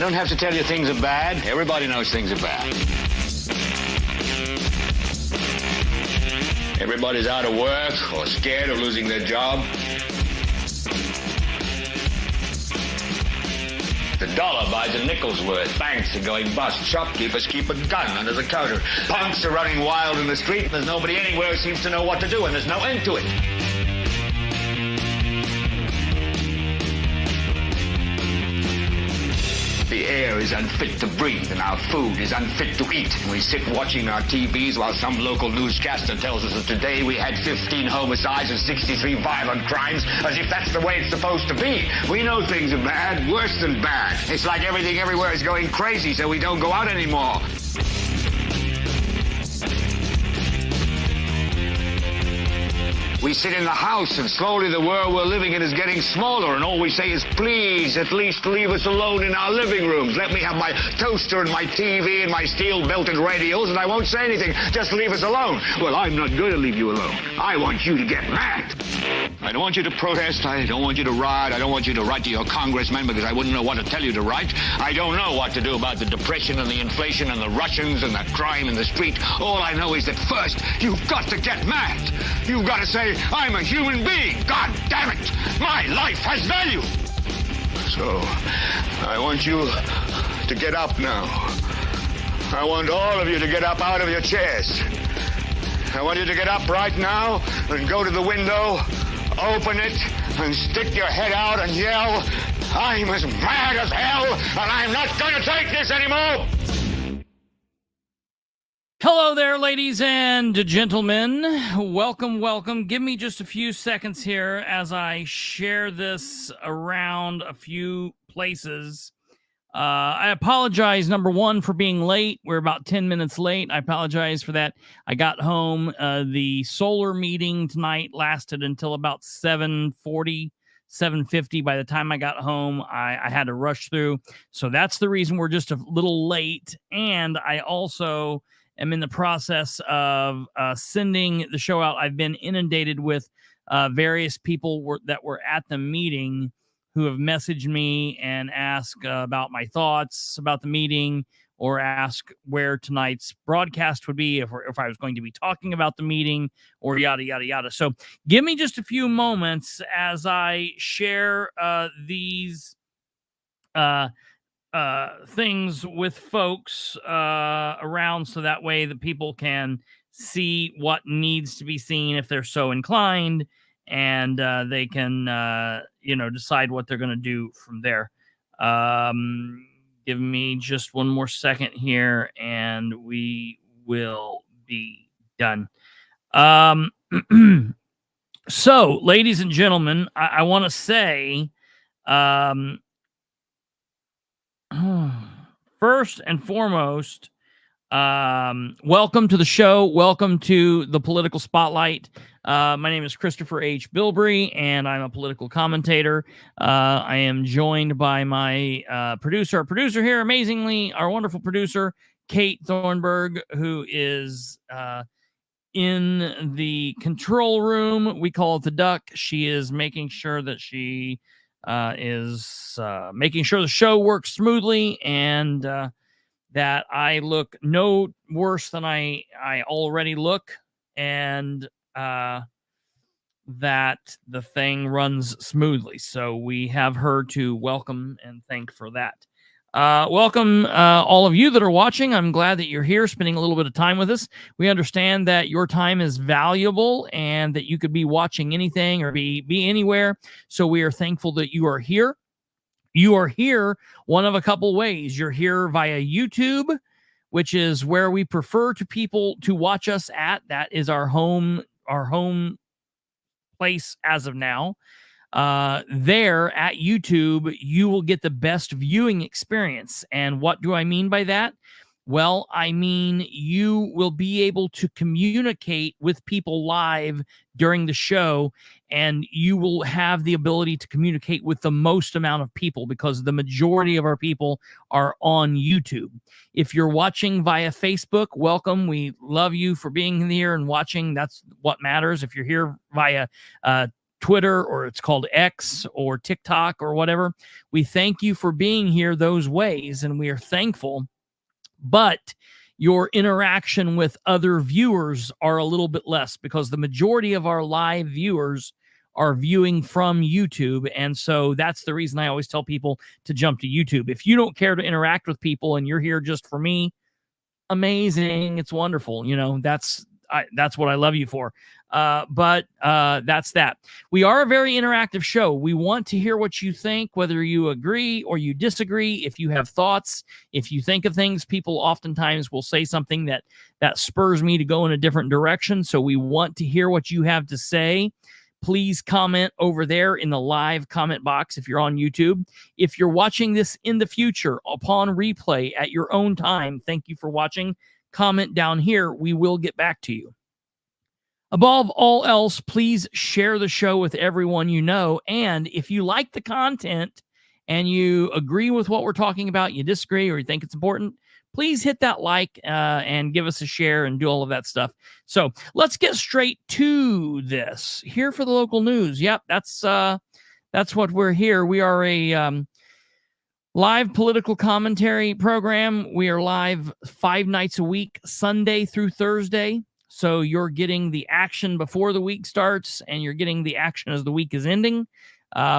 don't have to tell you things are bad. Everybody knows things are bad. Everybody's out of work or scared of losing their job. The dollar buys a nickel's worth. Banks are going bust. Shopkeepers keep a gun under the counter. Punks are running wild in the street, and there's nobody anywhere who seems to know what to do, and there's no end to it. The air is unfit to breathe, and our food is unfit to eat. And we sit watching our TVs while some local newscaster tells us that today we had 15 homicides and 63 violent crimes, as if that's the way it's supposed to be. We know things are bad, worse than bad. It's like everything everywhere is going crazy, so we don't go out anymore. We sit in the house, and slowly the world we're living in is getting smaller, and all we say is, please, at least leave us alone in our living rooms. Let me have my toaster and my TV and my steel-belted radios, and I won't say anything. Just leave us alone. Well, I'm not going to leave you alone. I want you to get mad. I don't want you to protest. I don't want you to riot. I don't want you to write to your congressman, because I wouldn't know what to tell you to write. I don't know what to do about the depression and the inflation and the Russians and the crime in the street. All I know is that first, you've got to get mad. You've got to say, I'm a human being. God damn it. My life has value. So, I want you to get up now. I want all of you to get up out of your chairs. I want you to get up right now and go to the window, open it, and stick your head out and yell, I'm as mad as hell, and I'm not going to take this anymore. Hello there, ladies and gentlemen. Welcome, welcome. Give me just a few seconds here as I share this around a few places. I apologize, number one, for being late. We're about 10 minutes late. I apologize for that. I got home. The solar meeting tonight lasted until about 7:40, 7:50. By the time I got home, I had to rush through. So that's the reason we're just a little late. And I also am in the process of sending the show out. I've been inundated with various people that were at the meeting who have messaged me and asked about my thoughts about the meeting, or ask where tonight's broadcast would be, if I was going to be talking about the meeting, or yada, yada, yada. So give me just a few moments as I share these things with folks around, so that way the people can see what needs to be seen if they're so inclined, and they can decide what they're going to do from there. Give me just one more second here and we will be done. So, ladies and gentlemen, I want to say first and foremost, welcome to the show. Welcome to the Political Spotlight. My name is Kristopher H. Bilbrey, and I'm a political commentator. I am joined by my producer here, amazingly, our wonderful producer, Kate Thornburg, who is in the control room. We call it the duck. She is making sure that she is making sure the show works smoothly, and that I look no worse than I already look, and that the thing runs smoothly. So we have her to welcome and thank for that. Welcome all of you that are watching. I'm glad that you're here spending a little bit of time with us. We understand that your time is valuable and that you could be watching anything or be anywhere. So we are thankful that you are here. You are here one of a couple ways. You're here via YouTube, which is where we prefer to people to watch us at. That is our home place as of now. There at YouTube, you will get the best viewing experience. And what do I mean by that? Well, I mean, you will be able to communicate with people live during the show, and you will have the ability to communicate with the most amount of people, because the majority of our people are on YouTube. If you're watching via Facebook, welcome. We love you for being here and watching. That's what matters. If you're here via Twitter, or it's called X or TikTok or whatever. We thank you for being here those ways, and we are thankful. But your interaction with other viewers are a little bit less, because the majority of our live viewers are viewing from YouTube. And so that's the reason I always tell people to jump to YouTube. If you don't care to interact with people and you're here just for me, amazing. It's wonderful. You know, that's what I love you for. But that's that. We are a very interactive show. We want to hear what you think, whether you agree or you disagree. If you have thoughts, if you think of things, people oftentimes will say something that spurs me to go in a different direction. So we want to hear what you have to say. Please comment over there in the live comment box if you're on YouTube. If you're watching this in the future upon replay at your own time, thank you for watching. Comment down here. We will get back to you. Above all else, please share the show with everyone you know. And if you like the content and you agree with what we're talking about, you disagree, or you think it's important, please hit that like and give us a share and do all of that stuff. So let's get straight to this. Here for the local news. Yep, that's what we're here. We are a live political commentary program. We are live 5 nights a week, Sunday through Thursday. So you're getting the action before the week starts, and you're getting the action as the week is ending.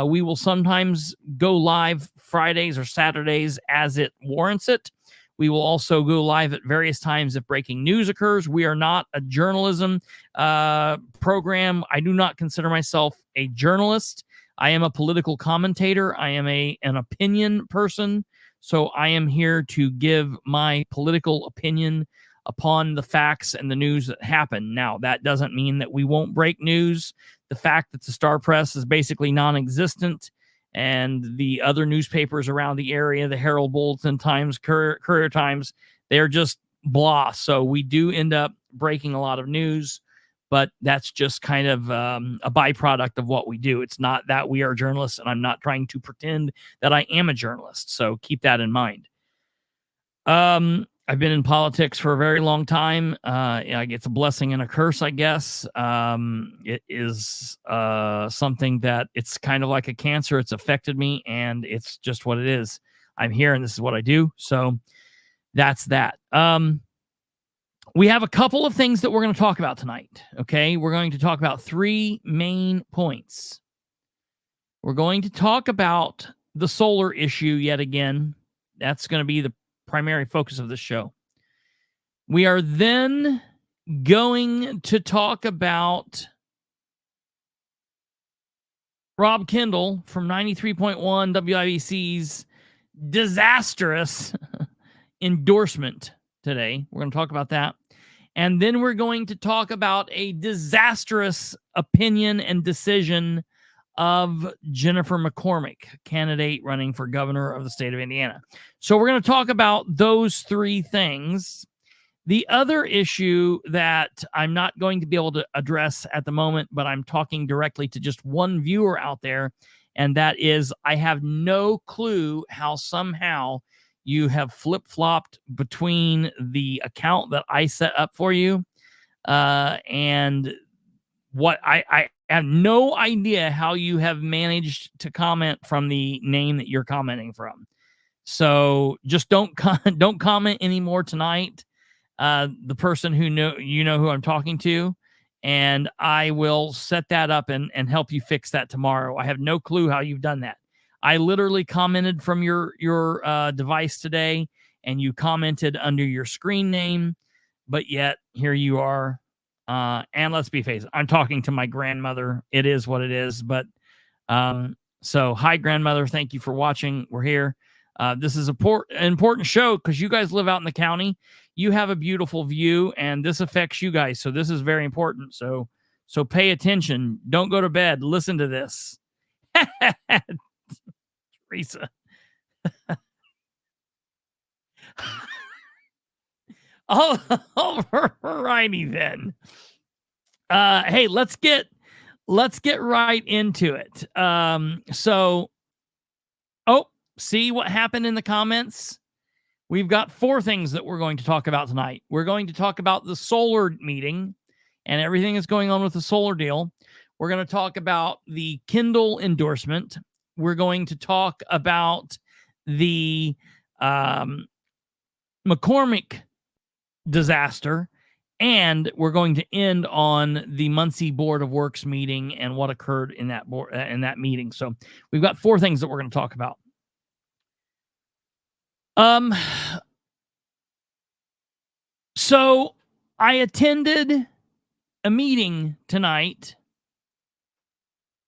We will sometimes go live Fridays or Saturdays as it warrants it. We will also go live at various times if breaking news occurs. We are not a journalism program. I do not consider myself a journalist. I am a political commentator. I am an opinion person. So I am here to give my political opinion upon the facts and the news that happen. Now, that doesn't mean that we won't break news. The fact that the Star Press is basically non-existent, and the other newspapers around the area, the Herald Bulletin, Times, Courier Times, they're just blah. So we do end up breaking a lot of news, but that's just kind of a byproduct of what we do. It's not that we are journalists, and I'm not trying to pretend that I am a journalist. So keep that in mind. I've been in politics for a very long time. It's a blessing and a curse, I guess. It is something that it's kind of like a cancer. It's affected me, and it's just what it is. I'm here, and this is what I do. So that's that. We have a couple of things that we're going to talk about tonight. Okay, we're going to talk about 3 main points. We're going to talk about the solar issue yet again. That's going to be the primary focus of the show. We are then going to talk about Rob Kendall from 93.1 WIBC's disastrous endorsement today. We're going to talk about that. And then we're going to talk about a disastrous opinion and decision of Jennifer McCormick, candidate running for governor of the state of Indiana. So we're going to talk about those 3 things. The other issue that I'm not going to be able to address at the moment, but I'm talking directly to just one viewer out there, and that is, I have no clue how somehow you have flip-flopped between the account that I set up for you and what I have no idea how you have managed to comment from the name that you're commenting from. So just don't comment anymore tonight. The person who who I'm talking to, and I will set that up and help you fix that tomorrow. I have no clue how you've done that. I literally commented from your device today, and you commented under your screen name, but yet here you are. And let's be faced, I'm talking to my grandmother. It is what it is. But so hi, grandmother. Thank you for watching. We're here. This is an important show because you guys live out in the county. You have a beautiful view, and this affects you guys. So this is very important. So pay attention. Don't go to bed. Listen to this. Teresa. All righty then. Hey, let's get right into it. See what happened in the comments? We've got 4 things that we're going to talk about tonight. We're going to talk about the solar meeting and everything that's going on with the solar deal. We're going to talk about the Kendall endorsement. We're going to talk about the McCormick disaster. And we're going to end on the Muncie Board of Works meeting and what occurred in that meeting. So we've got 4 things that we're going to talk about. So I attended a meeting tonight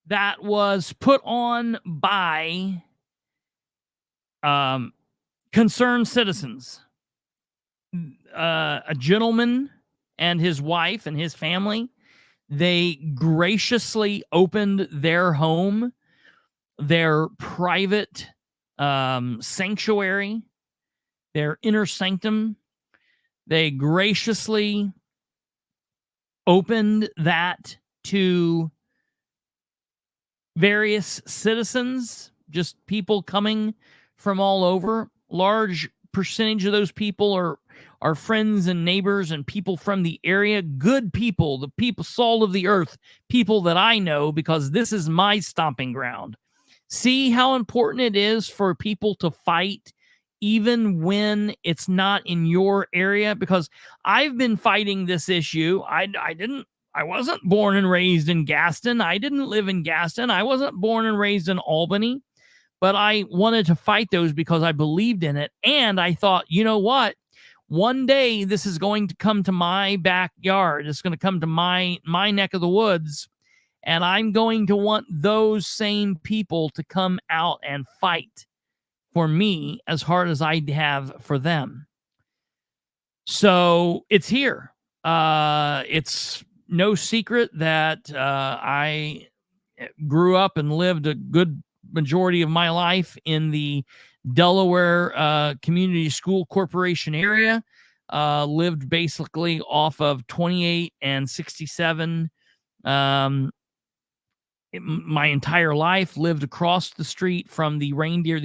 that was put on by concerned citizens. A gentleman and his wife and his family, they graciously opened their home, their private sanctuary, their inner sanctum. They graciously opened that to various citizens, just people coming from all over. Large percentage of those people are friends and neighbors and people from the area, good people, the people, salt of the earth, people that I know because this is my stomping ground. See how important it is for people to fight even when it's not in your area, because I've been fighting this issue. I wasn't born and raised in Gaston. I didn't live in Gaston. I wasn't born and raised in Albany, but I wanted to fight those because I believed in it. And I thought, you know what? One day this is going to come to my backyard. It's going to come to my neck of the woods. And I'm going to want those same people to come out and fight for me as hard as I have for them. So it's here. It's no secret that I grew up and lived a good majority of my life in the Delaware Community School Corporation area. Lived basically off of 28 and 67 my entire life. Lived across the street from the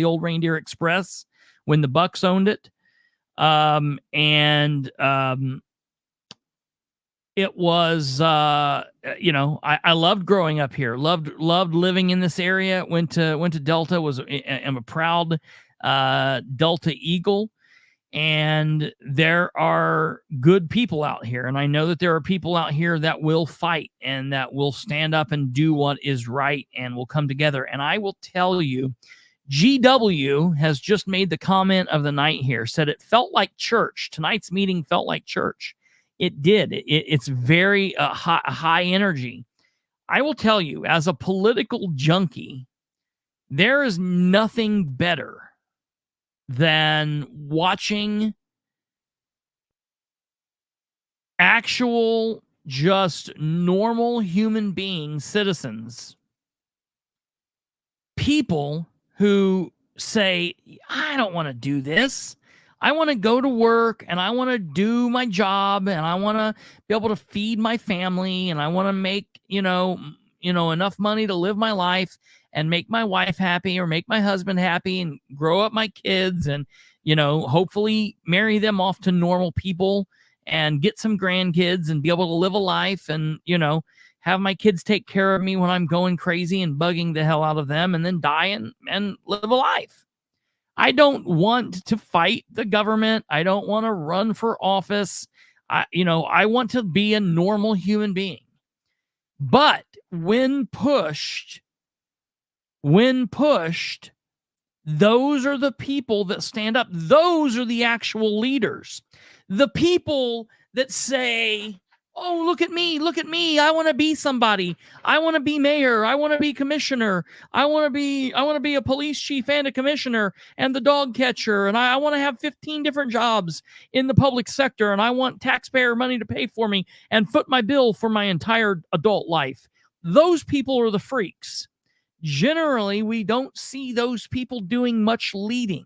old Reindeer Express when the Bucks owned it. It was, I loved growing up here. Loved living in this area. Went to Delta. I'm a proud Delta Eagle. And there are good people out here. And I know that there are people out here that will fight and that will stand up and do what is right and will come together. And I will tell you, GW has just made the comment of the night here, said it felt like church. Tonight's meeting felt like church. It did. It's very high energy. I will tell you, as a political junkie, there is nothing better than watching actual, just normal human beings, citizens, people who say, I don't want to do this. I want to go to work and I want to do my job and I want to be able to feed my family and I want to make, enough money to live my life and make my wife happy or make my husband happy and grow up my kids and, hopefully marry them off to normal people and get some grandkids and be able to live a life and, have my kids take care of me when I'm going crazy and bugging the hell out of them and then die and live a life. I don't want to fight the government. I don't want to run for office. I want to be a normal human being. But when pushed, those are the people that stand up. Those are the actual leaders. The people that say, oh, look at me. I want to be somebody. I want to be mayor. I want to be commissioner. I want to be a police chief and a commissioner and the dog catcher. And I want to have 15 different jobs in the public sector. And I want taxpayer money to pay for me and foot my bill for my entire adult life. Those people are the freaks. Generally, we don't see those people doing much leading.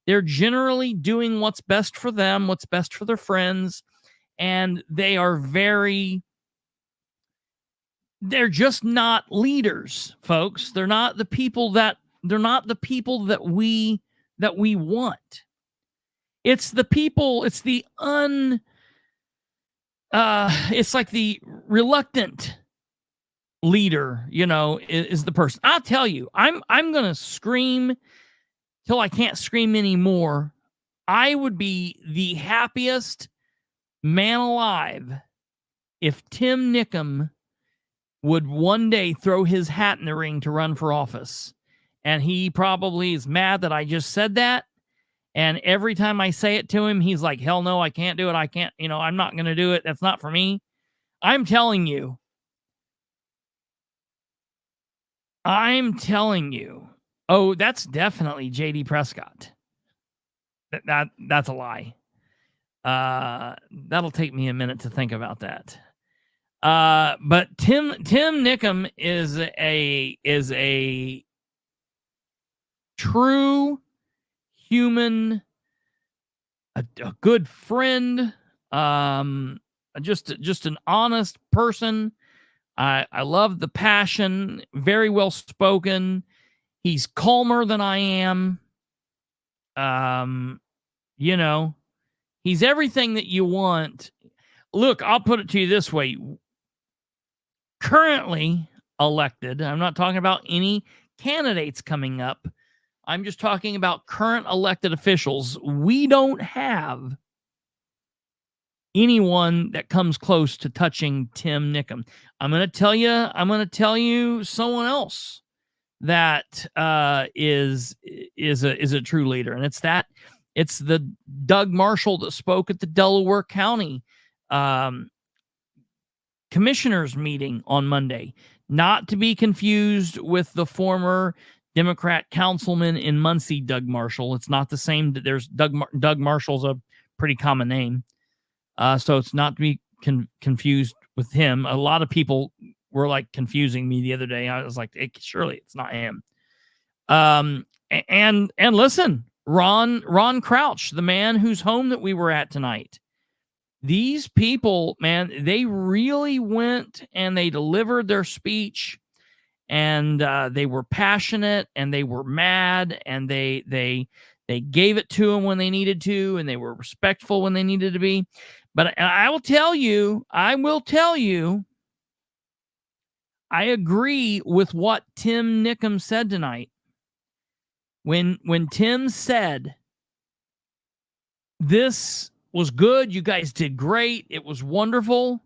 They're generally doing what's best for them, what's best for their friends. And they are they're just not leaders, folks. They're not the people that we want. It's the people, it's like the reluctant leader, is the person. I'll tell you, I'm going to scream till I can't scream anymore. I would be the happiest man alive if Tim Nickum would one day throw his hat in the ring to run for office. And he probably is mad that I just said that. And every time I say it to him, he's like, hell no, I can't do it. I can't, I'm not going to do it. That's not for me. I'm telling you. Oh, that's definitely J.D. Prescott. That's a lie. That'll take me a minute to think about that. But Tim Nickum is a true human, a good friend, just an honest person. I love the passion, very well spoken. He's calmer than I am. He's everything that you want. Look, I'll put it to you this way. Currently elected, I'm not talking about any candidates coming up. I'm just talking about current elected officials. We don't have anyone that comes close to touching Tim Nickum. I'm going to tell you someone else that is a true leader, and it's the Doug Marshall that spoke at the Delaware County commissioners meeting on Monday, not to be confused with the former Democrat councilman in Muncie, Doug Marshall. It's not the same. There's Doug Marshall's a pretty common name. So it's not to be confused with him. A lot of people were like confusing me the other day. I was like, hey, surely it's not him. And listen, Ron Crouch, the man whose home that we were at tonight. These people, man, they really went and they delivered their speech, and they were passionate and they were mad, and they gave it to him when they needed to, and they were respectful when they needed to be. But I will tell you, I agree with what Tim Nickum said tonight. When Tim said, this was good, you guys did great, it was wonderful,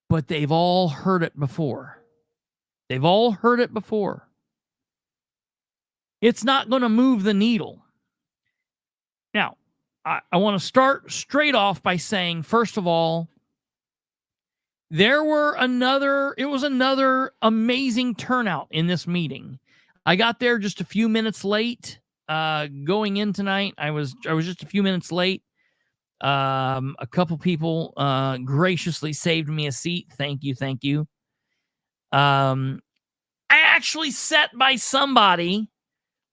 but they've all heard it before. It's not going to move the needle. Now, I want to start straight off by saying, first of all, it was another amazing turnout in this meeting. I got there just a few minutes late. Going in tonight, I was just a few minutes late. A couple people graciously saved me a seat. Thank you. I actually sat by somebody.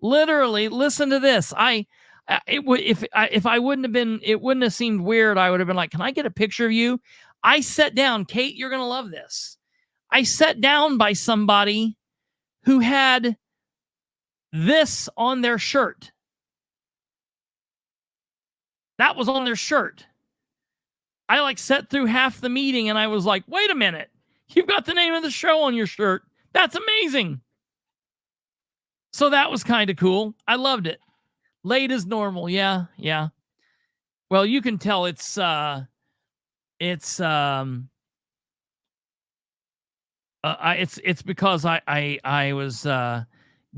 Literally, listen to this. If I wouldn't have been, it wouldn't have seemed weird. I would have been like, can I get a picture of you? I sat down. Kate, you're going to love this. I sat down by somebody who had this on their shirt. That was on their shirt. I sat through half the meeting and I was like, wait a minute. You've got the name of the show on your shirt. That's amazing. So that was kind of cool. I loved it. Late as normal. Yeah. Well, you can tell it's because I was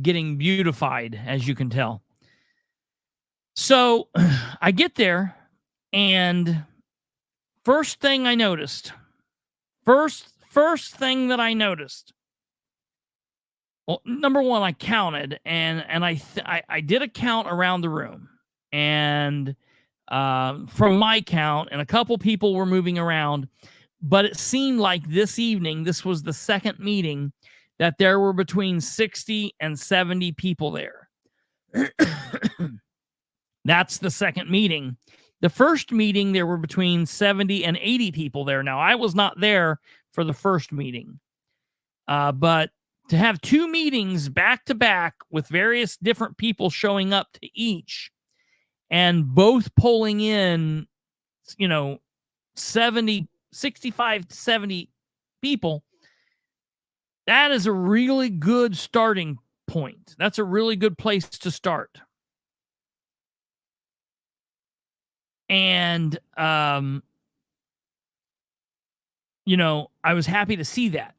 getting beautified, as you can tell. So I get there, and first thing that I noticed. Well, number one, I counted, and I did a count around the room, and from my count, and a couple people were moving around, but it seemed like this evening, this was the second meeting, that there were between 60 and 70 people there. That's the second meeting. The first meeting, there were between 70 and 80 people there. Now, I was not there for the first meeting, but to have two meetings back to back with various different people showing up to each and both polling in, 65 to 70 people, That is a really good starting point. That's a really good place to start. And, you know, I was happy to see that.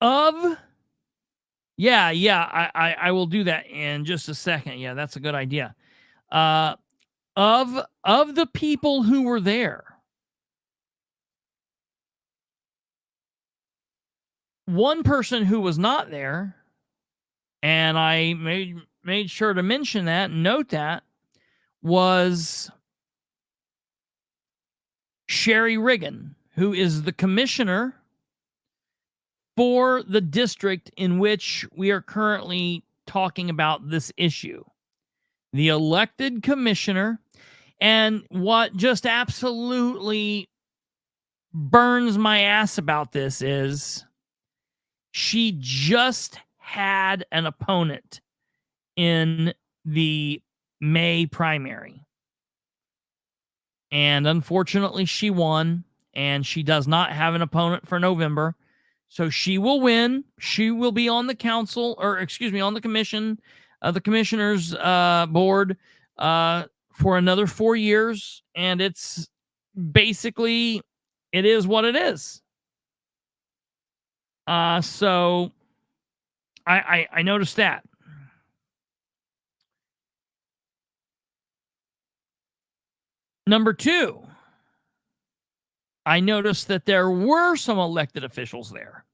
I will do that in just a second. Yeah, that's a good idea. Of the people who were there, one person who was not there, and I made sure to mention that, note that, was Sherry Riggin, who is the commissioner for the district in which we are currently talking about this issue. The elected commissioner. And what just absolutely burns my ass about this is she just had an opponent in the May primary. And unfortunately, she won, and she does not have an opponent for November. So she will win. She will be on the council, or excuse me, on the commission, the commissioners board for another 4 years. And it's basically, it is what it is. So I noticed that. Number two, I noticed that there were some elected officials there.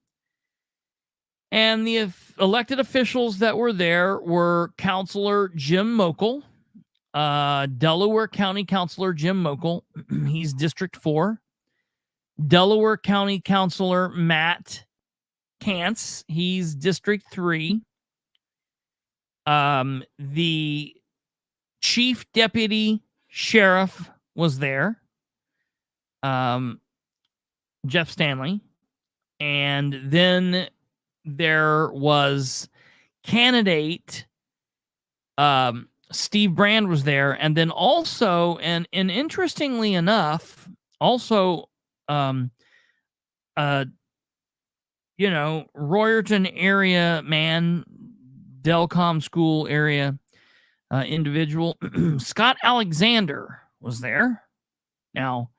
And the elected officials that were there were Councilor Jim Mokel, Delaware County Councilor Jim Mokel. He's District 4. Delaware County Councilor Matt Kantz. He's District 3. The Chief Deputy Sheriff was there, Jeff Stanley. And then there was candidate Steve Brand was there. And then also, and interestingly enough, also, you know, Royerton area man, Delcom school area individual, Scott Alexander was there. Now,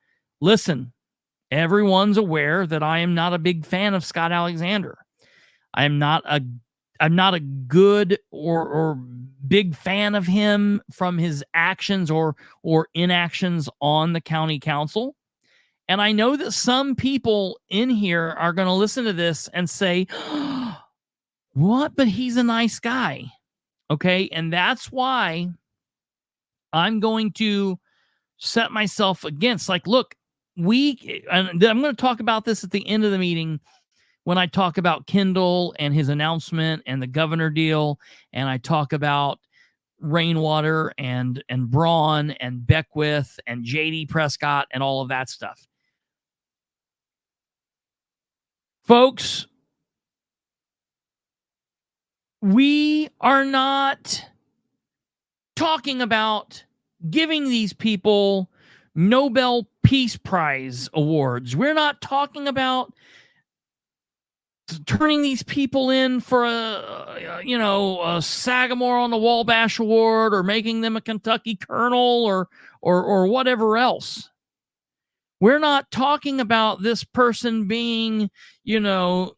listen, everyone's aware that I am not a big fan of Scott Alexander. I'm not a good or big fan of him from his actions or inactions on the county council. And I know that some people in here are going to listen to this and say, what? But he's a nice guy. Okay. And that's why I'm going to set myself against, like, look, and I'm going to talk about this at the end of the meeting when I talk about Kendall and his announcement and the governor deal. And I talk about Rainwater and Braun and Beckwith and JD Prescott and all of that stuff. Folks, we are not talking about giving these people Nobel Peace Prize awards. We're not talking about turning these people in for a Sagamore on the Wabash Award or making them a Kentucky Colonel or whatever else. We're not talking about this person being, the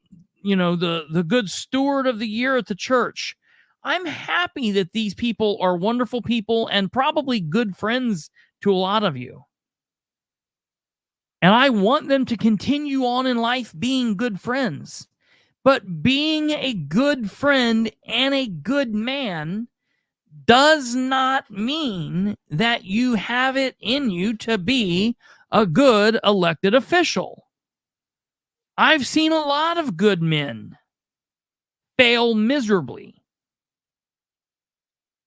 good steward of the year at the church. I'm happy that these people are wonderful people and probably good friends to a lot of you. And I want them to continue on in life being good friends. But being a good friend and a good man does not mean that you have it in you to be a good elected official. I've seen a lot of good men fail miserably.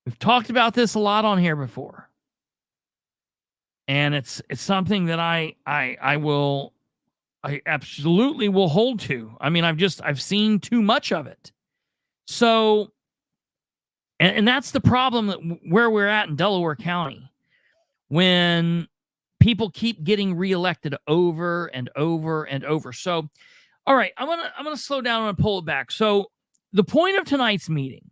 We've talked about this a lot on here before. And it's something that I absolutely will hold to. I mean, I've seen too much of it. So, and that's the problem where we're at in Delaware County. When people keep getting reelected over and over and over. So All right, I'm gonna slow down and pull it back. So the point of tonight's meeting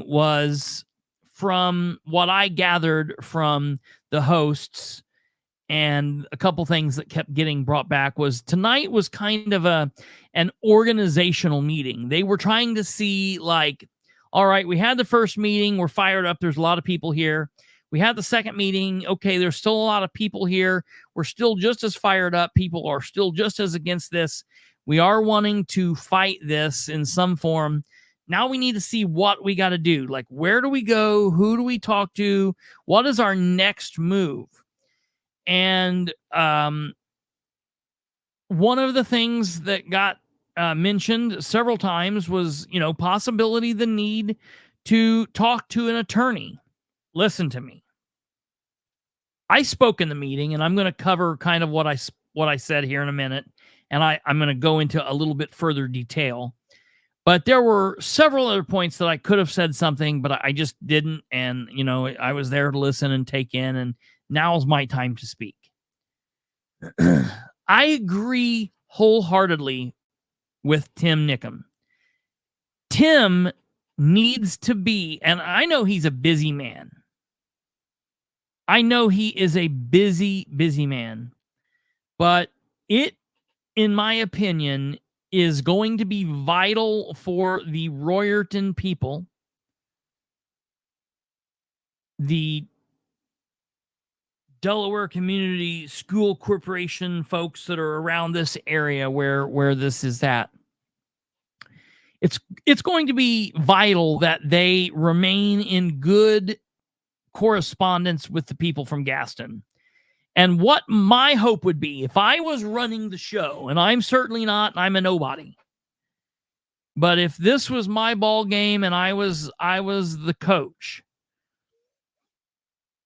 was, from what I gathered from the hosts and a couple things that kept getting brought back, was tonight was kind of an organizational meeting. They were trying to see, like, all right, we had the first meeting, we're fired up, there's a lot of people here. We had the second meeting, okay, there's still a lot of people here, we're still just as fired up, people are still just as against this, we are wanting to fight this in some form. Now we need to see what we got to do. Like, where do we go? Who do we talk to? What is our next move? And one of the things that got mentioned several times was, possibility, the need to talk to an attorney. Listen to me. I spoke in the meeting, and I'm going to cover kind of what I said here in a minute, and I'm going to go into a little bit further detail. But there were several other points that I could have said something, but I just didn't. And, I was there to listen and take in, and now's my time to speak. I agree wholeheartedly with Tim Nickum. Tim needs to be, and I know he's a busy man. I know he is a busy, busy man. But it, in my opinion, is going to be vital for the Royerton people, the Delaware Community School Corporation folks that are around this area where this is at. It's going to be vital that they remain in good correspondence with the people from Gaston. And what my hope would be, if I was running the show, and I'm certainly not, and I'm a nobody, but if this was my ball game and I was the coach,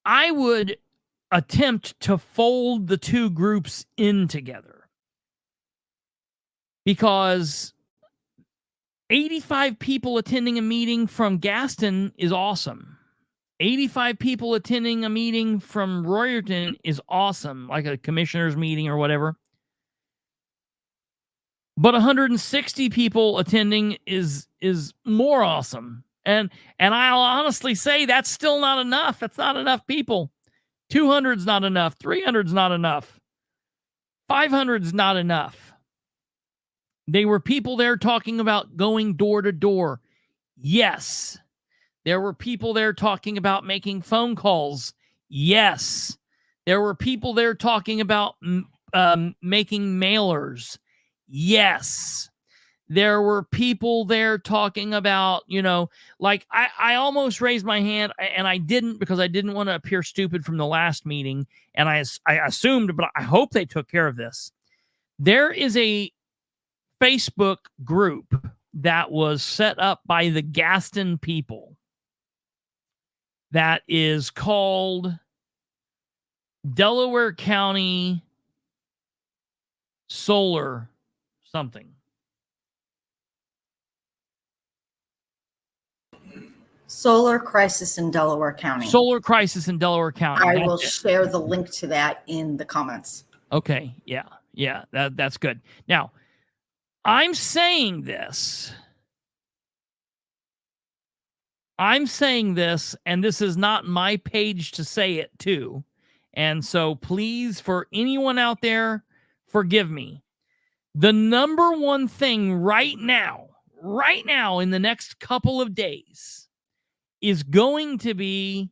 I would attempt to fold the two groups in together. Because 85 people attending a meeting from Gaston is awesome. 85 people attending a meeting from Royerton is awesome, like a commissioner's meeting or whatever. But 160 people attending is more awesome. And I'll honestly say that's still not enough. That's not enough people. 200's not enough. 300's not enough. 500's not enough. They were people there talking about going door to door. Yes. There were people there talking about making phone calls. Yes. There were people there talking about making mailers. Yes. There were people there talking about, like I almost raised my hand, and I didn't, because I didn't want to appear stupid from the last meeting. And I assumed, but I hope they took care of this. There is a Facebook group that was set up by the Gaston people that is called Delaware County Solar something. Solar Crisis in Delaware County. Solar Crisis in Delaware County. I will share the link to that in the comments. Okay, yeah, that's good. Now, I'm saying this, and this is not my page to say it to. And so please, for anyone out there, forgive me. The number one thing right now in the next couple of days is going to be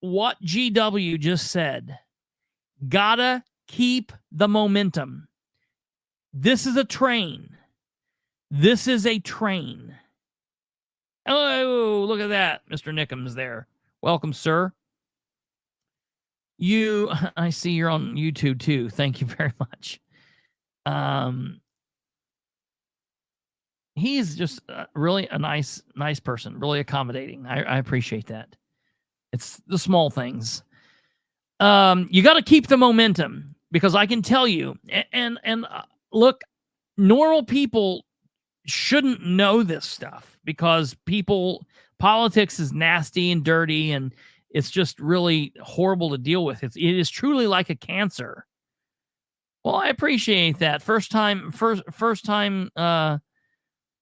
what GW just said. Gotta keep the momentum. This is a train. This is a train. Oh, look at that. Mr. Nickham's there. Welcome, sir. I see you're on YouTube too. Thank you very much. He's just really a nice person, really accommodating. I appreciate that. It's the small things. You got to keep the momentum, because I can tell you, and look, normal people shouldn't know this stuff, because politics is nasty and dirty, and it's just really horrible to deal with. It is truly like a cancer. Well, I appreciate that. First time,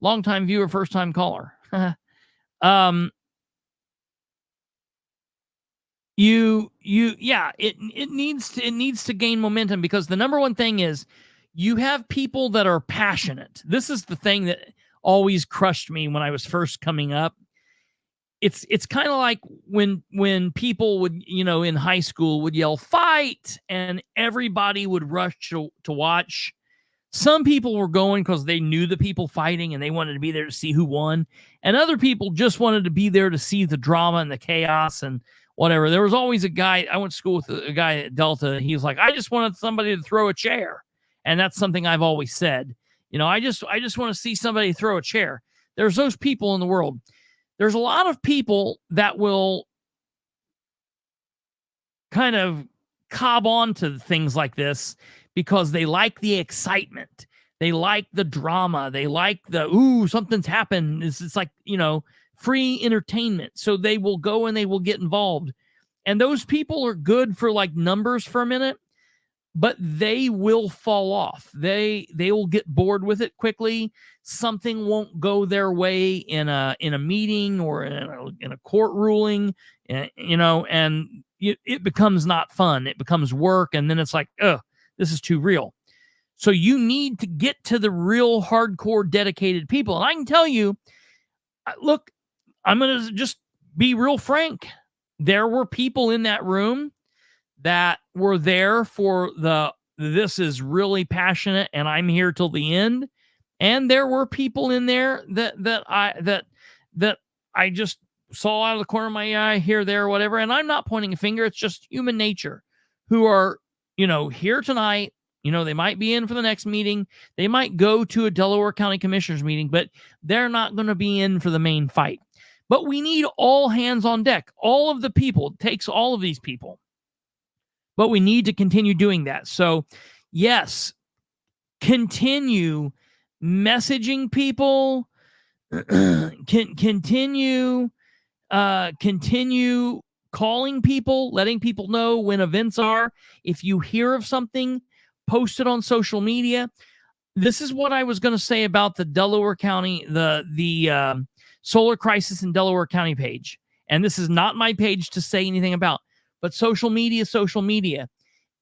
long time viewer, first time caller. It needs to gain momentum, because the number one thing is you have people that are passionate. This is the thing that always crushed me when I was first coming up. It's kind of like when people would, in high school would yell fight and everybody would rush to watch. Some people were going because they knew the people fighting and they wanted to be there to see who won. And other people just wanted to be there to see the drama and the chaos and whatever. There was always a guy, I went to school with a guy at Delta. He was like, I just wanted somebody to throw a chair. And that's something I've always said. I just want to see somebody throw a chair. There's those people in the world. There's a lot of people that will kind of cob on to things like this because they like the excitement. They like the drama. They like something's happened. It's like, free entertainment. So they will go and they will get involved. And those people are good for like numbers for a minute, but they will fall off. They will get bored with it quickly. Something won't go their way in a meeting or in a court ruling, and it becomes not fun. It becomes work, and then it's like, this is too real. So you need to get to the real hardcore dedicated people. And I can tell you, look, I'm going to just be real frank. There were people in that room that were there for this is really passionate and I'm here till the end. And there were people in there that I just saw out of the corner of my eye, here, there, whatever. And I'm not pointing a finger. It's just human nature, who are, here tonight. They might be in for the next meeting. They might go to a Delaware County Commissioners meeting, but they're not going to be in for the main fight. But we need all hands on deck. All of the people. It takes all of these people. But we need to continue doing that. So, yes, continue messaging people. Continue calling people, letting people know when events are. If you hear of something, post it on social media. This is what I was going to say about the Delaware County, the Solar Crisis in Delaware County page. And this is not my page to say anything about, but social media.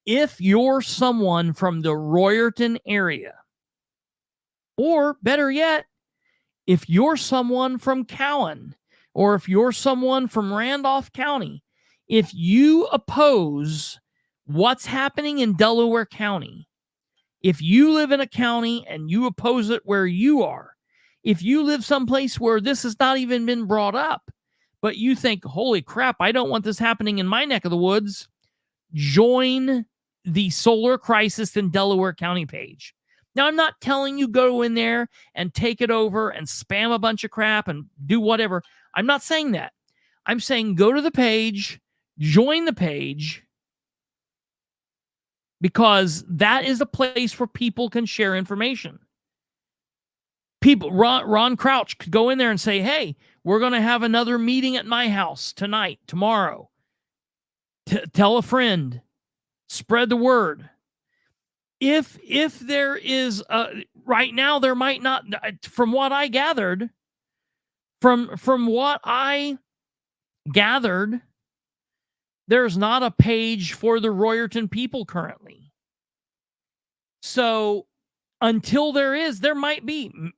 If you're someone from the Royerton area, or better yet, if you're someone from Cowan, or if you're someone from Randolph County, if you oppose what's happening in Delaware County, if you live in a county and you oppose it where you are, if you live someplace where this has not even been brought up, but you think, holy crap, I don't want this happening in my neck of the woods, join the Solar Crisis in Delaware County page. Now, I'm not telling you go in there and take it over and spam a bunch of crap and do whatever. I'm not saying that. I'm saying go to the page, join the page, because that is a place where people can share information. People, Ron Crouch could go in there and say, hey, we're going to have another meeting at my house tonight, tomorrow. Tell a friend. Spread the word. If there is, right now, there might not, from what I gathered, there's not a page for the Royerton people currently. So until there might be,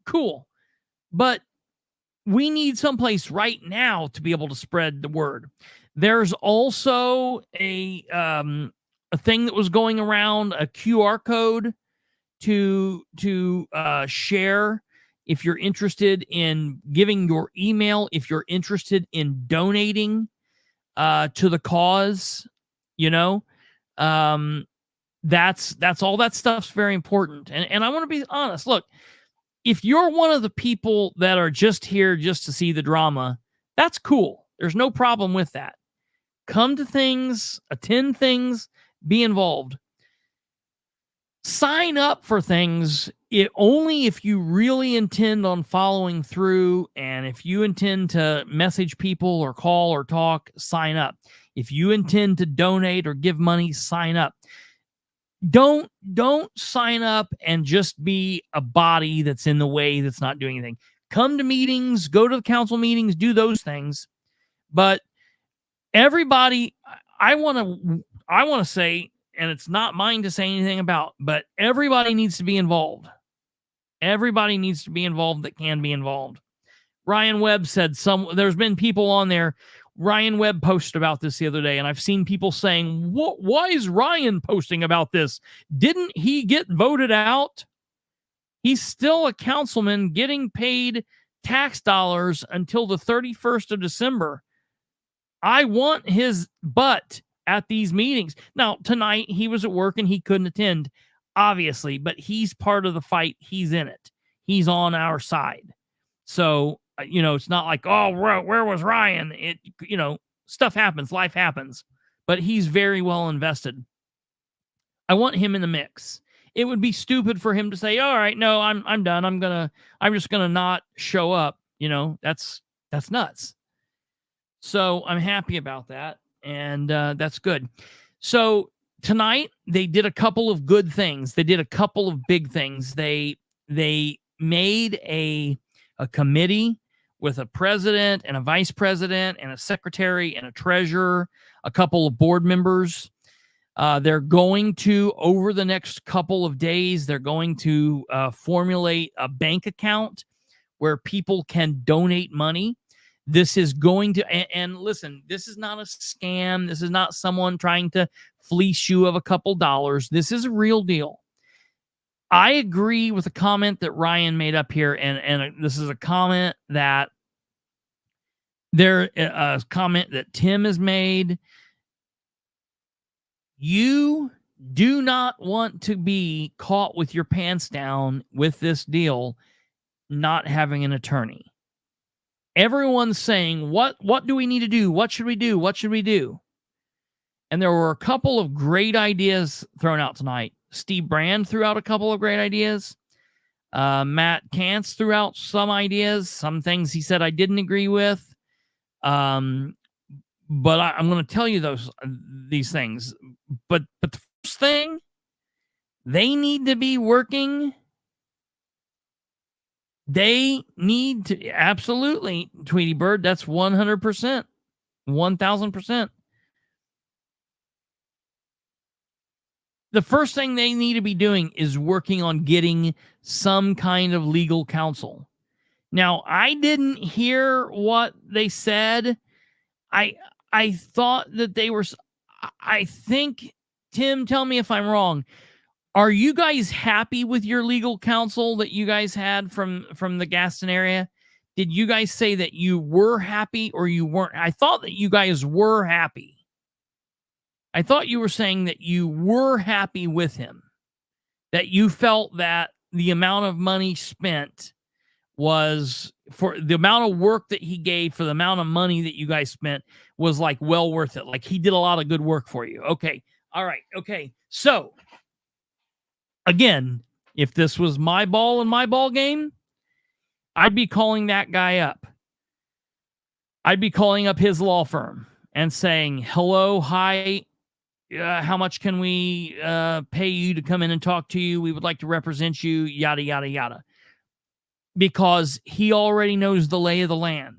cool. But we need someplace right now to be able to spread the word. There's also a thing that was going around, a QR code to share if you're interested in giving your email, if you're interested in donating to the cause, that's all that stuff's very important. And I want to be honest. Look, if you're one of the people that are just here just to see the drama, that's cool. There's no problem with that. Come to things, attend things, be involved. Sign up for things only if you really intend on following through, and if you intend to message people or call or talk, sign up. If you intend to donate or give money, sign up. don't sign up and just be a body that's in the way, that's not doing anything. Come to meetings, go to the council meetings, do those things. But everybody, I want to say, and it's not mine to say anything about, but everybody needs to be involved. Everybody needs to be involved that can be involved. Ryan Webb said there's been people on there. Ryan Webb posted about this the other day, and I've seen people saying, why is Ryan posting about this? Didn't he get voted out? He's still a councilman getting paid tax dollars until the 31st of December. I want his butt at these meetings. Now, tonight he was at work and he couldn't attend, obviously, but he's part of the fight. He's in it. He's on our side. So, it's not like, oh, where was Ryan? Stuff happens, life happens, but he's very well invested. I want him in the mix. It would be stupid for him to say, all right, no, I'm done. I'm just gonna not show up. That's nuts. So I'm happy about that. And that's good. So tonight they did a couple of good things. They did a couple of big things. They made a committee with a president and a vice president and a secretary and a treasurer, a couple of board members. They're going to, over the next couple of days, they're going to formulate a bank account where people can donate money. This is going to, and listen, this is not a scam. This is not someone trying to fleece you of a couple dollars. This is a real deal. I agree with a comment that Ryan made up here, and this is a comment that Tim has made. You do not want to be caught with your pants down with this deal, not having an attorney. Everyone's saying, what do we need to do? What should we do? What should we do? And there were a couple of great ideas thrown out tonight. Steve Brand threw out a couple of great ideas. Matt Kantz threw out some ideas, some things he said I didn't agree with. But I'm going to tell you these things. But the first thing, they need to be working. They need to, absolutely, Tweety Bird, that's 100%, 1,000%. The first thing they need to be doing is working on getting some kind of legal counsel. Now, I didn't hear what they said. I thought that they were, I think, Tim, tell me if I'm wrong. Are you guys happy with your legal counsel that you guys had from the Gaston area? Did you guys say that you were happy or you weren't? I thought that you guys were happy. I thought you were saying that you were happy with him, that you felt that the amount of money spent was, for the amount of work that he gave, for the amount of money that you guys spent, was like well worth it. Like he did a lot of good work for you. Okay. All right. Okay. So again, if this was my ball and my ball game, I'd be calling that guy up. I'd be calling up his law firm and saying, hello, hi, how much can we pay you to come in and talk to you? We would like to represent you, yada, yada, yada. Because he already knows the lay of the land.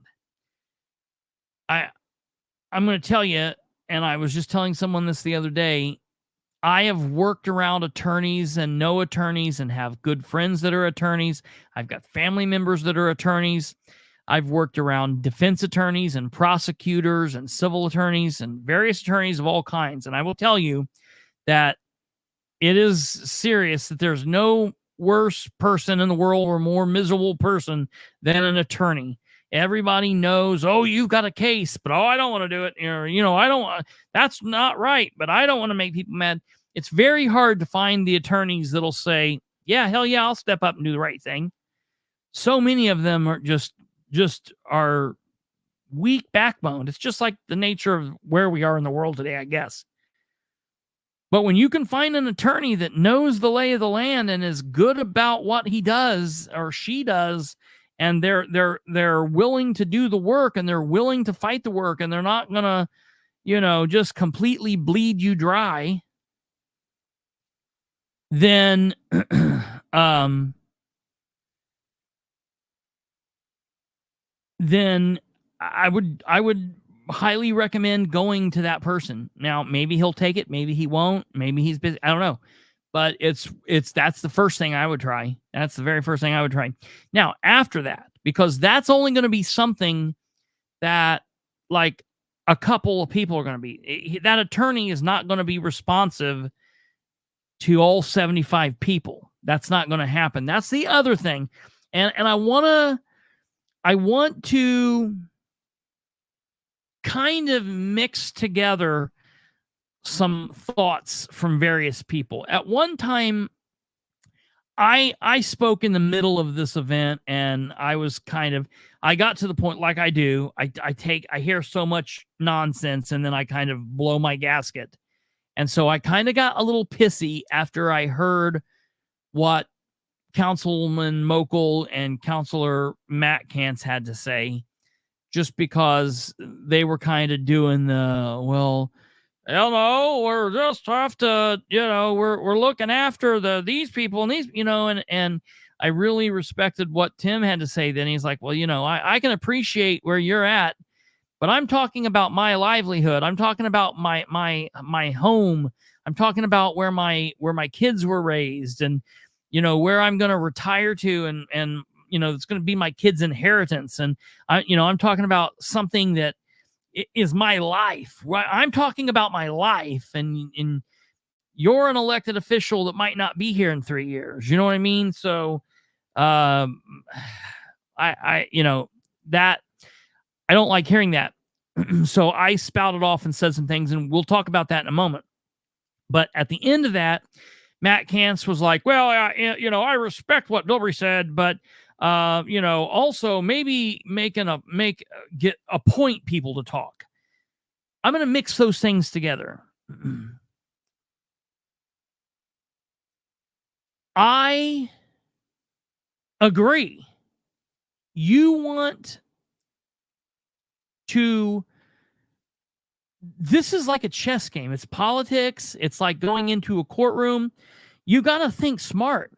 I'm going to tell you, and I was just telling someone this the other day, I have worked around attorneys and know attorneys and have good friends that are attorneys. I've got family members that are attorneys. I've worked around defense attorneys and prosecutors and civil attorneys and various attorneys of all kinds. And I will tell you that it is serious, that there's no worse person in the world or more miserable person than an attorney. Everybody knows, oh, you've got a case, but I don't want to do it. I don't want, that's not right, but I don't want to make people mad. It's very hard to find the attorneys that'll say, yeah, hell yeah, I'll step up and do the right thing. So many of them are just are weak backbone. It's just like the nature of where we are in the world today, I guess. But when you can find an attorney that knows the lay of the land and is good about what he does or she does, and they're willing to do the work and they're willing to fight the work and they're not gonna, just completely bleed you dry. then then I would highly recommend going to that person. Now, maybe he'll take it, maybe he won't, maybe he's busy. I don't know. But that's the first thing I would try. That's the very first thing I would try. Now, after that, because that's only going to be something that like a couple of people are going to be. That attorney is not going to be responsive to all 75 people. That's not going to happen. That's the other thing. And I want to kind of mix together some thoughts from various people. At one time, I spoke in the middle of this event, and I got to the point, like I do, I hear so much nonsense, and then I kind of blow my gasket. And so I kind of got a little pissy after I heard what Councilman Mokel and Councilor Matt Kantz had to say, just because they were kind of doing the, well, we're just have to, we're looking after these people and these, and I really respected what Tim had to say. Then he's like, well, I can appreciate where you're at, but I'm talking about my livelihood. I'm talking about my home. I'm talking about where my kids were raised, and where I'm going to retire to, and it's going to be my kids' inheritance. And I'm talking about something that is my life, right? I'm talking about my life, and you're an elected official that might not be here in 3 years. You know what I mean? So, that I don't like hearing that. So I spouted off and said some things, and we'll talk about that in a moment. But at the end of that, Matt Kantz was like, well, I respect what Bilbrey said, but also maybe appoint people to talk. I'm going to mix those things together. I agree. You want to, this is like a chess game. It's politics. It's like going into a courtroom. You got to think smart.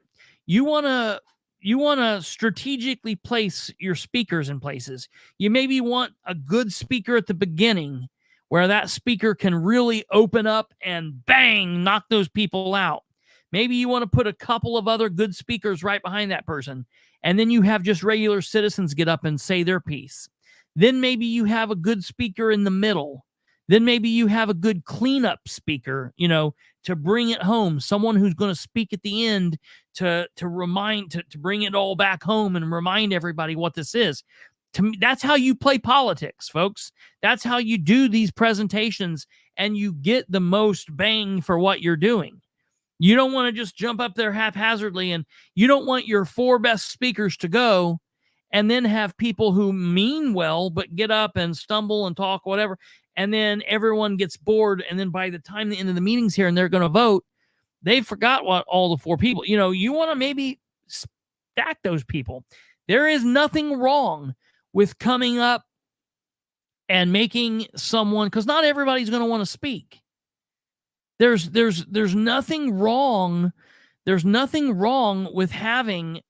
You want to strategically place your speakers in places. You maybe want a good speaker at the beginning where that speaker can really open up and bang, knock those people out. Maybe you want to put a couple of other good speakers right behind that person, and then you have just regular citizens get up and say their piece. Then maybe you have a good speaker in the middle. Then maybe you have a good cleanup speaker, to bring it home. Someone who's going to speak at the end to bring it all back home and remind everybody what this is. To me, that's how you play politics, folks. That's how you do these presentations, and you get the most bang for what you're doing. You don't want to just jump up there haphazardly, and you don't want your 4 best speakers to go and then have people who mean well but get up and stumble and talk whatever, and then everyone gets bored, and then by the time the end of the meeting's here and they're going to vote, they forgot what all the 4 people. You want to maybe stack those people. There is nothing wrong with coming up and making someone, because not everybody's going to want to speak. There's nothing wrong. There's nothing wrong with having,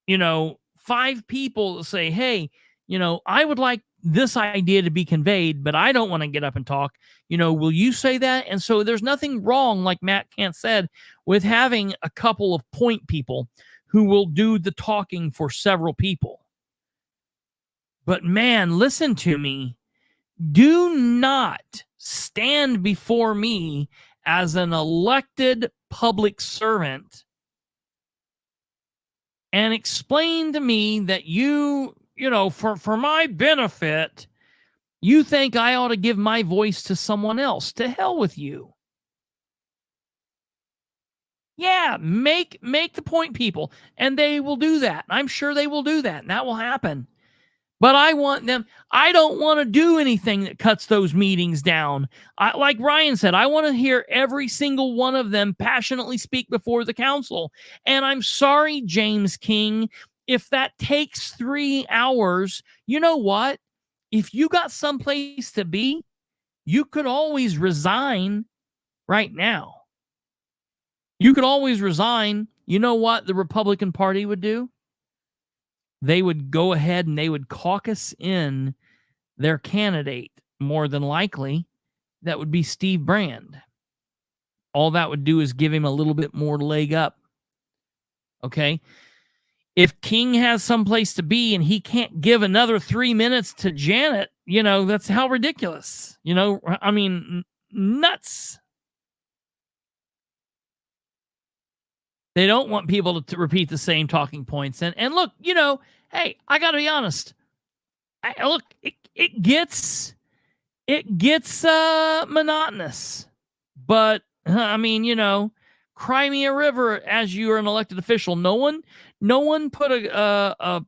5 people that say, hey, I would like this idea to be conveyed, but I don't want to get up and talk. Will you say that? And so there's nothing wrong, like Matt Kantz said, with having a couple of point people who will do the talking for several people. But man, listen to me. Do not stand before me as an elected public servant and explain to me that for my benefit, you think I ought to give my voice to someone else. To hell with you. Yeah, make the point people, and they will do that. I'm sure they will do that, and that will happen. But I don't want to do anything that cuts those meetings down. Like Ryan said, I want to hear every single one of them passionately speak before the council. And I'm sorry, James King, if that takes 3 hours, you know what? If you got someplace to be, you could always resign right now. You could always resign. You know what the Republican Party would do? They would go ahead and they would caucus in their candidate, more than likely. That would be Steve Brand. All that would do is give him a little bit more leg up. Okay? If King has someplace to be and he can't give another 3 minutes to Janet, that's how ridiculous. I mean, nuts. They don't want people to repeat the same talking points. And look, hey, I got to be honest. Look, it gets monotonous. But, I mean, cry me a river as you are an elected official. No one put a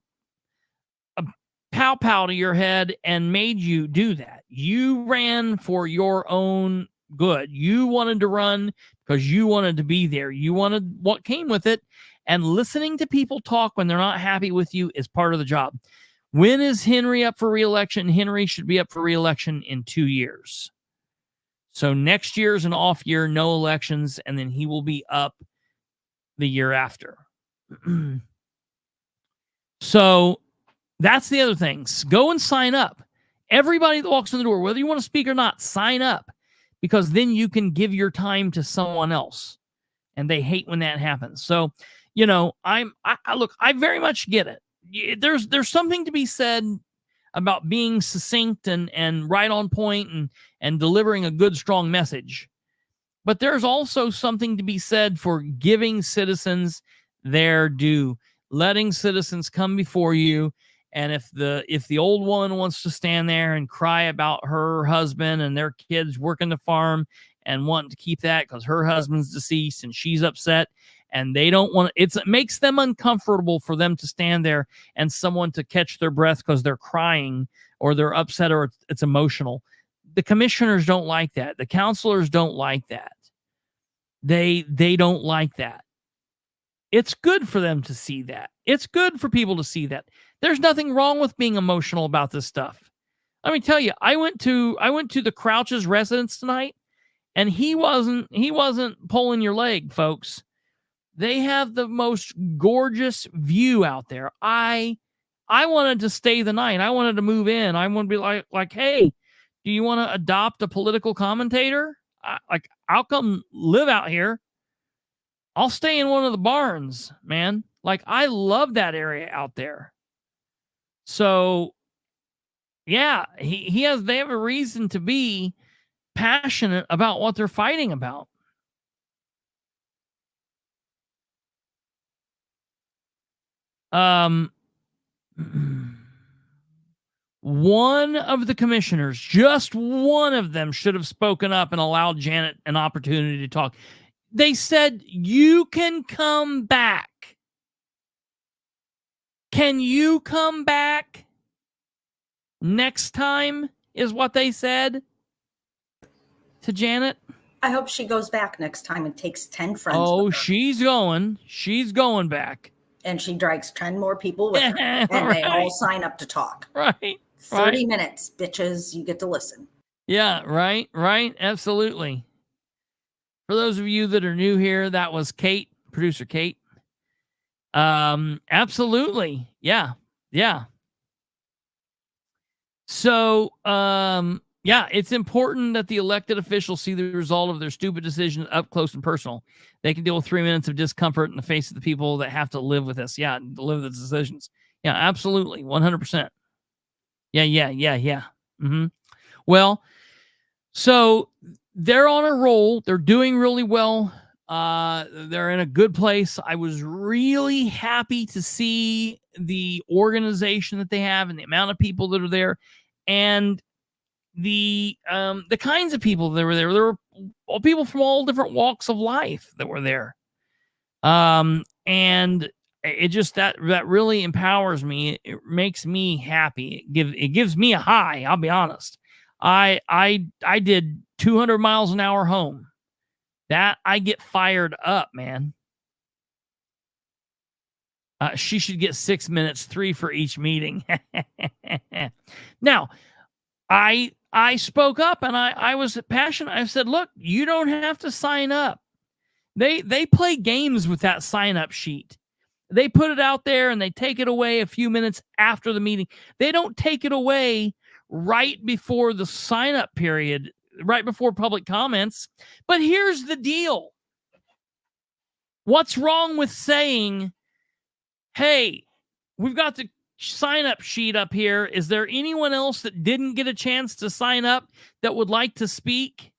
pow-pow to your head and made you do that. You ran for your own good. You wanted to run because you wanted to be there. You wanted what came with it. And listening to people talk when they're not happy with you is part of the job. When is Henry up for re-election? Henry should be up for re-election in 2 years. So next year is an off year, no elections, and then he will be up the year after. So that's the other things. Go and sign up. Everybody that walks in the door, whether you want to speak or not, sign up, because then you can give your time to someone else. And they hate when that happens. So, look, I very much get it. There's something to be said about being succinct and right on point and delivering a good, strong message. But there's also something to be said for giving citizens their due, letting citizens come before you. And if the old woman wants to stand there and cry about her husband and their kids working the farm and wanting to keep that because her husband's deceased and she's upset and they don't want it makes them uncomfortable for them to stand there and someone to catch their breath because they're crying or they're upset or it's emotional. The commissioners don't like that. The counselors don't like that. They don't like that. It's good for them to see that. It's good for people to see that. There's nothing wrong with being emotional about this stuff. Let me tell you, I went to the Crouch's residence tonight, and he wasn't pulling your leg, folks. They have the most gorgeous view out there. I wanted to stay the night. I wanted to move in. I want to be like, hey, do you want to adopt a political commentator? I'll come live out here. I'll stay in one of the barns, man. I love that area out there. So, yeah, they have a reason to be passionate about what they're fighting about. One of the commissioners, just one of them, should have spoken up and allowed Janet an opportunity to talk. They said, you can come back. Can you come back next time, is what they said to Janet. I hope she goes back next time and takes 10 friends. Oh, with her. She's going back. And she drags 10 more people with her. And Right. They all sign up to talk. Right. 30 minutes, bitches. You get to listen. Yeah, right. Absolutely. For those of you that are new here, that was Kate, producer Kate. Absolutely. Yeah. So, it's important that the elected officials see the result of their stupid decision up close and personal. They can deal with 3 minutes of discomfort in the face of the people that have to live with this. Yeah, live with the decisions. Yeah, absolutely. 100%. Yeah. Mm-hmm. Well, so they're on a roll. They're doing really well. They're in a good place. I was really happy to see the organization that they have and the amount of people that are there, and the kinds of people that were there. There were people from all different walks of life that were there. And it just that really empowers me. It makes me happy. It gives me a high. I'll be honest. I did 200 miles an hour home. That I get fired up, man. She should get 6 minutes, 3 for each meeting. Now, I spoke up and I was passionate. I said, look, you don't have to sign up. They play games with that sign-up sheet. They put it out there and they take it away a few minutes after the meeting. They don't take it away right before the sign-up period, right before public comments. But here's the deal. What's wrong with saying, hey, we've got the sign-up sheet up here. Is there anyone else that didn't get a chance to sign up that would like to speak?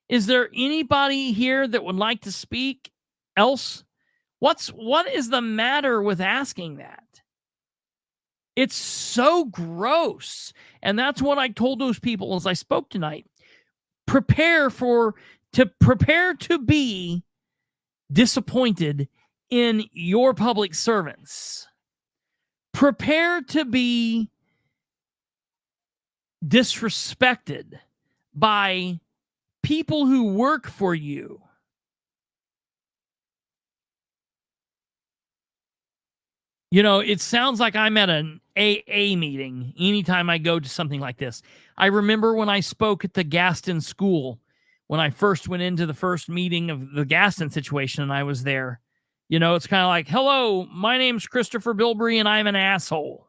Is there anybody here that would like to speak else? What is the matter with asking that? It's so gross. And that's what I told those people as I spoke tonight. Prepare to be disappointed in your public servants. Prepare to be disrespected by people who work for you. You know, it sounds like I'm at an AA meeting anytime I go to something like this. I remember when I spoke at the Gaston School, when I first went into the first meeting of the Gaston situation and I was there. You know, it's kind of like, hello, my name's Kristopher Bilbrey and I'm an asshole.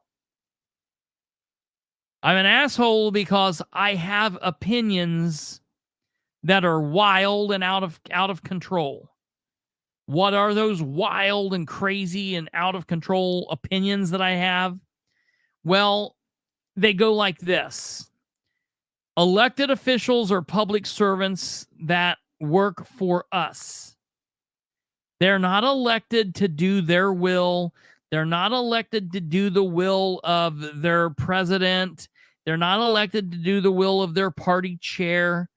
I'm an asshole because I have opinions that are wild and out of control. What are those wild and crazy and out of control opinions that I have? Well, they go like this. Elected officials are public servants that work for us. They're not elected to do their will. They're not elected to do the will of their president. They're not elected to do the will of their party chair.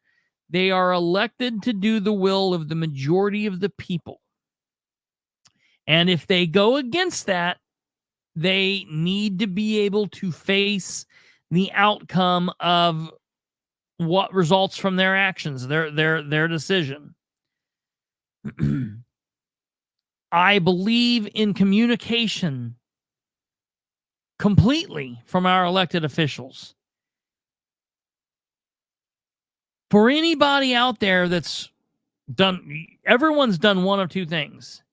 They are elected to do the will of the majority of the people. And if they go against that, they need to be able to face the outcome of what results from their actions, their decision. I believe in communication completely from our elected officials. For anybody out there that's done, everyone's done one of two things.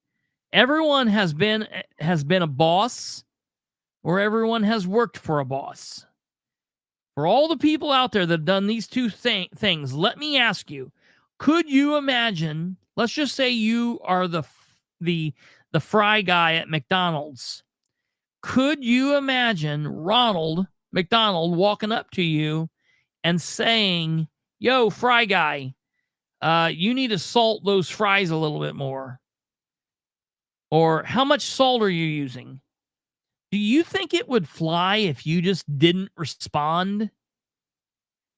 Everyone has been a boss, or everyone has worked for a boss. For all the people out there that have done these two things, let me ask you, could you imagine, let's just say you are the fry guy at McDonald's. Could you imagine Ronald McDonald walking up to you and saying, yo, fry guy, you need to salt those fries a little bit more? Or how much salt are you using? Do you think it would fly if you just didn't respond?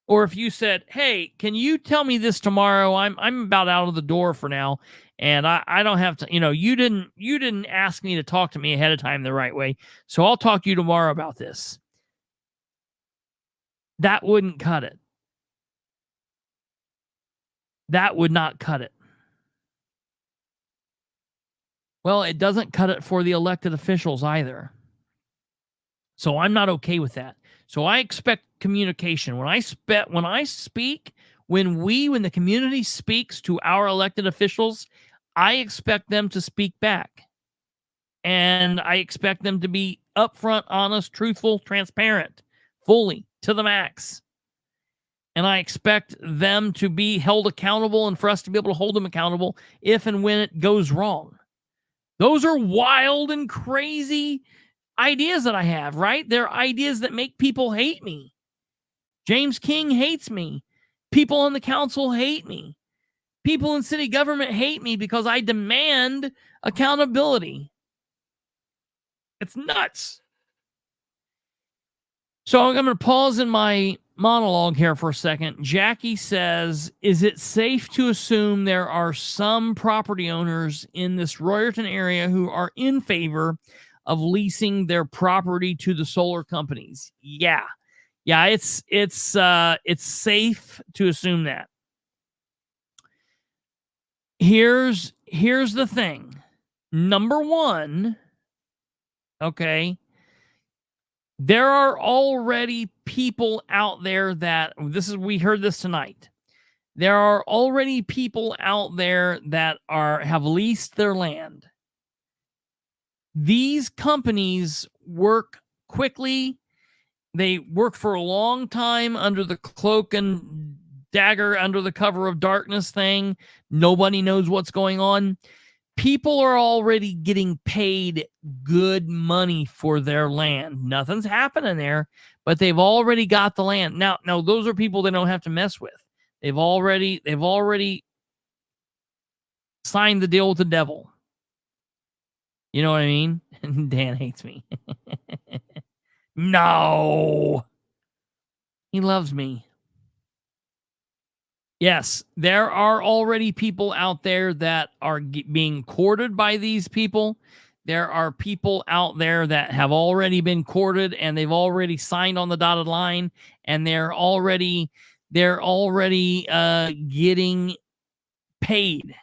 Or if you said, hey, can you tell me this tomorrow? I'm about out of the door for now. And I don't have to, you didn't ask me to talk to me ahead of time the right way. So I'll talk to you tomorrow about this. That wouldn't cut it. That would not cut it. Well, it doesn't cut it for the elected officials either. So I'm not okay with that. So I expect communication. When the community speaks to our elected officials, I expect them to speak back. And I expect them to be upfront, honest, truthful, transparent, fully, to the max. And I expect them to be held accountable and for us to be able to hold them accountable if and when it goes wrong. Those are wild and crazy ideas that I have, right? They're ideas that make people hate me. James King hates me. People on the council hate me. People in city government hate me because I demand accountability. It's nuts. So I'm going to pause in my monologue here for a second. Jackie says, is it safe to assume there are some property owners in this Royerton area who are in favor of leasing their property to the solar companies? Yeah, it's safe to assume that. Here's the thing. Number one, okay, there are already people out there that we heard this tonight. There are already people out there that have leased their land. These companies work quickly. They work for a long time under the cloak and dagger, under the cover of darkness thing. Nobody knows what's going on. People are already getting paid good money for their land. Nothing's happening there, but they've already got the land. Now those are people they don't have to mess with. They've already signed the deal with the devil. You know what I mean? Dan hates me. No. He loves me. Yes, there are already people out there that are being courted by these people. There are people out there that have already been courted and they've already signed on the dotted line, and they're already getting paid.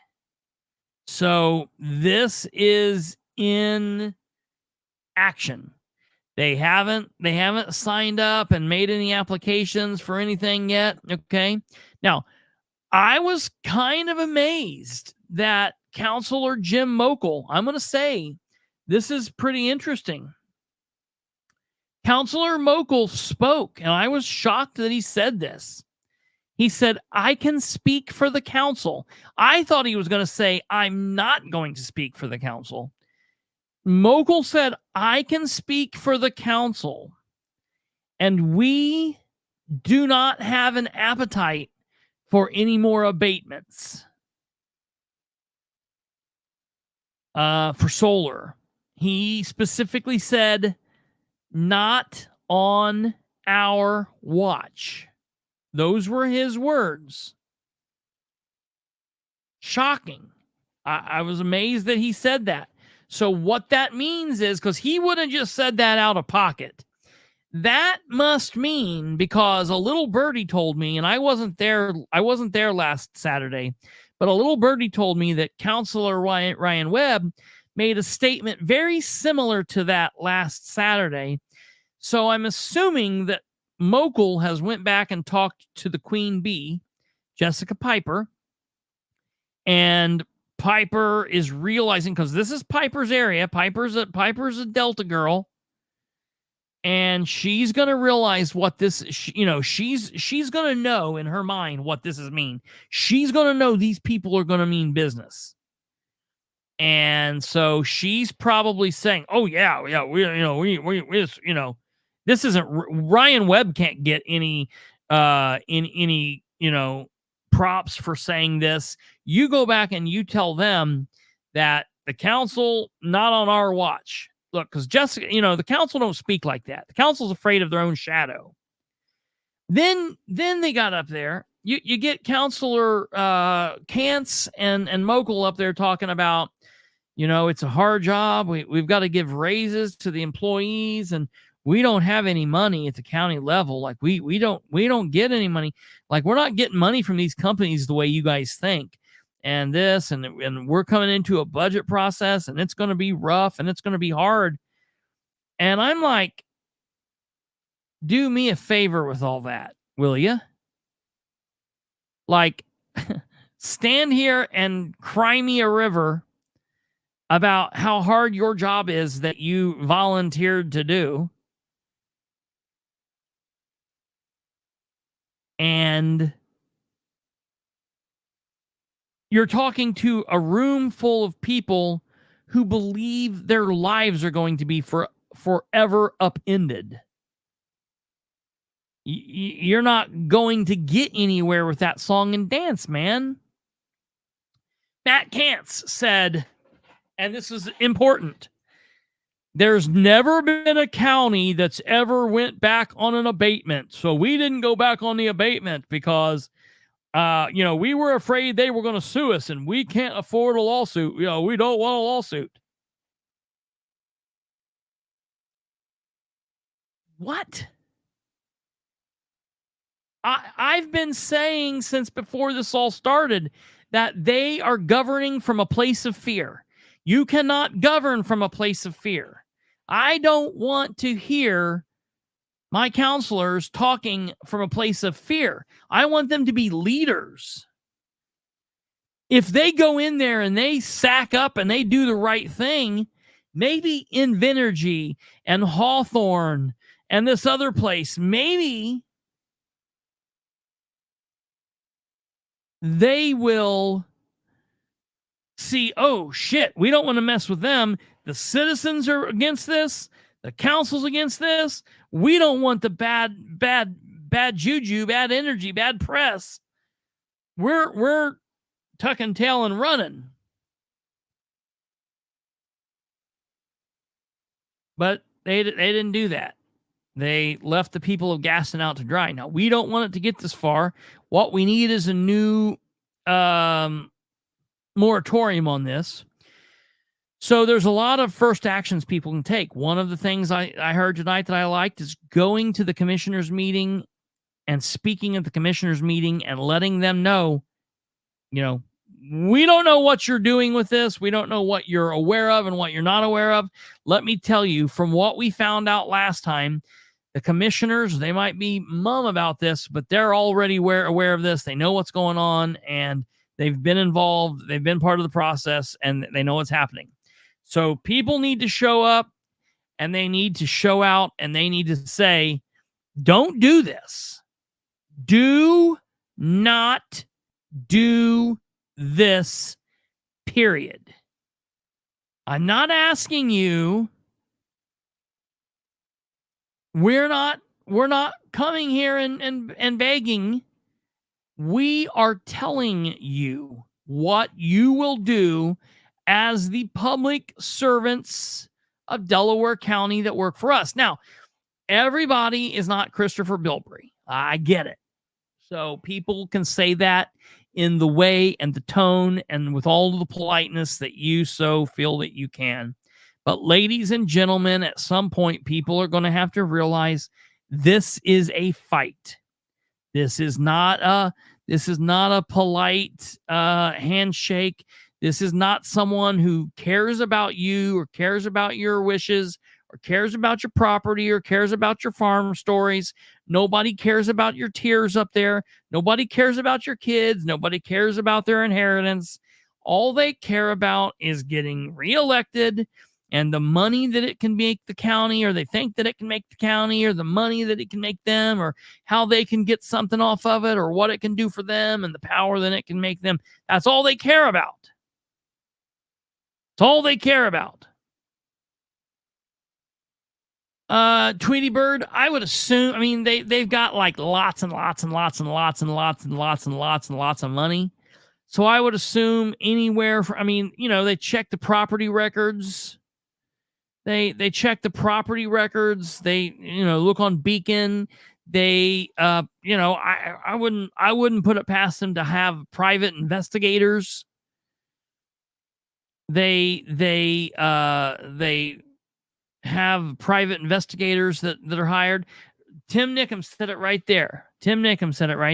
So this is in action. They haven't signed up and made any applications for anything yet. Okay. Now, I was kind of amazed that Counselor Jim Mokel, I'm going to say this is pretty interesting. Counselor Mokel spoke, and I was shocked that he said this. He said, I can speak for the council. I thought he was going to say, I'm not going to speak for the council. Mokel said, I can speak for the council, and we do not have an appetite for any more abatements for solar. He specifically said, not on our watch. Those were his words. Shocking. I was amazed that he said that. So what that means is, because he wouldn't just said that out of pocket. That must mean, because a little birdie told me, and I wasn't there last Saturday, but a little birdie told me that Counselor Ryan Webb made a statement very similar to that last Saturday. So I'm assuming that Mokel has went back and talked to the Queen Bee, Jessica Piper, and Piper is realizing, because this is Piper's area. Piper's a Delta girl, and she's gonna realize what this. She's gonna know in her mind what this is mean. She's gonna know these people are gonna mean business, and so she's probably saying, "Oh yeah, we this isn't Ryan Webb can't get any props for saying this. You go back and you tell them that the council, not on our watch." Look, because Jessica, the council don't speak like that. The council's afraid of their own shadow. Then they got up there. You get Counselor Kantz and Mokel up there talking about, it's a hard job. We've got to give raises to the employees, and we don't have any money at the county level. Like we don't get any money. Like, we're not getting money from these companies the way you guys think. And this, and we're coming into a budget process, and it's going to be rough, and it's going to be hard. And I'm like, do me a favor with all that, will you? Like, stand here and cry me a river about how hard your job is that you volunteered to do. And you're talking to a room full of people who believe their lives are going to be forever upended. You're not going to get anywhere with that song and dance, man. Matt Kantz said, and this is important, there's never been a county that's ever went back on an abatement. So we didn't go back on the abatement because we were afraid they were going to sue us, and we can't afford a lawsuit. We don't want a lawsuit. What? I've been saying since before this all started that they are governing from a place of fear. You cannot govern from a place of fear. I don't want to hear my counselors talking from a place of fear. I want them to be leaders. If they go in there and they sack up and they do the right thing, maybe Invenergy and Hawthorne and this other place, maybe they will see, oh shit, we don't want to mess with them. The citizens are against this. The council's against this. We don't want the bad juju, bad energy, bad press. We're tucking tail and running. But they didn't do that. They left the people of Gaston out to dry. Now, we don't want it to get this far. What we need is a new moratorium on this. So there's a lot of first actions people can take. One of the things I heard tonight that I liked is going to the commissioners' meeting and speaking at the commissioners' meeting and letting them know, we don't know what you're doing with this. We don't know what you're aware of and what you're not aware of. Let me tell you, from what we found out last time, the commissioners, they might be mum about this, but they're already aware of this. They know what's going on, and they've been involved. They've been part of the process, and they know what's happening. So people need to show up, and they need to show out, and they need to say, don't do this. Do not do this, period. I'm not asking you. We're not coming here and begging. We are telling you what you will do as the public servants of Delaware County that work for us. Now, everybody is not Kristopher Bilbrey. I get it. So people can say that in the way and the tone and with all the politeness that you so feel that you can. But ladies and gentlemen, at some point, people are going to have to realize this is a fight. This is not a polite handshake. This is not someone who cares about you or cares about your wishes or cares about your property or cares about your farm stories. Nobody cares about your tears up there. Nobody cares about your kids. Nobody cares about their inheritance. All they care about is getting reelected and the money that it can make the county, or they think that it can make the county, or the money that it can make them, or how they can get something off of it, or what it can do for them, and the power that it can make them. That's all they care about. That's all they care about. Tweety Bird, I would assume, I mean, they've got like lots and lots and lots and lots and lots and lots and lots and lots of money. So I would assume anywhere from, I mean, they check the property records. They check the property records. They, look on Beacon. They, I wouldn't put it past them to have private investigators. They have private investigators that are hired. Tim Nickum said it right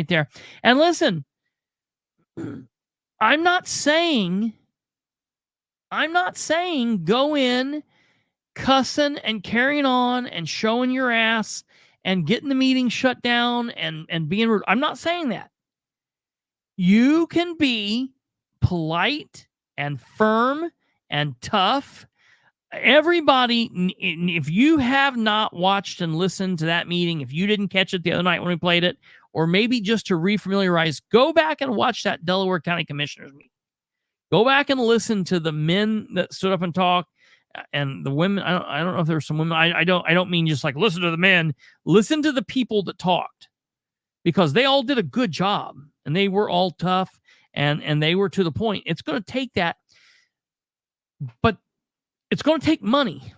there. And listen, I'm not saying go in cussing and carrying on and showing your ass and getting the meeting shut down and being rude. I'm not saying that. You can be polite and firm and tough. Everybody, if you have not watched and listened to that meeting, if you didn't catch it the other night when we played it, or maybe just to refamiliarize, go back and watch that Delaware County Commissioners meeting. Go back and listen to the men that stood up and talked, and the women. I don't know if there's some women. I don't mean just like listen to the men. Listen to the people that talked, because they all did a good job, and they were all tough, and they were to the point. It's going to take that, but it's going to take money.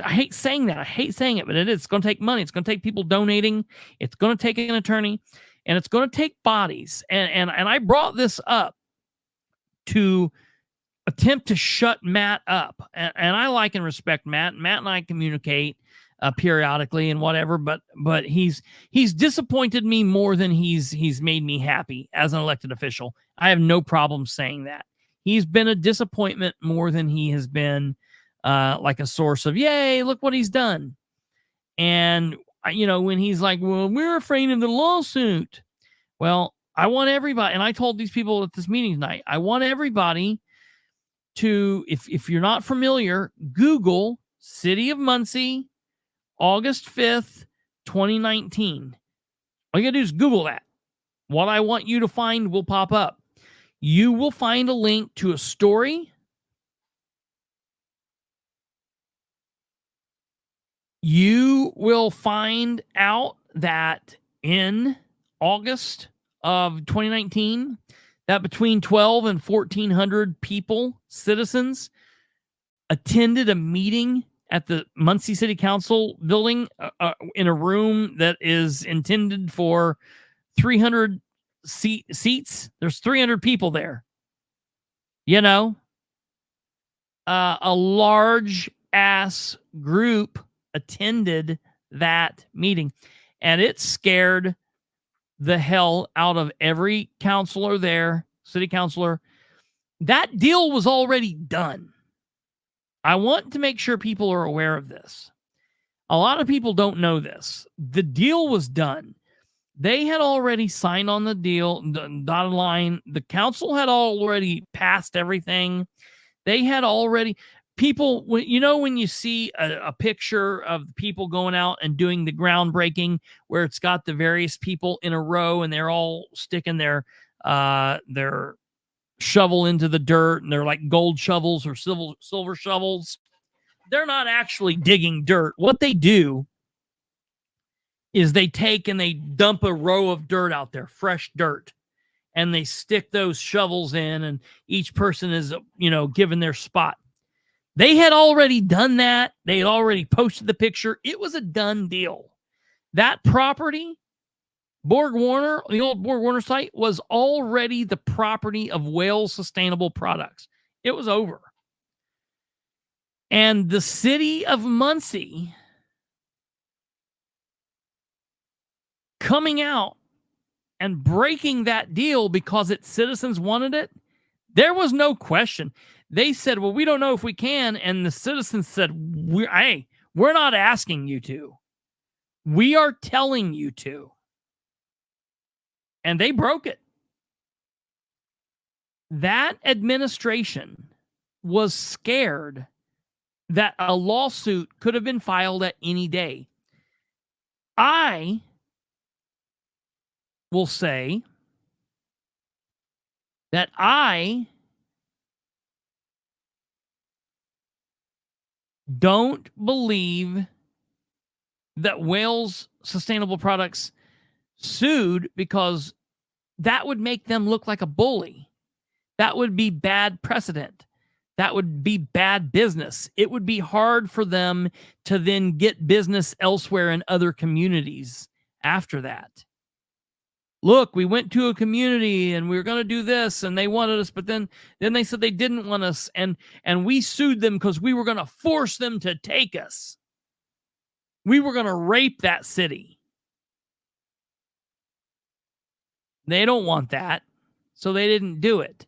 I hate saying that. I hate saying it, but it is. It's going to take money. It's going to take people donating. It's going to take an attorney, and it's going to take bodies. And I brought this up to attempt to shut Matt up. And I like and respect Matt. Matt and I communicate periodically and whatever, but he's disappointed me more than he's made me happy as an elected official. I have no problem saying that. He's been a disappointment more than he has been like a source of, yay, look what he's done. And when he's like, well, we're afraid of the lawsuit. Well, I want everybody, and I told these people at this meeting tonight, I want everybody to, if you're not familiar, Google City of Muncie, August 5th, 2019. All you gotta do is Google that. What I want you to find will pop up. You will find a link to a story. You will find out that in August of 2019, that between 12 and 1,400 people, citizens, attended a meeting at the Muncie City Council building in a room that is intended for 300 seats. There's 300 people there. A large ass group attended that meeting, and it scared the hell out of every counselor there, city councilor. That deal was already done. I want to make sure people are aware of this. A lot of people don't know this. The deal was done. They had already signed on the deal, the dotted line. The council had already passed everything. They had already... People, when you see a picture of people going out and doing the groundbreaking, where it's got the various people in a row and they're all sticking their shovel into the dirt, and they're like gold shovels or silver shovels. They're not actually digging dirt. What they do is they take and they dump a row of dirt out there, fresh dirt, and they stick those shovels in, and each person is, given their spot. They had already done that. They had already posted the picture. It was a done deal. That property, Borg Warner, the old Borg Warner site, was already the property of Wales Sustainable Products. It was over. And the city of Muncie coming out and breaking that deal because its citizens wanted it, there was no question. They said, well, we don't know if we can. And the citizens said, we're not asking you to. We are telling you to. And they broke it. That administration was scared that a lawsuit could have been filed at any day. I will say that I don't believe that Wales Sustainable Products sued, because that would make them look like a bully. That would be bad precedent. That would be bad business. It would be hard for them to then get business elsewhere in other communities after that. Look, we went to a community and we were going to do this and they wanted us, but then they said they didn't want us, and we sued them because we were going to force them to take us. We were going to rape that city. They don't want that, so they didn't do it.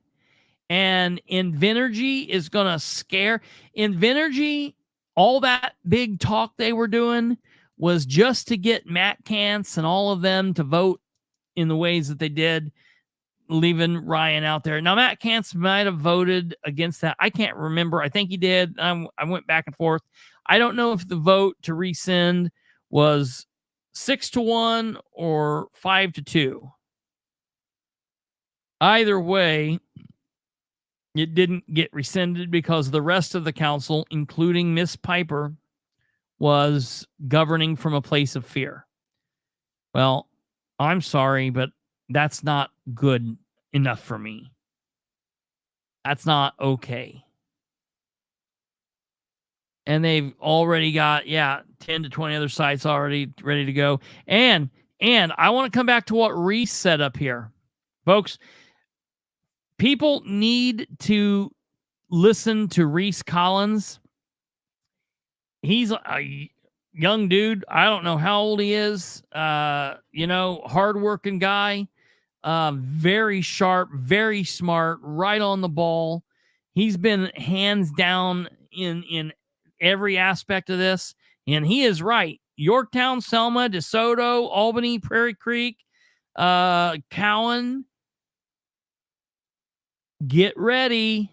And Invenergy is going to scare. Invenergy, all that big talk they were doing was just to get Matt Kantz and all of them to vote in the ways that they did, leaving Ryan out there. Now, Matt Kantz might have voted against that. I can't remember. I think he did. I went back and forth. I don't know if the vote to rescind was 6-1 or 5-2. Either way, it didn't get rescinded because the rest of the council, including Miss Piper, was governing from a place of fear. Well, I'm sorry, but that's not good enough for me. That's not okay. And they've already got, 10 to 20 other sites already ready to go. And I want to come back to what Reese set up here. Folks, people need to listen to Reese Collins. He's a young dude. I don't know how old he is. Hardworking guy. Very sharp, very smart, right on the ball. He's been hands down in every aspect of this. And he is right. Yorktown, Selma, DeSoto, Albany, Prairie Creek, Cowan. Get ready.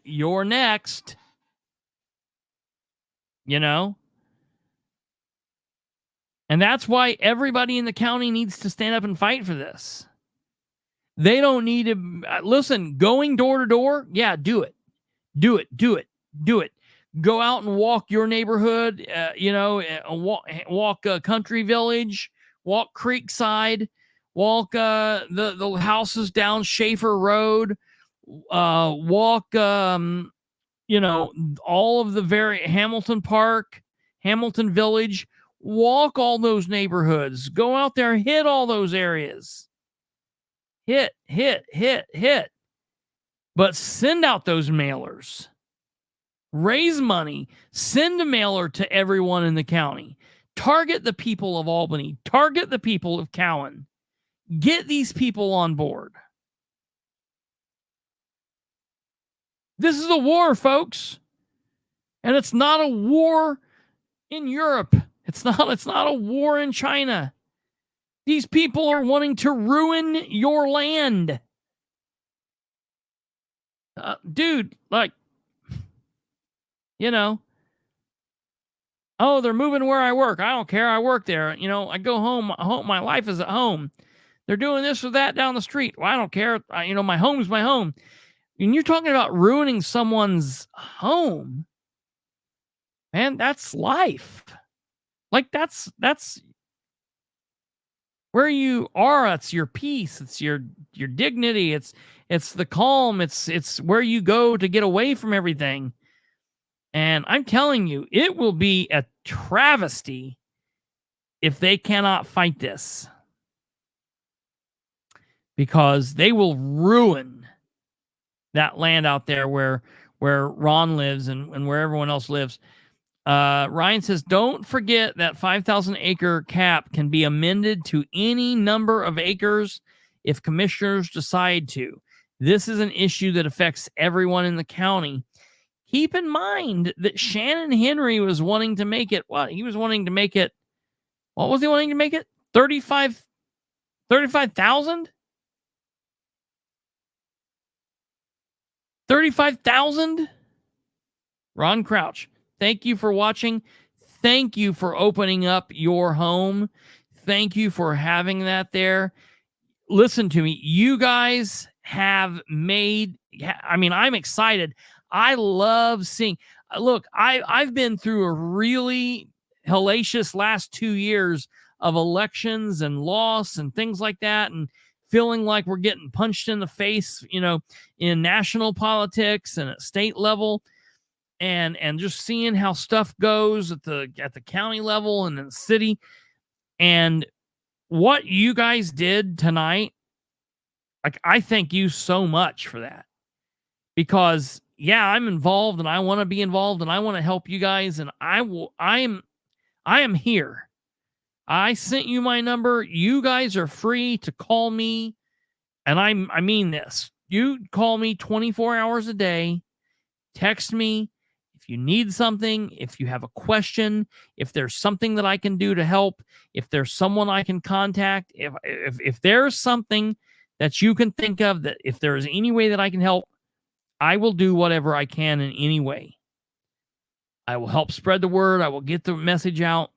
You're next. You know? And that's why everybody in the county needs to stand up and fight for this. They don't need to listen, going door to door. Yeah, do it. Do it. Do it. Do it. Go out and walk your neighborhood, walk Country Village, walk Creekside, walk the houses down Schaefer Road, walk, all of the Hamilton Park, Hamilton Village, walk all those neighborhoods. Go out there, hit all those areas. Hit. But send out those mailers. Raise money. Send a mailer to everyone in the county. Target the people of Albany. Target the people of Cowan. Get these people on board. This is a war, folks. And it's not a war in Europe. It's not a war in China. These people are wanting to ruin your land. Dude, like, oh, they're moving where I work. I don't care. I work there. I go home. My life is at home. They're doing this or that down the street. Well, I don't care. My home's my home. And you're talking about ruining someone's home. Man, that's life. Like that's where you are. It's your peace. It's your dignity. It's the calm. It's where you go to get away from everything. And I'm telling you, it will be a travesty if they cannot fight this. Because they will ruin that land out there where Ron lives and where everyone else lives. Ryan says, don't forget that 5,000 acre cap can be amended to any number of acres if commissioners decide to. This is an issue that affects everyone in the county. Keep in mind that Shannon Henry was wanting to make it, what was he wanting to make it? 35,000? 35,000? Ron Crouch, thank you for watching. Thank you for opening up your home. Thank you for having that there. Listen to me. You guys have made, I'm excited. I love seeing, look, I've been through a really hellacious last 2 years of elections and loss and things like that, and feeling like we're getting punched in the face, in national politics and at state level, and just seeing how stuff goes at the county level and in the city. And what you guys did tonight, I thank you so much for that, because I'm involved and I want to be involved and I want to help you guys. And I am here. I sent you my number. You guys are free to call me. And I mean this. You call me 24 hours a day. Text me if you need something, if you have a question, if there's something that I can do to help, if there's someone I can contact, if there's something that you can think of, that if there is any way that I can help, I will do whatever I can in any way. I will help spread the word. I will get the message out.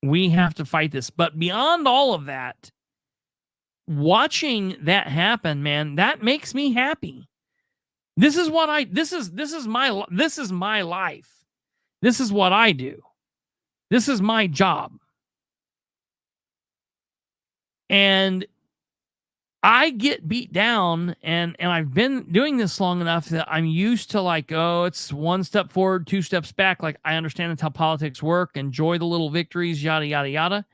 We have to fight this. But beyond all of that, watching that happen, man, that makes me happy. This is what this is my life. This is what I do. This is my job. And I get beat down, and I've been doing this long enough that I'm used to it's one step forward, two steps back. Like, I understand that's how politics work. Enjoy the little victories, yada, yada, yada.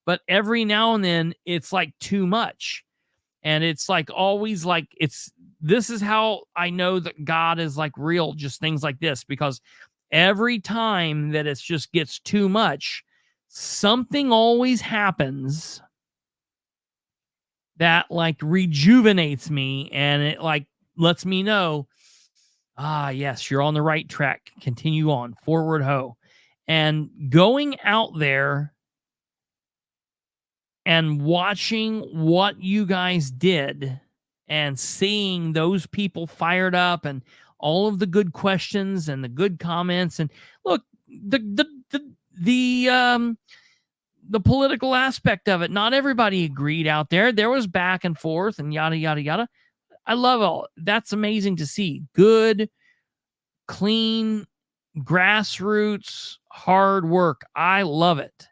But every now and then it's too much. And it's always this is how I know that God is real, just things like this, because every time that it just gets too much, something always happens that rejuvenates me, and it lets me know, yes, you're on the right track. Continue on, forward ho. And going out there and watching what you guys did and seeing those people fired up and all of the good questions and the good comments. And look, the political aspect of it, not everybody agreed out there. There was back and forth and yada, yada, yada. I love all that's amazing to see. Good, clean, grassroots, hard work. I love it.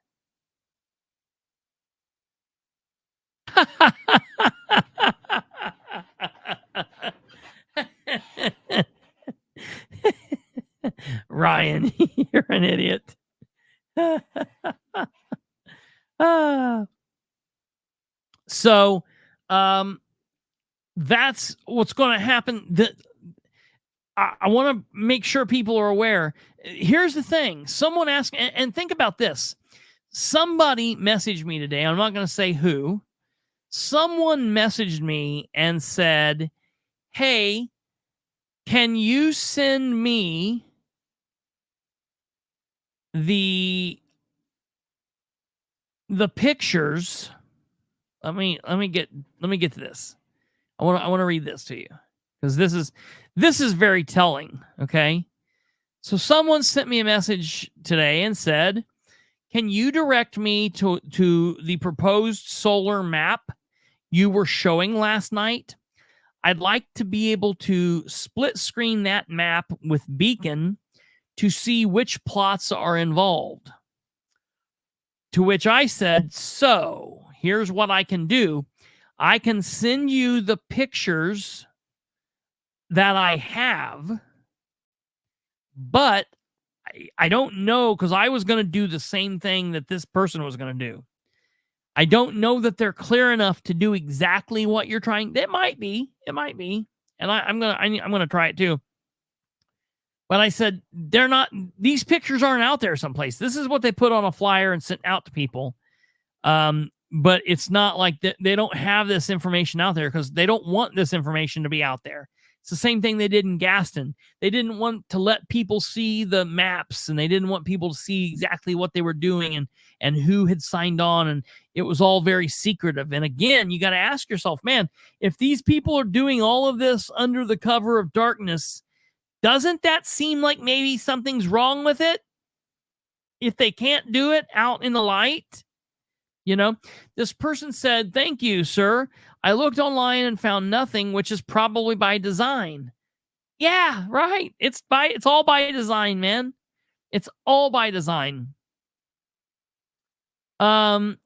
Ryan, you're an idiot. So, that's what's going to happen. I want to make sure people are aware. Here's the thing. Someone asked, and think about this. Somebody messaged me today. I'm not going to say who. Someone messaged me and said, hey, can you send me the pictures? Let me get to this. I want to read this to you because this is very telling. Okay. So someone sent me a message today and said, can you direct me to the proposed solar map you were showing last night? I'd like to be able to split screen that map with Beacon to see which plots are involved. To which I said, so here's what I can do. I can send you the pictures that I have, but I don't know, because I was going to do the same thing that this person was going to do. I don't know that they're clear enough to do exactly what you're trying. It might be, and I'm gonna try it too. But I said they're not. These pictures aren't out there someplace. This is what they put on a flyer and sent out to people. But it's not like they don't have this information out there because they don't want this information to be out there. It's the same thing they did in Gaston. They didn't want to let people see the maps, and they didn't want people to see exactly what they were doing and who had signed on. And it was all very secretive. And again, you got to ask yourself, man, if these people are doing all of this under the cover of darkness, doesn't that seem like maybe something's wrong with it? If they can't do it out in the light? You know, this person said, thank you, sir. I looked online and found nothing, which is probably by design. Yeah, right. It's all by design, man. It's all by design. You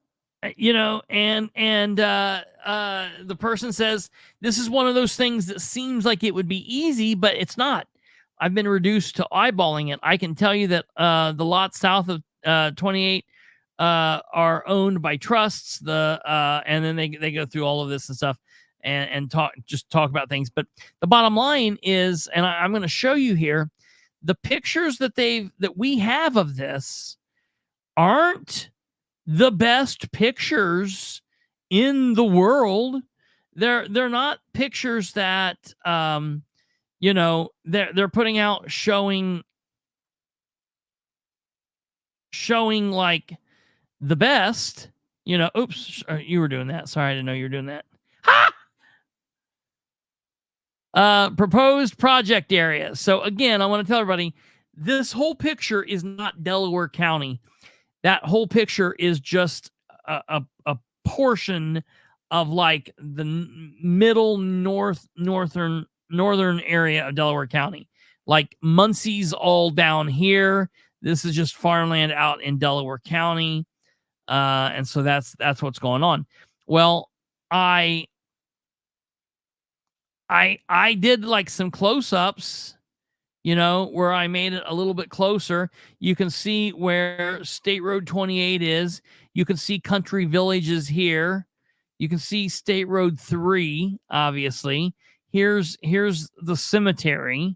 know, and the person says, this is one of those things that seems like it would be easy, but it's not. I've been reduced to eyeballing it. I can tell you that the lots south of 28 are owned by trusts. And then they go through all of this and stuff and talk about things. But the bottom line is, and I'm going to show you here, the pictures that we have of this aren't the best pictures in the world. They're not pictures that you know, they're putting out showing like the best, you know. Oops, you were doing that. Sorry, I didn't know you were doing that. Ha! Proposed project area. So again, I want to tell everybody, this whole picture is not Delaware County. That whole picture is just a portion of like the middle northern area of Delaware County. Like Muncie's all down here. This is just farmland out in Delaware County. And so that's what's going on. Well, I did like some close-ups, you know, where I made it a little bit closer. You can see where State Road 28 is. You can see Country Villages here. You can see State Road 3, obviously. Here's the cemetery.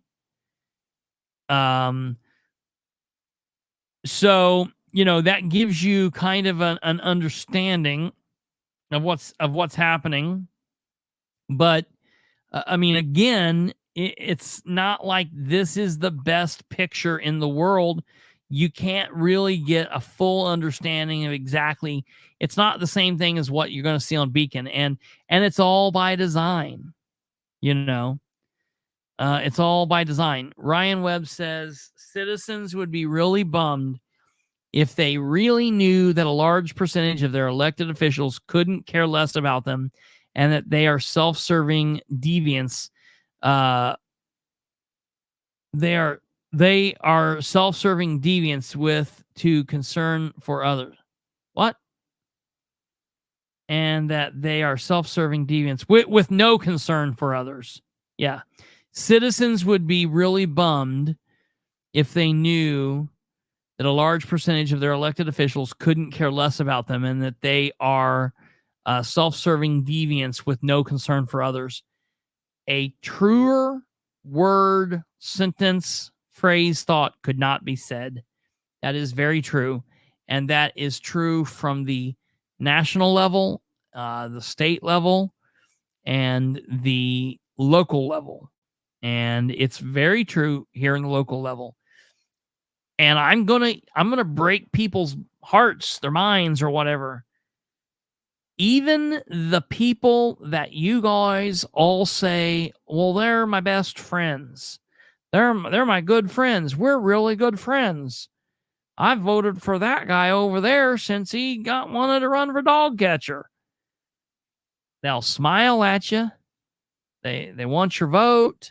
So, you know, that gives you kind of an understanding of what's happening. But I mean, again, it's not like this is the best picture in the world. you can't really get a full understanding of exactly. It's not the same thing as what you're going to see on Beacon, and it's all by design. It's all by design. Ryan Webb says citizens would be really bummed if they really knew that a large percentage of their elected officials couldn't care less about them, and that they are self-serving deviants. They are self-serving deviants with to concern for others. What? And that they are self-serving deviants with no concern for others. Yeah. Citizens would be really bummed if they knew that a large percentage of their elected officials couldn't care less about them, and that they are self-serving deviants with no concern for others. A truer word, sentence, phrase, thought could not be said. That is very true. And that is true from the national level, the state level, and the local level. And it's very true here in the local level. And I'm gonna break people's hearts, their minds, or whatever. Even the people that you guys all say, well, they're my best friends. They're my good friends. We're really good friends. I voted for that guy over there since he wanted to run for dog catcher. They'll smile at you. They want your vote.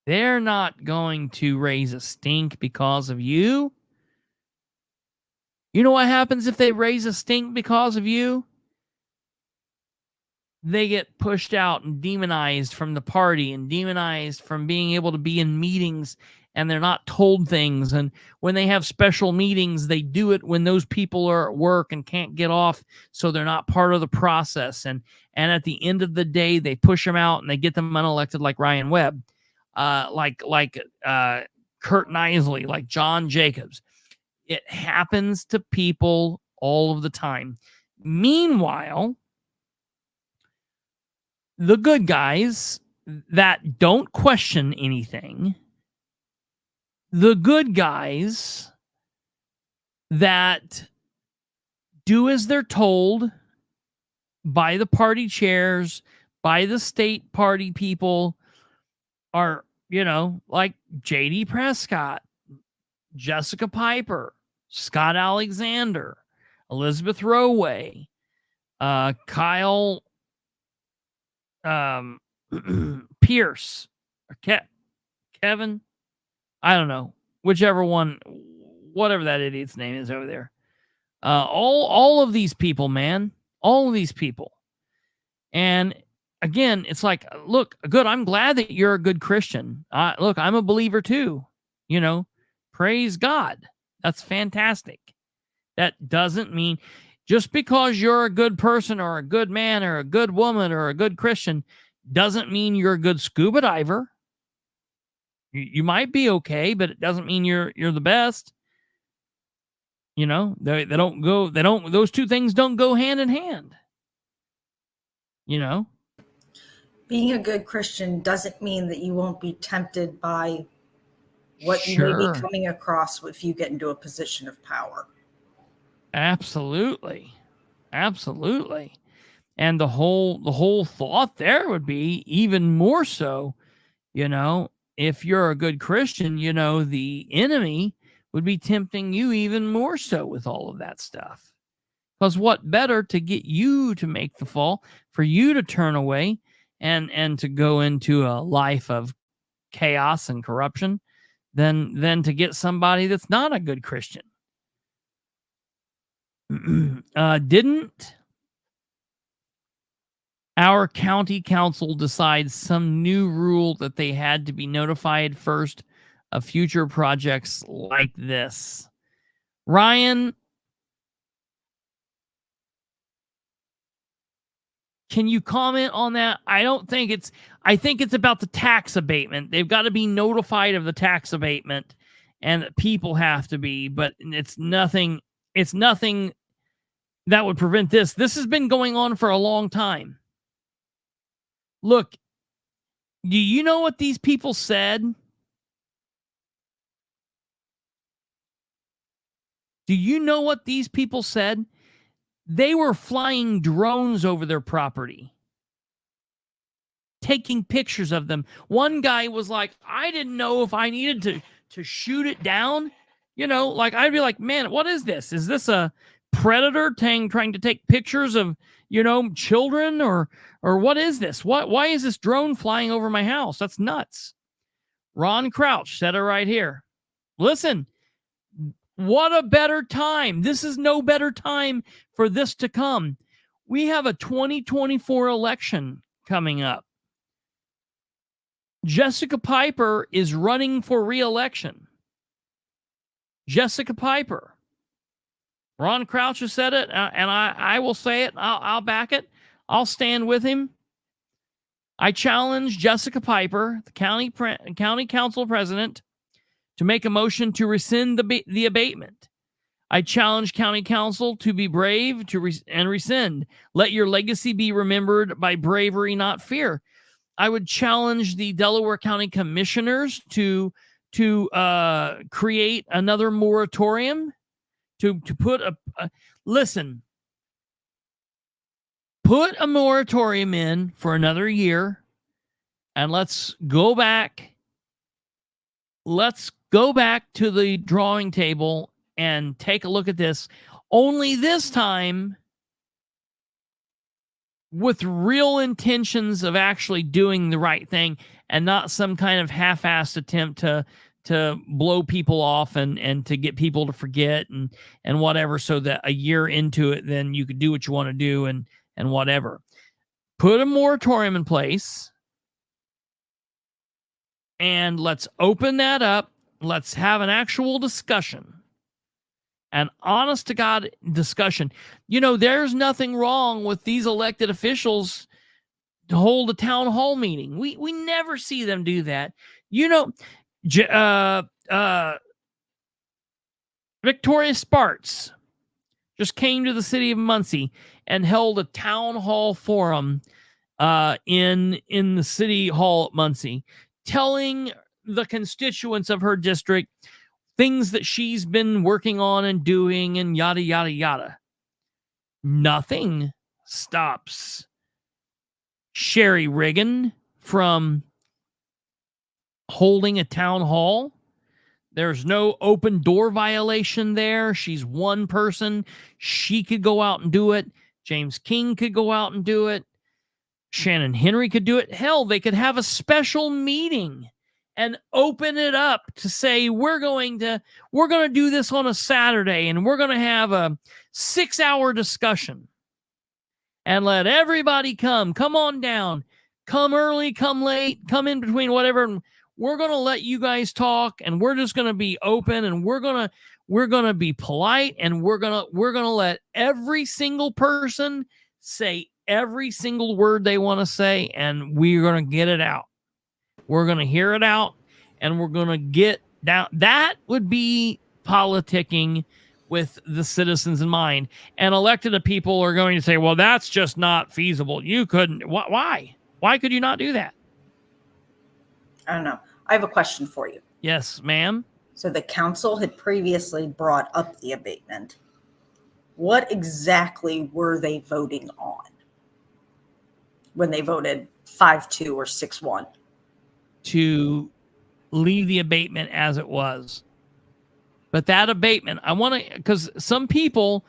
They're not going to raise a stink because of you. You know what happens if they raise a stink because of you? They get pushed out and demonized from the party and demonized from being able to be in meetings, and they're not told things. And when they have special meetings, they do it when those people are at work and can't get off, so they're not part of the process. And at the end of the day, they push them out and they get them unelected, like Ryan Webb, like Kurt Knisley, like John Jacobs. It happens to people all of the time. Meanwhile, the good guys that don't question anything, the good guys that do as they're told by the party chairs, by the state party people, are, like J.D. Prescott, Jessica Piper, Scott Alexander, Elizabeth Roway, Kyle Pierce, or Kevin, I don't know, whichever one, whatever that idiot's name is over there. All of these people, man, all of these people. And again, it's like, look, good. I'm glad that you're a good Christian. Look, I'm a believer too. Praise God. That's fantastic. That doesn't mean just because you're a good person or a good man or a good woman or a good Christian doesn't mean you're a good scuba diver. You might be okay, but it doesn't mean you're the best. They don't go, those two things don't go hand in hand. Being a good Christian doesn't mean that you won't be tempted by what you may be coming across if you get into a position of power. Absolutely. Absolutely. And the whole thought there would be even more so, if you're a good Christian, the enemy would be tempting you even more so with all of that stuff. Because what better to get you to make the fall, for you to turn away and to go into a life of chaos and corruption than to get somebody that's not a good Christian. Didn't our county council decide some new rule that they had to be notified first of future projects like this? Ryan, can you comment on that? I think it's about the tax abatement. They've got to be notified of the tax abatement, and people have to be, but it's nothing that would prevent this. This has been going on for a long time. Look, do you know what these people said? Do you know what these people said? They were flying drones over their property, taking pictures of them. One guy was like, I didn't know if I needed to shoot it down. You know, like I'd be like, man, what is this? Is this a predator trying to take pictures of, you know, children, or what is this? Why is this drone flying over my house? That's nuts. Ron Crouch said it right here. Listen, what a better time. This is no better time for this to come. We have a 2024 election coming up. Jessica Piper is running for re-election. Jessica Piper. Ron Crouch has said it, and I will say it. I'll back it. I'll stand with him. I challenge Jessica Piper, the county council president, to make a motion to rescind the abatement. I challenge county council to be brave and rescind. Let your legacy be remembered by bravery, not fear. I would challenge the Delaware County commissioners to create another moratorium, to put listen, put a moratorium in for another year, and let's go back. Let's go back to the drawing table and take a look at this. Only this time with real intentions of actually doing the right thing, and not some kind of half-assed attempt to blow people off and to get people to forget and whatever, so that a year into it, then you could do what you want to do and whatever. Put a moratorium in place, and let's open that up. Let's have an actual discussion, an honest to God discussion. You know, there's nothing wrong with these elected officials to hold a town hall meeting. We never see them do that. You know, Victoria Sparks just came to the city of Muncie and held a town hall forum in the city hall at Muncie, telling the constituents of her district things that she's been working on and doing and yada, yada, yada. Nothing stops Sherry Riggin from holding a town hall. There's no open door violation there. She's one person. She could go out and do it. James King could go out and do it. Shannon Henry could do it. Hell, they could have a special meeting and open it up to say, we're going to do this on a Saturday, and we're going to have a 6-hour discussion, and let everybody come on down, come early, come late, come in between, whatever. And we're going to let you guys talk, and we're just going to be open, and we're going to be polite, and we're going to let every single person say every single word they want to say, and we're going to get it out. We're going to hear it out, and we're going to get down. That would be politicking with the citizens in mind. And elected people are going to say, well, that's just not feasible. You couldn't. Why? Why could you not do that? I don't know. I have a question for you. Yes, ma'am. So the council had previously brought up the abatement. What exactly were they voting on when they voted 5-2 or 6-1? To leave the abatement as it was. But that abatement, I want to, because some people.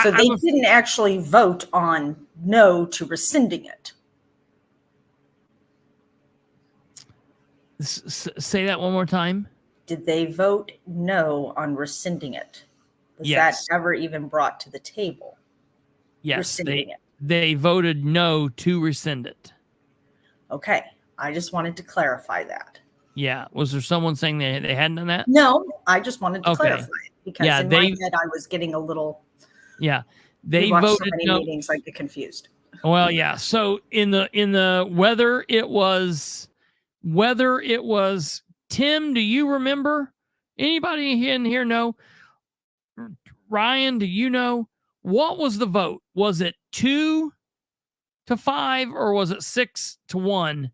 So they didn't actually vote on no to rescinding it. Say that one more time. Did they vote no on rescinding it? Was yes. that ever even brought to the table? Yes, they voted no to rescind it. Okay. I just wanted to clarify that. Yeah. Was there someone saying they hadn't done that? No, I just wanted to clarify it because in my head I was getting a little. Yeah. They voted so many no. Meetings, I get confused. Well, yeah. So in the whether it was Tim, do you remember? Anybody in here know? Ryan, do you know? What was the vote? Was it 2-5 or was it 6-1?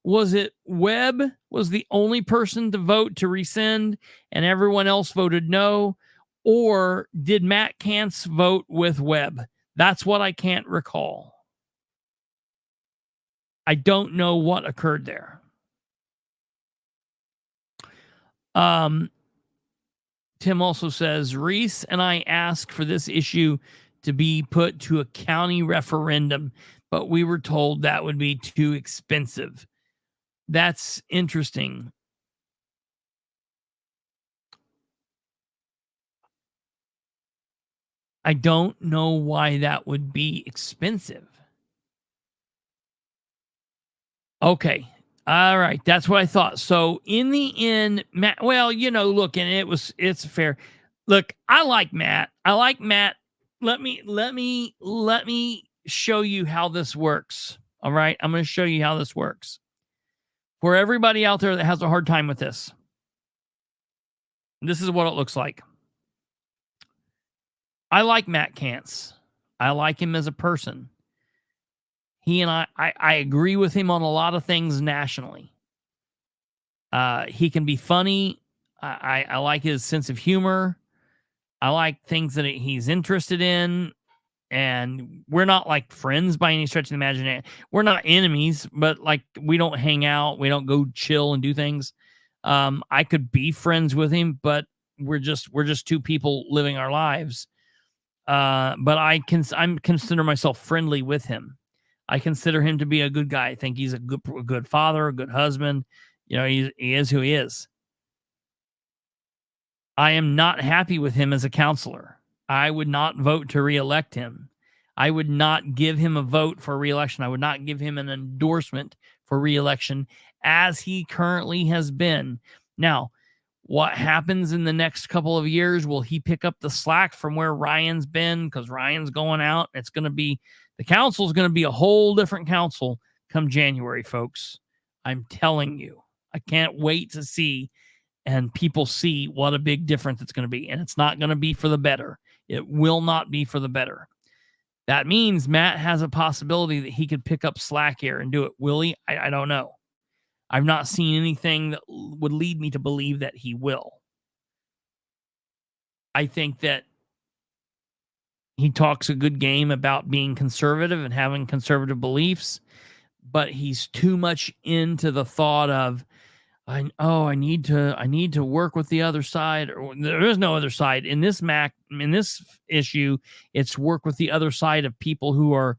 Was it Webb was the only person to vote to rescind and everyone else voted no? Or did Matt Kantz vote with Webb? That's what I can't recall. I don't know what occurred there. Tim also says, Reese and I asked for this issue to be put to a county referendum, but we were told that would be too expensive. That's interesting. I don't know why that would be expensive. Okay. All right. That's what I thought. So in the end, Matt, well, look, and it's fair. Look, I like Matt. Let me show you how this works. All right. I'm going to show you how this works. For everybody out there that has a hard time with this, this is what it looks like. I like Matt Kantz. I like him as a person. He and I agree with him on a lot of things nationally. He can be funny. I like his sense of humor. I like things that he's interested in. And we're not like friends by any stretch of the imagination. We're not enemies, but like we don't hang out. We don't go chill and do things. I could be friends with him, but we're just two people living our lives. But I consider myself friendly with him. I consider him to be a good guy. I think he's a good father, a good husband. He is who he is. I am not happy with him as a counselor. I would not vote to reelect him. I would not give him a vote for reelection. I would not give him an endorsement for reelection as he currently has been. Now, what happens in the next couple of years? Will he pick up the slack from where Ryan's been? Because Ryan's going out. It's going to be, the council is going to be a whole different council come January, folks. I'm telling you, I can't wait to see, and people see what a big difference it's going to be. And it's not going to be for the better. It will not be for the better. That means Matt has a possibility that he could pick up slack here and do it. Will he? I don't know. I've not seen anything that would lead me to believe that he will. I think that he talks a good game about being conservative and having conservative beliefs, but he's too much into the thought of, I need to work with the other side. Or there is no other side in this issue. It's work with the other side of people who are,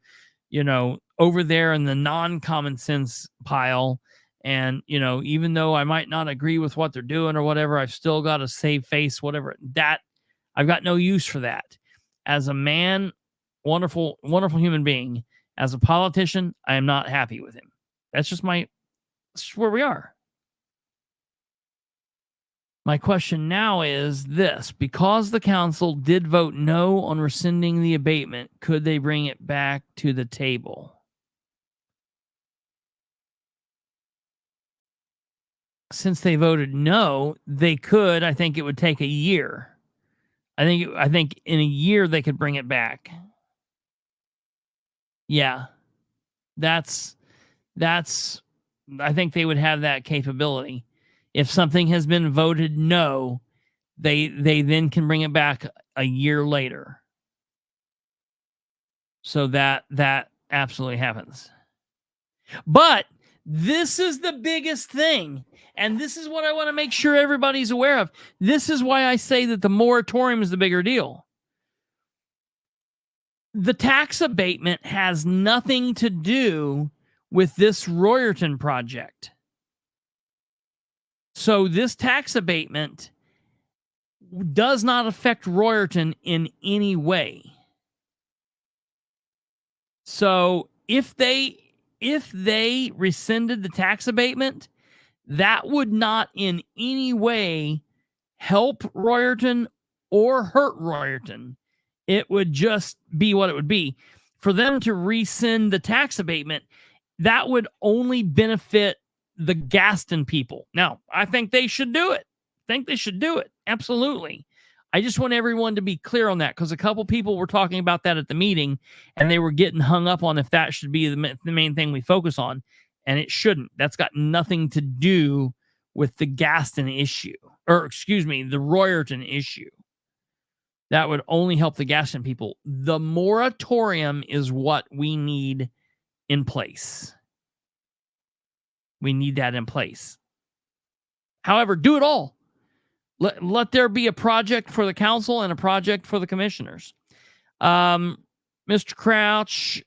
over there in the non-common sense pile. And, even though I might not agree with what they're doing or whatever, I've still got to save face, whatever. That I've got no use for that. As a man, wonderful, wonderful human being. As a politician, I am not happy with him. That's just where we are. My question now is this: because the council did vote no on rescinding the abatement, could they bring it back to the table? Since they voted no, they could. I think it would take a year. I think in a year they could bring it back. Yeah. That's I think they would have that capability. If something has been voted no, they then can bring it back a year later. So that absolutely happens. But this is the biggest thing. And this is what I want to make sure everybody's aware of. This is why I say that the moratorium is the bigger deal. The tax abatement has nothing to do with this Royerton project. So this tax abatement does not affect Royerton in any way. So if they rescinded the tax abatement, that would not in any way help Royerton or hurt Royerton. It would just be what it would be. For them to rescind the tax abatement, that would only benefit the Gaston people. Now, I think they should do it. Absolutely. I just want everyone to be clear on that, because a couple people were talking about that at the meeting, and they were getting hung up on if that should be the main thing we focus on, and it shouldn't. That's got nothing to do with the Gaston issue, or excuse me, the Royerton issue. That would only help the gas station people. The moratorium is what we need in place. We need that in place. However, do it all. Let there be a project for the council and a project for the commissioners. Mr. Crouch,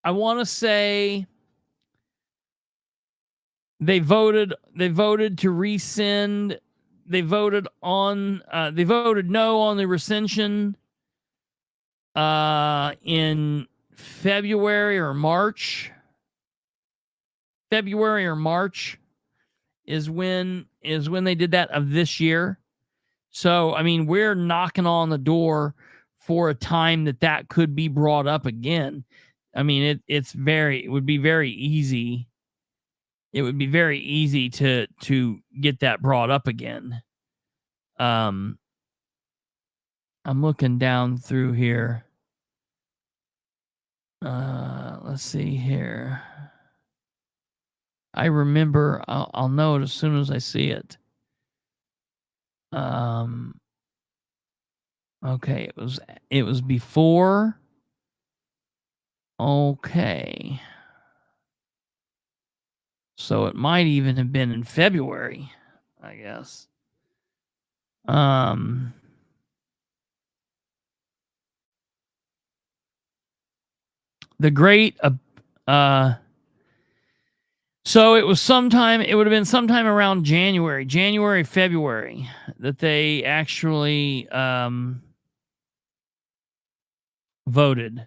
I want to say they voted to rescind. They voted no on the rescission in February or March. February or March is when they did that of this year. So, I mean, we're knocking on the door for a time that could be brought up again. I mean, it would be very easy. It would be very easy to get that brought up again. I'm looking down through here. Let's see here. I remember. I'll know it as soon as I see it. Okay, it was before. Okay. So it might even have been in February, I guess. The great so it was sometime, it would have been sometime around January, February that they actually voted.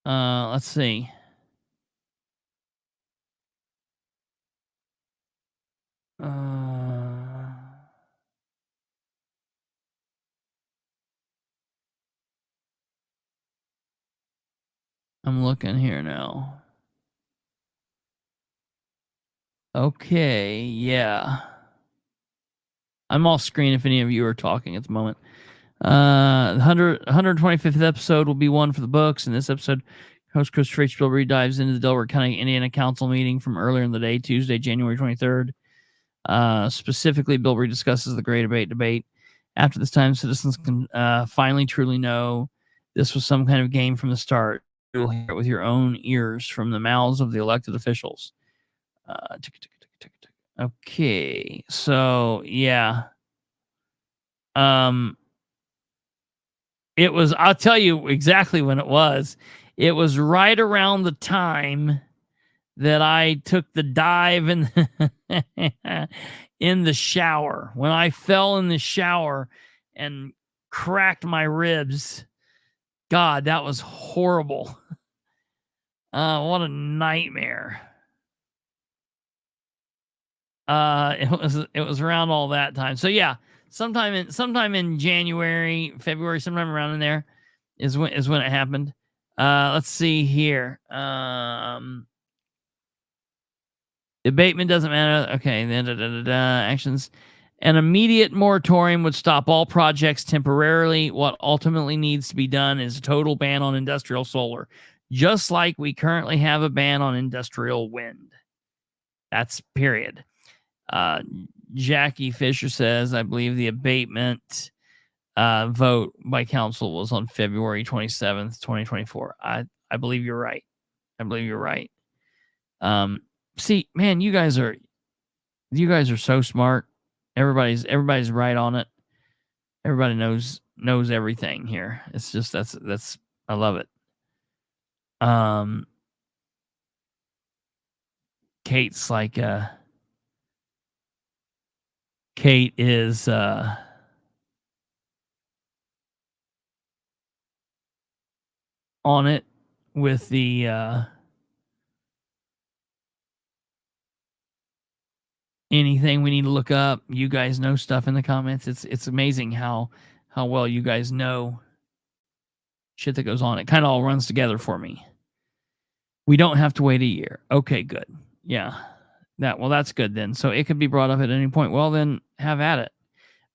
Let's see. I'm looking here now. Okay, yeah. I'm off screen if any of you are talking at the moment. The 125th episode will be one for the books. In this episode, host Kristopher H. Bilbrey dives into the Delaware County, Indiana Council meeting from earlier in the day, Tuesday, January 23rd. Specifically, Bilbrey discusses the Great Debate. After this time, citizens can finally truly know this was some kind of game from the start. You'll hear it with your own ears from the mouths of the elected officials. Okay, so yeah. It was, I'll tell you exactly when it was. It was right around the time that I took the dive in the shower. When I fell in the shower and cracked my ribs. God, that was horrible. What a nightmare. It was around all that time. So yeah, sometime in January, February, sometime around in there is when it happened. Let's see here. Abatement doesn't matter. Okay, actions. An immediate moratorium would stop all projects temporarily. What ultimately needs to be done is a total ban on industrial solar, just like we currently have a ban on industrial wind. That's period. Jackie Fisher says, I believe the abatement vote by council was on February 27th, 2024. I believe you're right. I believe you're right. See, man, you guys are so smart. Everybody's right on it. Everybody knows everything here. It's just that's I love it. Kate's like Kate is on it with the anything we need to look up. You guys know stuff in the comments. It's amazing how well you guys know shit that goes on. It kind of all runs together for me. We don't have to wait a year. Okay, good. Yeah. That's good then. So it could be brought up at any point. Well, then have at it.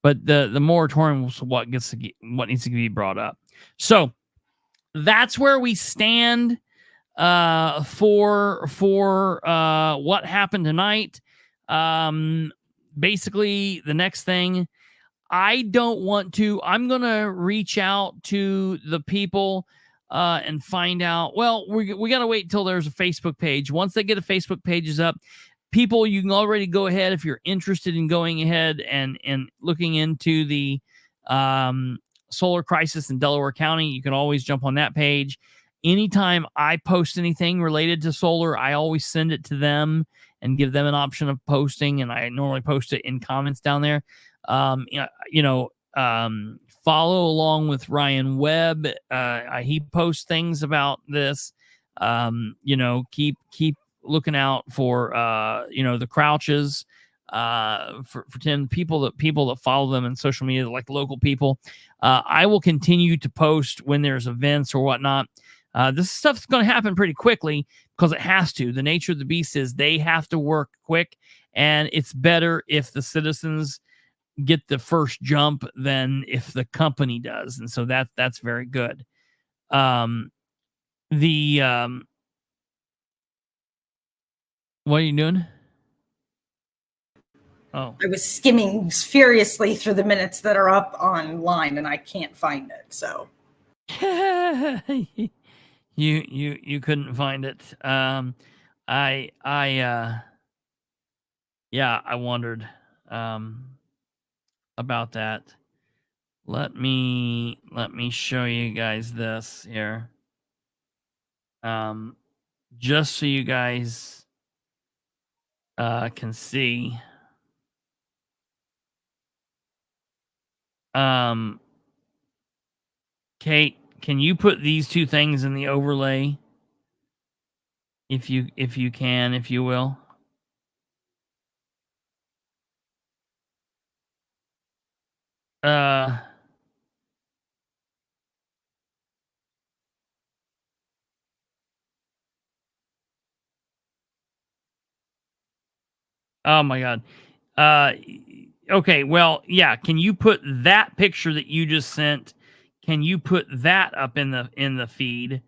But the moratorium is what needs to be brought up. So that's where we stand for what happened tonight. Basically, the next thing, I'm going to reach out to the people and find out. Well, we got to wait until there's a Facebook page. Once they get a Facebook pages up, people, you can already go ahead if you're interested in going ahead and looking into the solar crisis in Delaware County. You can always jump on that page. Anytime I post anything related to solar, I always send it to them and give them an option of posting. And I normally post it in comments down there. Follow along with Ryan Webb. He posts things about this. Keep looking out for the Crouches, for 10 people that follow them in social media, like local people. I will continue to post when there's events or whatnot. This stuff's going to happen pretty quickly because it has to. The nature of the beast is they have to work quick, and it's better if the citizens get the first jump than if the company does. And so that's very good. What are you doing? Oh, I was skimming furiously through the minutes that are up online and I can't find it. So you couldn't find it. I wondered about that. Let me show you guys this here. Just so you guys can see. Kate, can you put these two things in the overlay? If you can, if you will. Oh my God. Okay, well, yeah, can you put that picture that you just sent, can you put that up in the feed?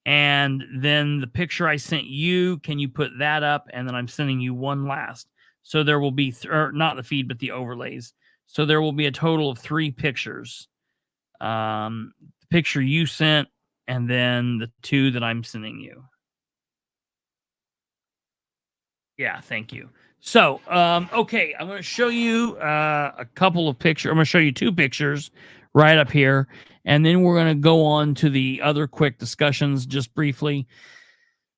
And then the picture I sent you, can you put that up? And then I'm sending you one last. So there will be not the feed, but the overlays. So there will be a total of 3 pictures. The picture you sent, and then the 2 that I'm sending you. Yeah, thank you. So, okay, I'm going to show you a couple of pictures. I'm going to show you 2 pictures right up here, and then we're going to go on to the other quick discussions just briefly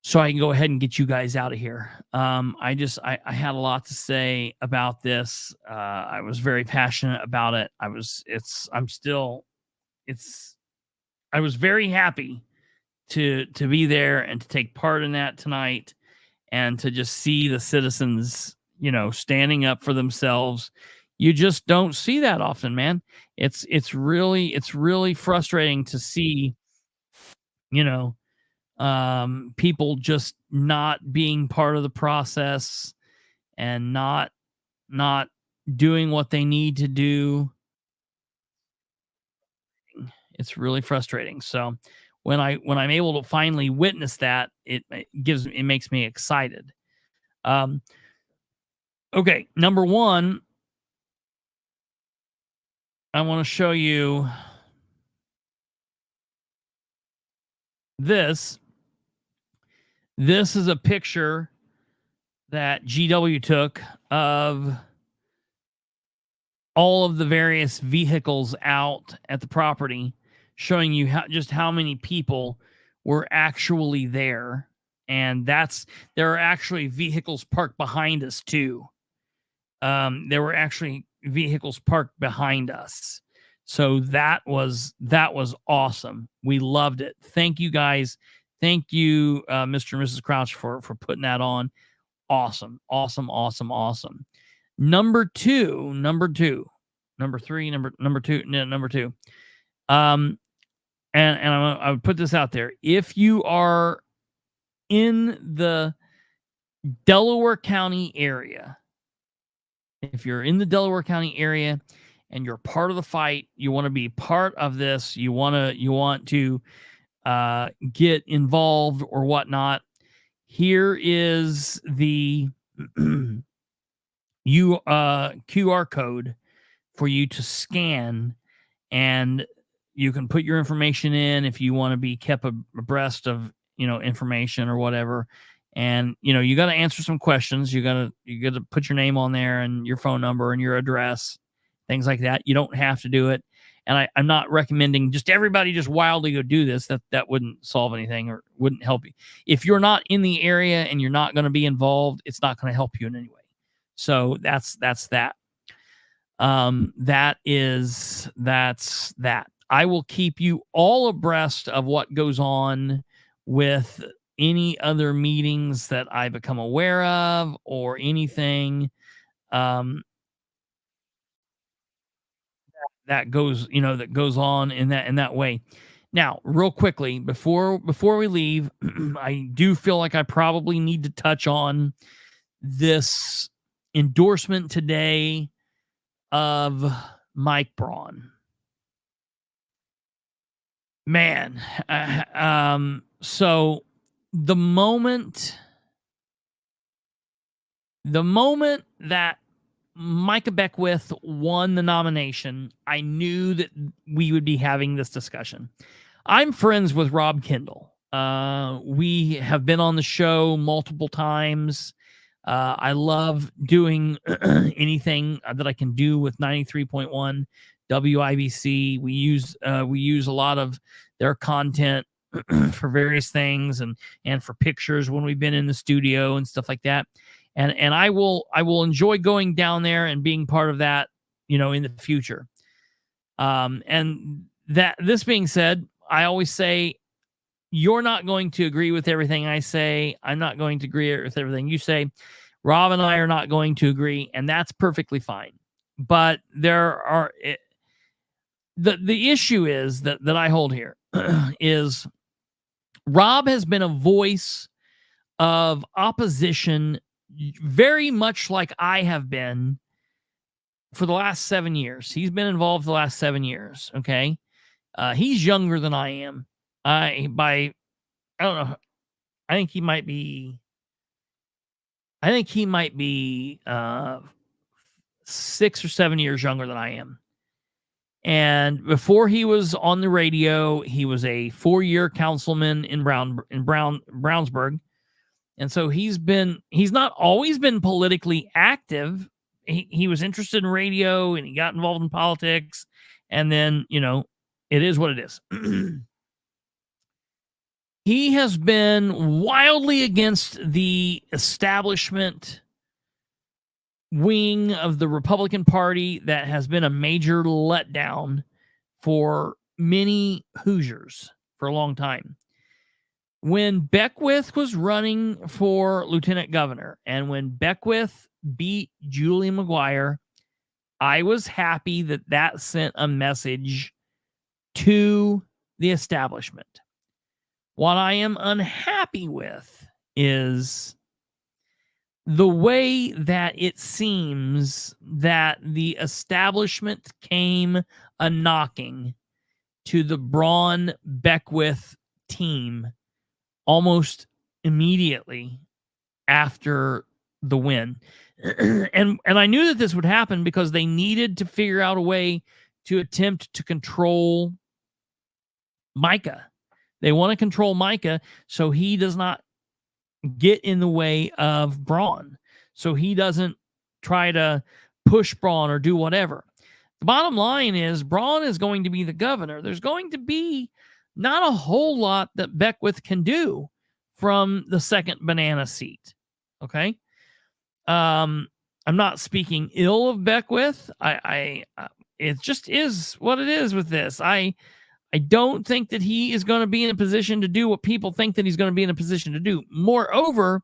so I can go ahead and get you guys out of here. I had a lot to say about this. I was very passionate about it. I was very happy to be there and to take part in that tonight, and to just see the citizens, standing up for themselves. You just don't see that often, man. It's really frustrating to see, people just not being part of the process and not doing what they need to do. It's really frustrating. So when I'm able to finally witness that, it makes me excited. Okay, number 1, I want to show you this. This is a picture that GW took of all of the various vehicles out at the property, showing you how many people were actually there. And there are actually vehicles parked behind us too. There were actually vehicles parked behind us. So that was awesome. We loved it. Thank you guys. Thank you, Mr. and Mrs. Crouch, for putting that on. Awesome. Number 2. And I would put this out there. If you are in the Delaware County area, and you're part of the fight, you want to be part of this, you want to get involved or whatnot, here is the QR code for you to scan, and you can put your information in if you want to be kept abreast of, information or whatever. And, you got to answer some questions. You got to put your name on there and your phone number and your address, things like that. You don't have to do it. And I'm not recommending just everybody just wildly go do this. That wouldn't solve anything or wouldn't help you. If you're not in the area and you're not going to be involved, it's not going to help you in any way. So that's that. That's that. I will keep you all abreast of what goes on with any other meetings that I become aware of or anything that goes on in that way. Now, real quickly, before we leave, I do feel like I probably need to touch on this endorsement today of Mike Braun. Man, so the moment that Micah Beckwith won the nomination, I knew that we would be having this discussion. I'm friends with Rob Kendall. We have been on the show multiple times. I love doing anything that I can do with 93.1 WIBC. We use a lot of their content for various things and for pictures when we've been in the studio and stuff like that. And I will enjoy going down there and being part of that, in the future. And this being said, I always say, you're not going to agree with everything I say. I'm not going to agree with everything you say. Rob and I are not going to agree, and that's perfectly fine. But the issue is that I hold here is Rob has been a voice of opposition very much like I have been for the last 7 years. He's been involved the last 7 years. Okay. He's younger than I am. I don't know. I think he might be 6 or 7 years younger than I am. And before he was on the radio, he was a 4-year councilman in Brownsburg. And so he's not always been politically active. He was interested in radio and he got involved in politics. And then, it is what it is. He has been wildly against the establishment wing of the Republican Party that has been a major letdown for many Hoosiers for a long time. When Beckwith was running for lieutenant governor and when Beckwith beat Julie McGuire, I was happy that sent a message to the establishment. What I am unhappy with is the way that it seems that the establishment came a knocking to the Braun Beckwith team almost immediately after the win. And I knew that this would happen because they needed to figure out a way to attempt to control Micah. They want to control Micah so he does not get in the way of Braun, so he doesn't try to push Braun or do whatever. The bottom line is Braun is going to be the governor. There's going to be not a whole lot that Beckwith can do from the second banana seat. Okay. I'm not speaking ill of Beckwith. It just is what it is with this. I don't think that he is going to be in a position to do what people think that he's going to be in a position to do. Moreover,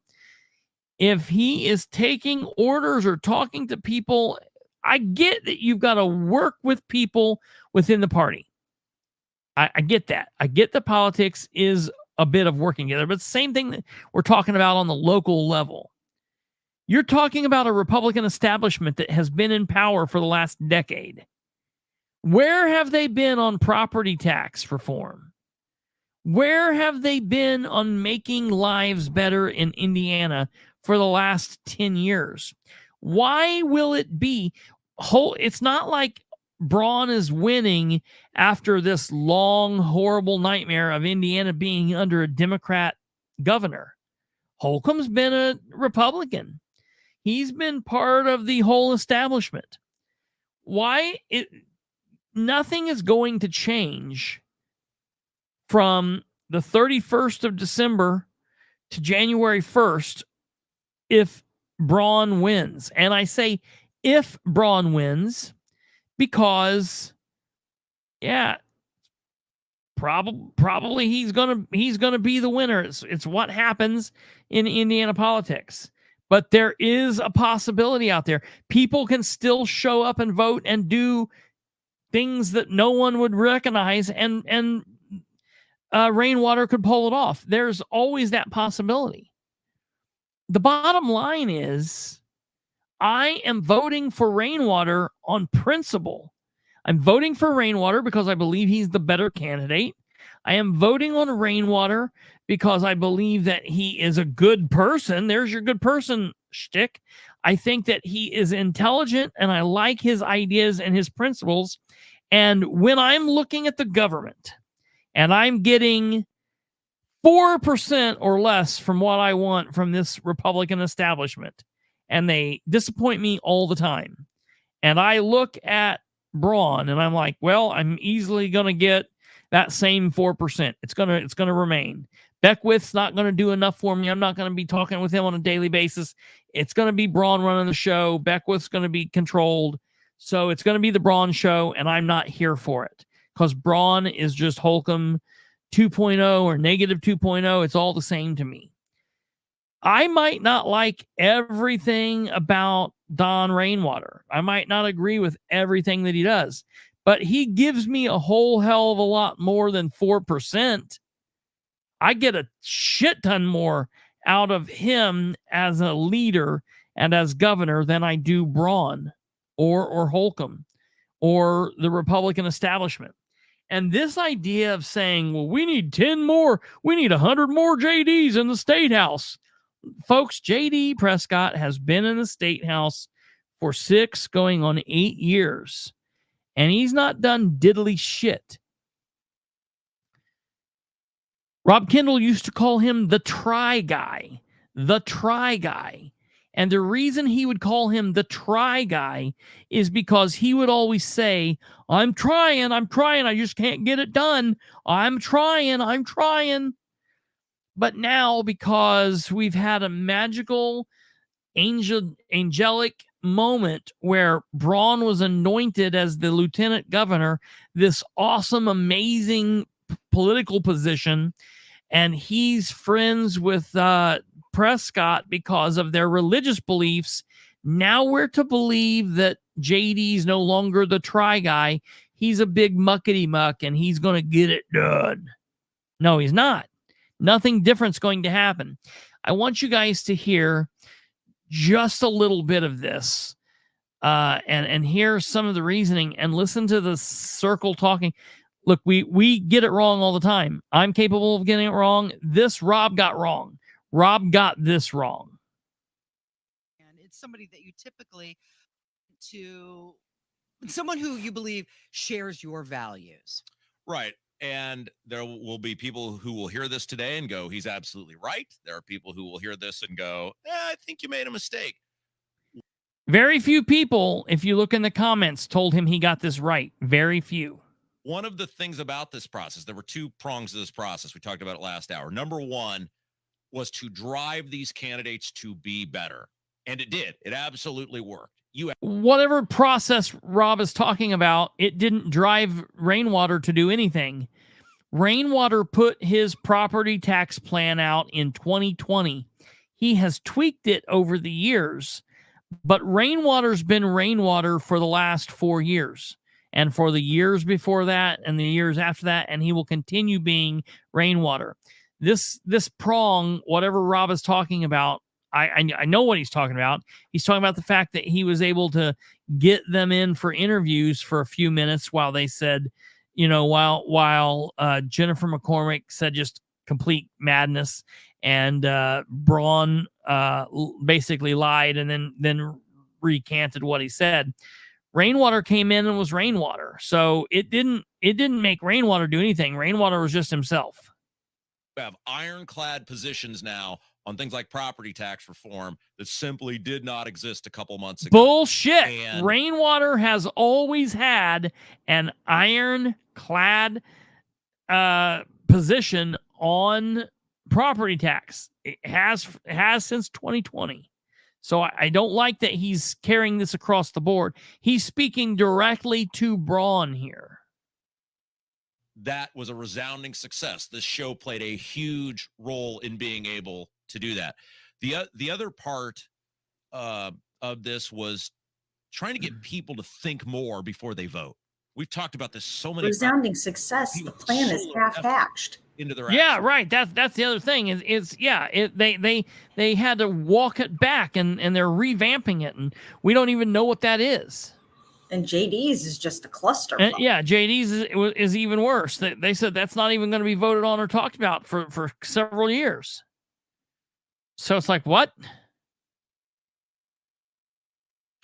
if he is taking orders or talking to people, I get that you've got to work with people within the party. I get that. I get that politics is a bit of working together, but the same thing that we're talking about on the local level. You're talking about a Republican establishment that has been in power for the last decade. Where have they been on property tax reform? Where have they been on making lives better in Indiana for the last 10 years? Why will it be? It's not like Braun is winning after this long, horrible nightmare of Indiana being under a Democrat governor. Holcomb's been a Republican. He's been part of the whole establishment. Nothing is going to change from the 31st of December to January 1st if Braun wins. And I say if Braun wins because, probably he's gonna be the winner. It's what happens in Indiana politics. But there is a possibility out there. People can still show up and vote and do things that no one would recognize, and Rainwater could pull it off. There's always that possibility. The bottom line is, I am voting for Rainwater on principle. I'm voting for Rainwater because I believe he's the better candidate. I am voting on Rainwater because I believe that he is a good person. There's your good person shtick. I think that he is intelligent, and I like his ideas and his principles. And when I'm looking at the government and I'm getting 4% or less from what I want from this Republican establishment, and they disappoint me all the time, and I look at Braun and I'm like, well, I'm easily going to get that same 4%. It's going to remain. Beckwith's not going to do enough for me. I'm not going to be talking with him on a daily basis. It's going to be Braun running the show. Beckwith's going to be controlled. So it's going to be the Braun show, and I'm not here for it because Braun is just Holcomb 2.0 or negative 2.0. It's all the same to me. I might not like everything about Don Rainwater. I might not agree with everything that he does, but he gives me a whole hell of a lot more than 4%. I get a shit ton more out of him as a leader and as governor than I do Braun or Holcomb or the Republican establishment. And this idea of saying, well, we need 10 more, we need 100 more JDs in the state house. Folks, JD Prescott has been in the state house for 6 going on 8 years, and he's not done diddly shit. Rob Kendall used to call him the try guy. And the reason he would call him the try guy is because he would always say, I'm trying, I just can't get it done. I'm trying. But now, because we've had a magical, angelic moment where Braun was anointed as the lieutenant governor, this awesome, amazing political position, and he's friends with Prescott because of their religious beliefs. Now we're to believe that JD's no longer the try guy. He's a big muckety muck, and he's going to get it done. No, he's not. Nothing different's going to happen. I want you guys to hear just a little bit of this and hear some of the reasoning and listen to the circle talking. Look, we get it wrong all the time. I'm capable of getting it wrong. This Rob got wrong. Rob got this wrong. And it's somebody that you typically someone who you believe shares your values. Right. And there will be people who will hear this today and go, he's absolutely right. There are people who will hear this and go, I think you made a mistake. Very few people, if you look in the comments, told him he got this right. Very few. One of the things about this process, there were 2 prongs to this process. We talked about it last hour. Number 1 was to drive these candidates to be better. And it did. It absolutely worked. Whatever process Rob is talking about, it didn't drive Rainwater to do anything. Rainwater put his property tax plan out in 2020. He has tweaked it over the years, but Rainwater's been Rainwater for the last 4 years, and for the years before that and the years after that, and he will continue being Rainwater. This prong, whatever Rob is talking about, I know what he's talking about. He's talking about the fact that he was able to get them in for interviews for a few minutes while they said, while Jennifer McCormick said just complete madness, and Braun basically lied, and then recanted what he said. Rainwater came in and was Rainwater. So it didn't make Rainwater do anything. Rainwater was just himself. We have ironclad positions now on things like property tax reform that simply did not exist a couple months ago. Bullshit. And Rainwater has always had an ironclad position on property tax. It has since 2020. So I don't like that he's carrying this across the board. He's speaking directly to Braun here. That was a resounding success. This show played a huge role in being able to do that. The other part of this was trying to get people to think more before they vote. We've talked about this so many Resounding times. success. The plan is half-hatched. Into their Yeah, action. right. That's the other thing. They had to walk it back and they're revamping it, and we don't even know what that is. And JD's is just a cluster. And, yeah, JD's is even worse. They said that's not even going to be voted on or talked about for several years. So it's like, what?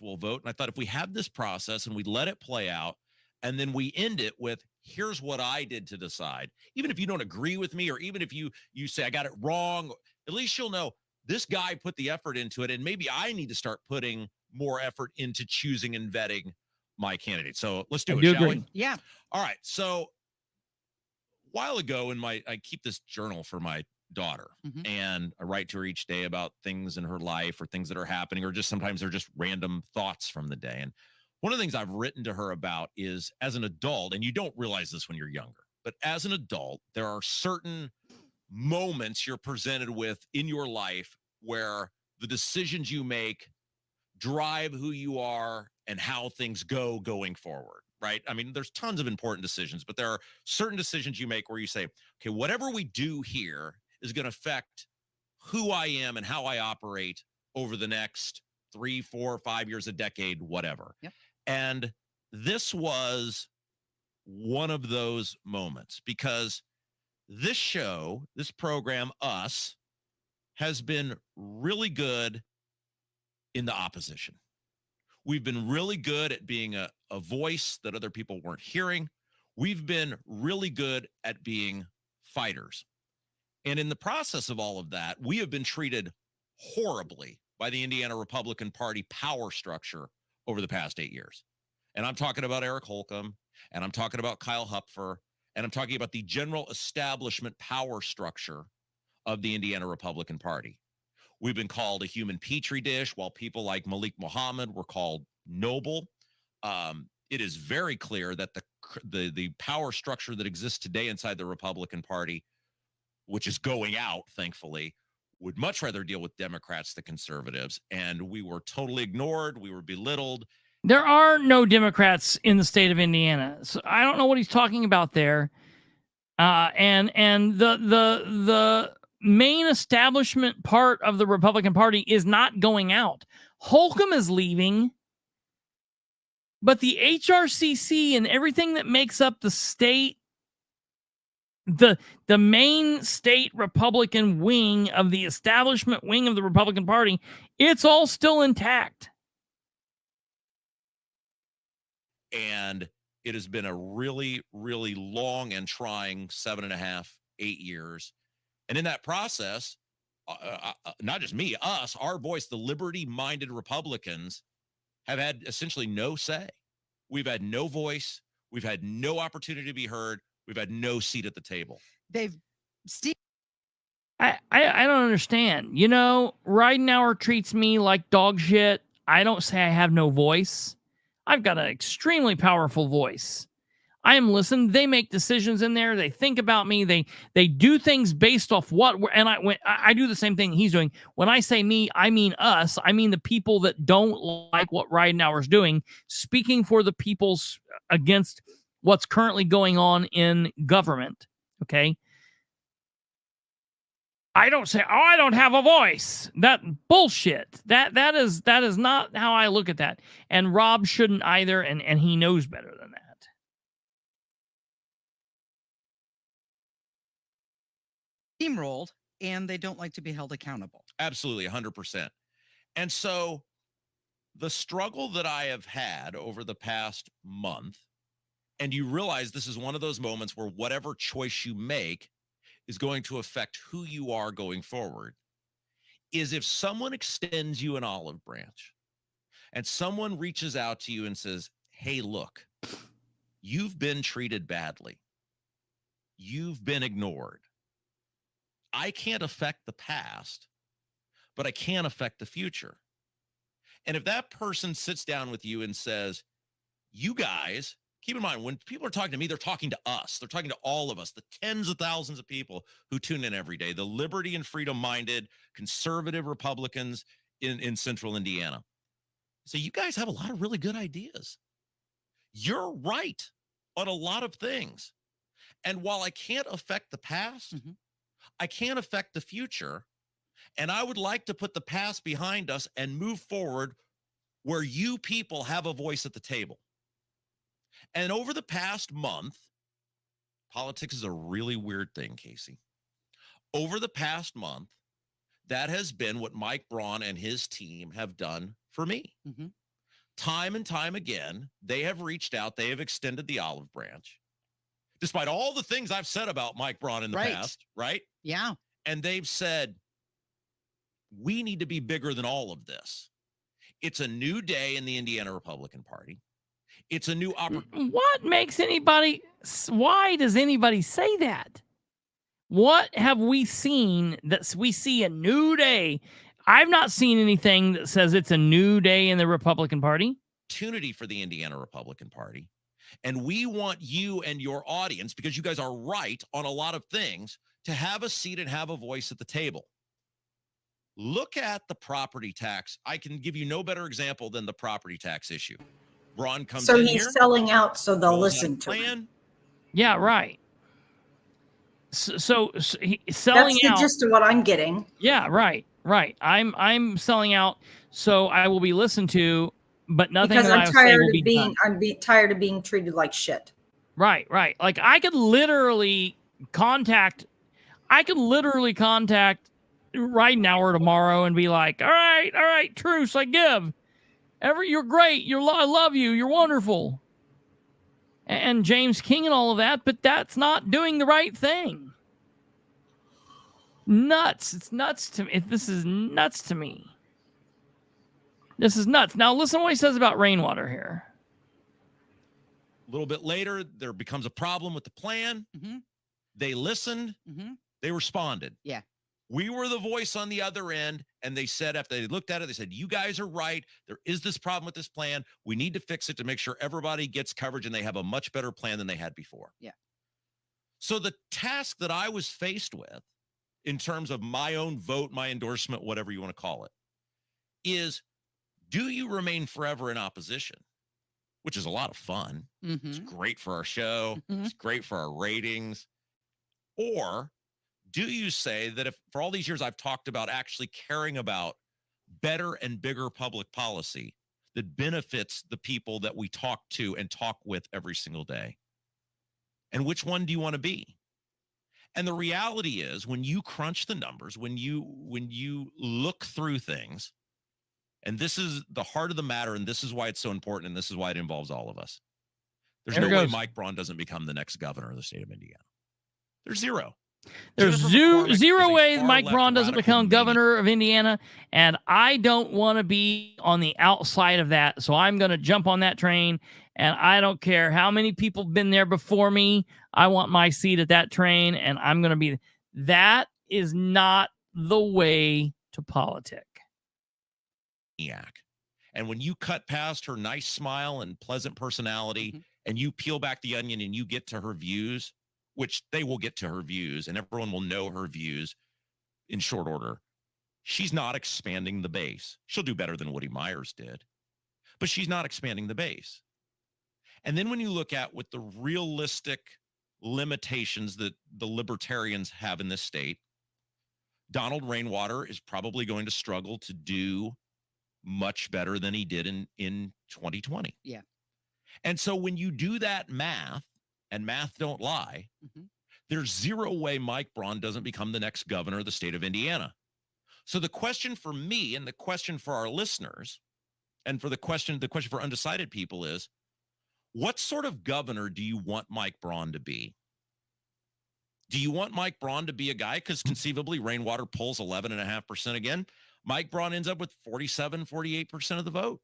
We'll vote. And I thought if we have this process and we let it play out, and then we end it with, here's what I did to decide. Even if you don't agree with me, or even if you say I got it wrong, at least you'll know this guy put the effort into it, and maybe I need to start putting more effort into choosing and vetting my candidate. So let's do it, shall we? Yeah. All right. So a while ago I keep this journal for my daughter, and I write to her each day about things in her life or things that are happening, or just sometimes they're just random thoughts from the day. And one of the things I've written to her about is, as an adult, and you don't realize this when you're younger, but as an adult, there are certain moments you're presented with in your life where the decisions you make drive who you are and how things go going forward, right? I mean, there's tons of important decisions, but there are certain decisions you make where you say, okay, whatever we do here is going to affect who I am and how I operate over the next 3, 4, 5 years, a decade, whatever. Yep. And this was one of those moments, because this show, this program, Us, has been really good in the opposition. We've been really good at being a voice that other people weren't hearing. We've been really good at being fighters. And in the process of all of that, we have been treated horribly by the Indiana Republican Party power structure over the past 8 years. And I'm talking about Eric Holcomb, and I'm talking about Kyle Hupfer, and I'm talking about the general establishment power structure of the Indiana Republican Party. We've been called a human petri dish, while people like Malik Muhammad were called noble. It is very clear that the power structure that exists today inside the Republican Party, which is going out, thankfully, would much rather deal with Democrats than conservatives. And we were totally ignored. We were belittled. There are no Democrats in the state of Indiana. So I don't know what he's talking about there. And the main establishment part of the Republican Party is not going out. Holcomb is leaving, but the HRCC and everything that makes up the state, the main state Republican wing of the establishment wing of the Republican Party, it's all still intact. And it has been a really, really long and trying 7.5, 8 years. And in that process, not just me, us, our voice, the liberty-minded Republicans have had essentially no say. We've had no voice. We've had no opportunity to be heard. We've had no seat at the table. I don't understand. You know, Ridenhour treats me like dog shit. I don't say I have no voice. I've got an extremely powerful voice. I am listened. They make decisions in there. They think about me. They do things based off what. And I do the same thing he's doing. When I say me, I mean us. I mean the people that don't like what Ridenhour's doing, speaking for the people's against what's currently going on in government. Okay. I don't say, oh, I don't have a voice. That bullshit. That is not how I look at that. And Rob shouldn't either, and he knows better than that. Steamrolled, and they don't like to be held accountable. Absolutely, 100%. And so the struggle that I have had over the past month, and you realize this is one of those moments where whatever choice you make is going to affect who you are going forward, is if someone extends you an olive branch and someone reaches out to you and says, hey, look, you've been treated badly. You've been ignored. I can't affect the past, but I can affect the future. And if that person sits down with you and says, you guys, keep in mind, when people are talking to me, they're talking to us. They're talking to all of us, the tens of thousands of people who tune in every day, the liberty and freedom-minded conservative Republicans in central Indiana. So you guys have a lot of really good ideas. You're right on a lot of things. And while I can't affect the past, I can affect the future. And I would like to put the past behind us and move forward where you people have a voice at the table. And over the past month, politics is a really weird thing, Casey. Over the past month, that has been what Mike Braun and his team have done for me. Time and time again, they have reached out. They have extended the olive branch. Despite all the things I've said about Mike Braun in the past, right? Yeah. And they've said, we need to be bigger than all of this. It's a new day in the Indiana Republican Party. It's a new opportunity. What makes anybody, why does anybody say that? What have we seen that we see a new day? I've not seen anything that says it's a new day in the Republican Party. Opportunity for the Indiana Republican Party. And we want you and your audience, because you guys are right on a lot of things, to have a seat and have a voice at the table. Look at the property tax. I can give you no better example than the property tax issue. Braun comes in here. So he's selling out so they'll rolls out listen a to him. plan. Yeah, right. So selling That's the out. gist of what I'm getting. Yeah, right. I'm selling out, so I will be listened to, but nothing Because that I'm I say tired will of be being done. tired of being treated like shit. Right. Like I could literally contact right now or tomorrow and be like, all right, truce, I give. You're great. I love you. You're wonderful. And James King and all of that, but that's not doing the right thing. Nuts. It's nuts to me. This is nuts to me. This is nuts. Now listen to what he says about rainwater here. A little bit later, there becomes a problem with the plan. They listened. They responded. Yeah. We were the voice on the other end, and they said, after they looked at it, they said, you guys are right. There is this problem with this plan. We need to fix it to make sure everybody gets coverage, and they have a much better plan than they had before. Yeah. So the task that I was faced with in terms of my own vote, my endorsement, whatever you want to call it, is, do you remain forever in opposition? Which is a lot of fun. It's great for our show. It's great for our ratings. Or do you say that if for all these years I've talked about actually caring about better and bigger public policy that benefits the people that we talk to and talk with every single day? And which one do you want to be? And the reality is, when you crunch the numbers, when you look through things, and this is the heart of the matter, and this is why it's so important, and this is why it involves all of us. There's no way Mike Braun doesn't become the next governor of the state of Indiana. There's zero. There's zero way Mike Braun doesn't become governor of Indiana, and I don't want to be on the outside of that, so I'm going to jump on that train, and I don't care how many people have been there before me. I want my seat at that train, and I'm going to be. That is not the way to politic. And when you cut past her nice smile and pleasant personality, and you peel back the onion and you get to her views, which they will get to her views, and everyone will know her views in short order, she's not expanding the base. She'll do better than Woody Myers did, but she's not expanding the base. And then when you look at what the realistic limitations that the libertarians have in this state, Donald Rainwater is probably going to struggle to do much better than he did in 2020. Yeah. And so when you do that math, and math don't lie, there's zero way Mike Braun doesn't become the next governor of the state of Indiana. So the question for me and the question for our listeners and for the question for undecided people is, what sort of governor do you want Mike Braun to be? Do you want Mike Braun to be a guy? Because conceivably Rainwater pulls 11.5% again. Mike Braun ends up with 47, 48% of the vote.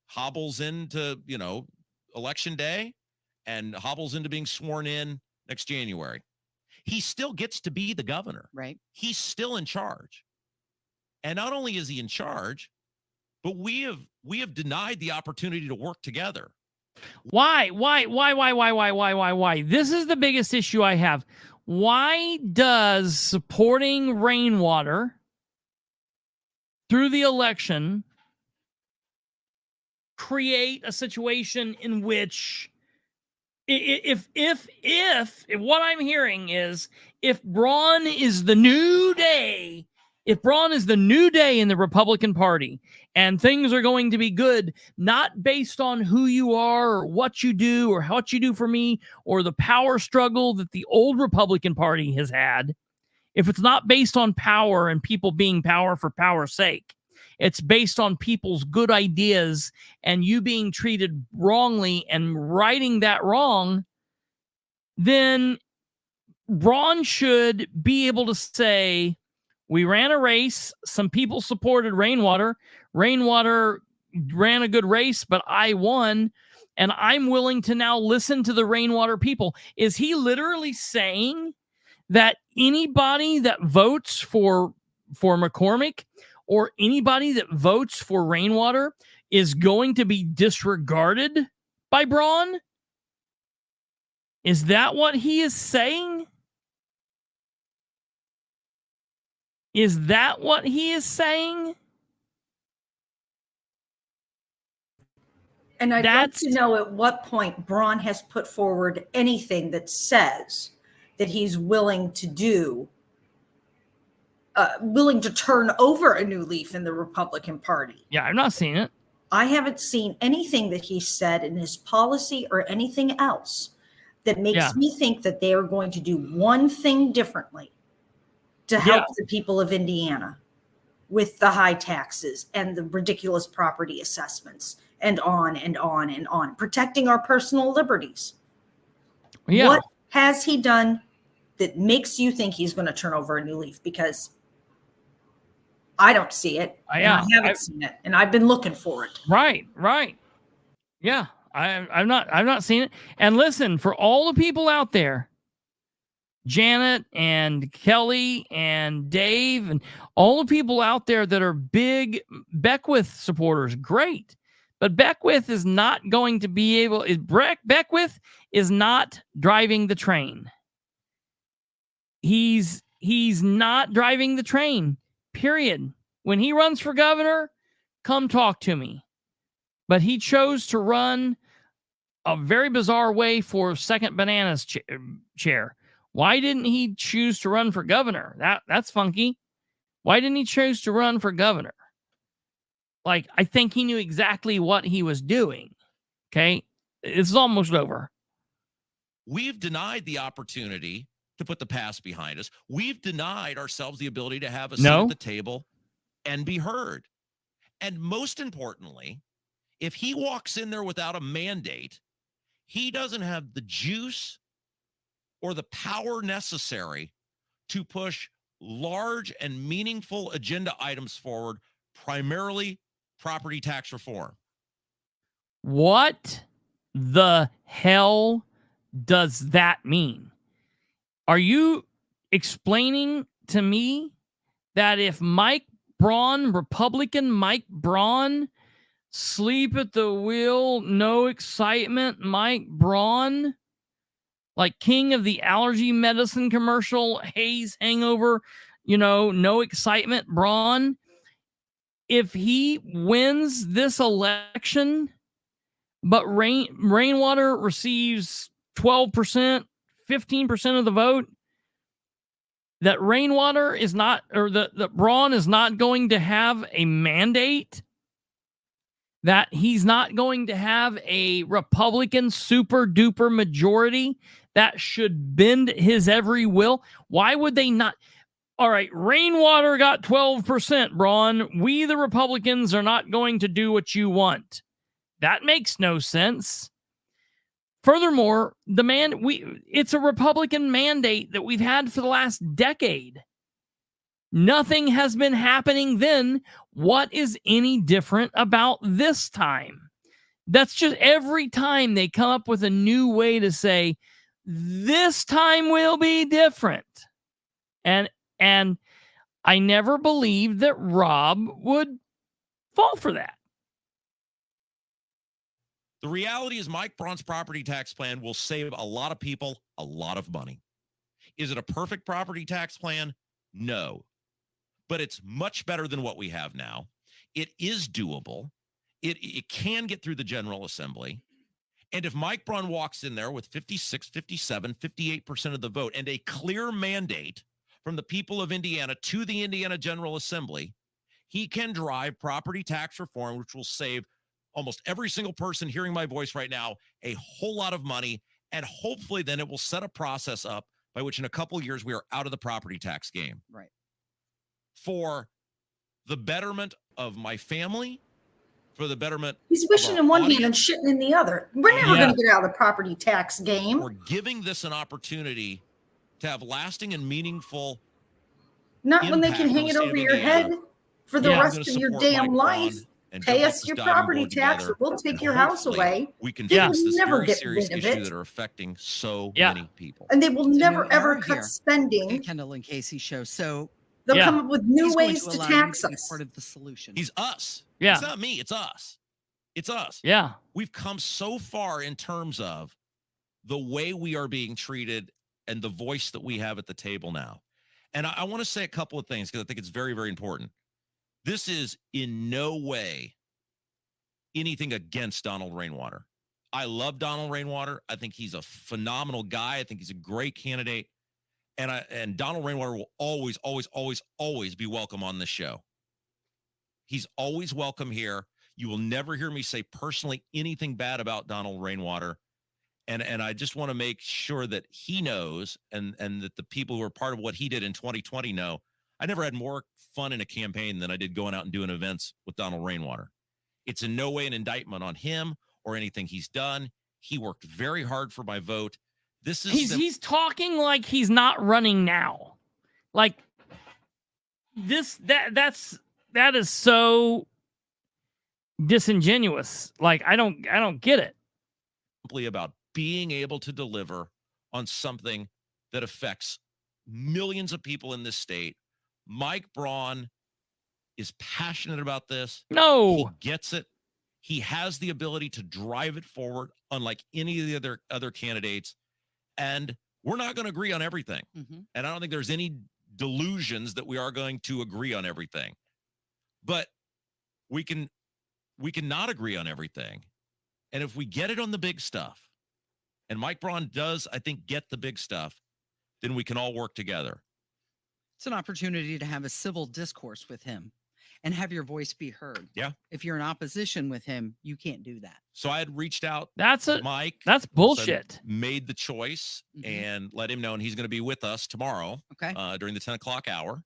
Hobbles into, election day and hobbles into being sworn in next January. He still gets to be the governor. Right. He's still in charge. And not only is he in charge, but we have denied the opportunity to work together. Why? This is the biggest issue I have. Why does supporting Rainwater through the election create a situation in which if what I'm hearing is if Braun is the new day, if Braun is the new day in the Republican Party and things are going to be good, not based on who you are or what you do or what you do for me or the power struggle that the old Republican Party has had, if it's not based on power and people being power for power's sake, it's based on people's good ideas and you being treated wrongly and righting that wrong, then Braun should be able to say, we ran a race. Some people supported Rainwater. Rainwater ran a good race, but I won, and I'm willing to now listen to the Rainwater people. Is he literally saying that anybody that votes for McCormick or anybody that votes for Rainwater is going to be disregarded by Braun? Is that what he is saying? Is that what he is saying? And I'd like to know at what point Braun has put forward anything that says that he's willing to do, willing to turn over a new leaf in the Republican Party. Yeah, I've not seen it. I haven't seen anything that he said in his policy or anything else that makes me think that they are going to do one thing differently to help the people of Indiana with the high taxes and the ridiculous property assessments and on and on and on, protecting our personal liberties. Yeah. What has he done that makes you think he's going to turn over a new leaf? Because I don't see it. I haven't seen it, and I've been looking for it. Right. Yeah, I've not seen it. And listen, for all the people out there, Janet and Kelly and Dave and all the people out there that are big Beckwith supporters, great. But Beckwith is not going to be able, Beckwith is not driving the train. He's not driving the train, period. When he runs for governor, come talk to me. But he chose to run a very bizarre way for second bananas chair. Why didn't he choose to run for governor? That's funky. Why didn't he choose to run for governor? Like, I think he knew exactly what he was doing. Okay? It's almost over. We've denied the opportunity to put the past behind us. We've denied ourselves the ability to have a seat at the table and be heard. And most importantly, if he walks in there without a mandate, he doesn't have the juice or the power necessary to push large and meaningful agenda items forward, primarily property tax reform. What the hell does that mean? Are you explaining to me that if Mike Braun, Republican Mike Braun, sleep at the wheel, no excitement, Mike Braun, like king of the allergy medicine commercial, haze hangover, no excitement, Braun, if he wins this election, but Rainwater receives 12%, 15% of the vote, that Rainwater is not, or that Braun is not going to have a mandate, that he's not going to have a Republican super duper majority that should bend his every will. Why would they not? All right, rainwater got 12%, Braun. We, the Republicans, are not going to do what you want. That makes no sense. Furthermore, it's a Republican mandate that we've had for the last decade. Nothing has been happening then. What is any different about this time? That's just every time they come up with a new way to say, this time will be different. And I never believed that Rob would fall for that. The reality is Mike Braun's property tax plan will save a lot of people a lot of money. Is it a perfect property tax plan? No. But it's much better than what we have now. It is doable. It can get through the General Assembly. And if Mike Braun walks in there with 56, 57, 58% of the vote and a clear mandate from the people of Indiana to the Indiana General Assembly, he can drive property tax reform, which will save almost every single person hearing my voice right now a whole lot of money. And hopefully then it will set a process up by which in a couple of years we are out of the property tax game. Right. For the betterment of my family, for the betterment. He's wishing in one hand and shitting in the other. We're never going to get out of the property tax game. We're giving this an opportunity to have lasting and meaningful. Not when they can hang it over your head for the rest of your damn life. Pay us your property tax, or we'll take your house away. We can They fix will this never very get serious rid of issue it. that are affecting so many people. And they will never, we ever are cut here. spending. Kendall and Casey Show. So They'll come up with new he's going ways to allow you tax to be us. part of the solution. He's us. Yeah. It's not me. It's us. It's us. Yeah. We've come so far in terms of the way we are being treated and the voice that we have at the table now. And I want to say a couple of things because I think it's very, very important. This is in no way anything against Donald Rainwater. I love Donald Rainwater. I think he's a phenomenal guy. I think he's a great candidate. And Donald Rainwater will always, always, always, always be welcome on this show. He's always welcome here. You will never hear me say personally anything bad about Donald Rainwater. And I just want to make sure that he knows and that the people who are part of what he did in 2020 know. I never had more fun in a campaign than I did going out and doing events with Donald Rainwater. It's in no way an indictment on him or anything he's done. He worked very hard for my vote. This is he's talking like he's not running now. Like that is so disingenuous. Like I don't get it. Simply about being able to deliver on something that affects millions of people in this state. Mike Braun is passionate about this. No. He gets it. He has the ability to drive it forward, unlike any of the other candidates. And we're not going to agree on everything. Mm-hmm. And I don't think there's any delusions that we are going to agree on everything. But we can not agree on everything. And if we get it on the big stuff, and Mike Braun does, I think, get the big stuff, then we can all work together. It's an opportunity to have a civil discourse with him and have your voice be heard. Yeah. If you're in opposition with him, you can't do that. So I had reached out That's to a Mike. that's bullshit. Made the choice and let him know, and he's going to be with us tomorrow. Okay. During the 10 o'clock hour.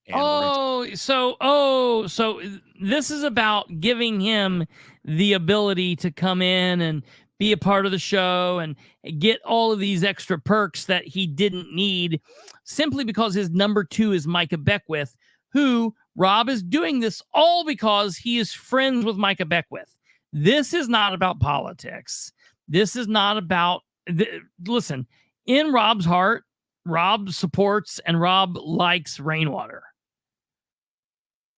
And So this is about giving him the ability to come in and be a part of the show and get all of these extra perks that he didn't need simply because his number 2 is Micah Beckwith, who Rob is doing this all because he is friends with Micah Beckwith. This is not about politics. This is not about, listen, in Rob's heart, Rob supports and Rob likes Rainwater.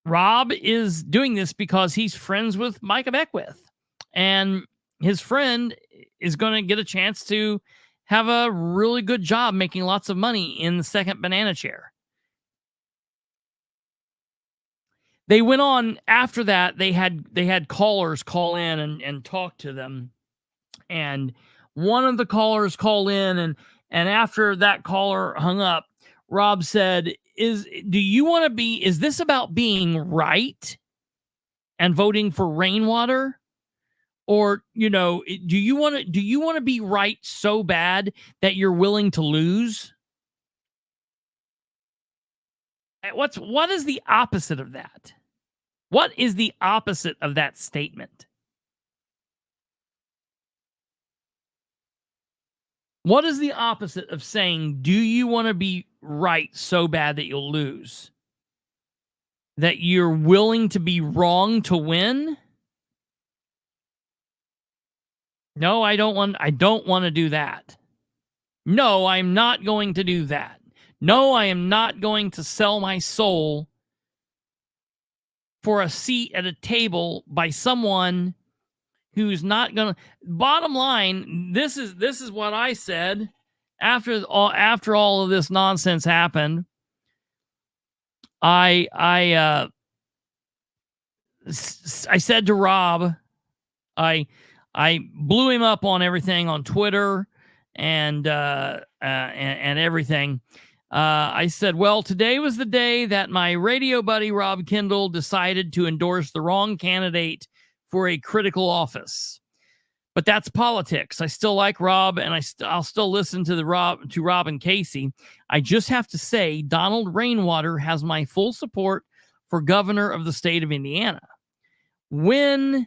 Rob is doing this because he's friends with Micah Beckwith. And his friend is going to get a chance to have a really good job making lots of money in the second banana chair. They went on after that. They had callers call in and talk to them. And one of the callers called in and after that caller hung up, Rob said, is this about being right and voting for Rainwater? Or, do you want to be right so bad that you're willing to lose? What is the opposite of that? What is the opposite of that statement? What is the opposite of saying, do you want to be right so bad that you'll lose? That you're willing to be wrong to win? No, I don't want to do that. No, I'm not going to do that. No, I am not going to sell my soul for a seat at a table by someone who's not going to. Bottom line, this is what I said after all of this nonsense happened. I said to Rob, I blew him up on everything on Twitter and everything. I said, well, today was the day that my radio buddy Rob Kendall decided to endorse the wrong candidate for a critical office. But that's politics. I still like Rob, and I'll still listen to Rob and Casey. I just have to say, Donald Rainwater has my full support for governor of the state of Indiana. When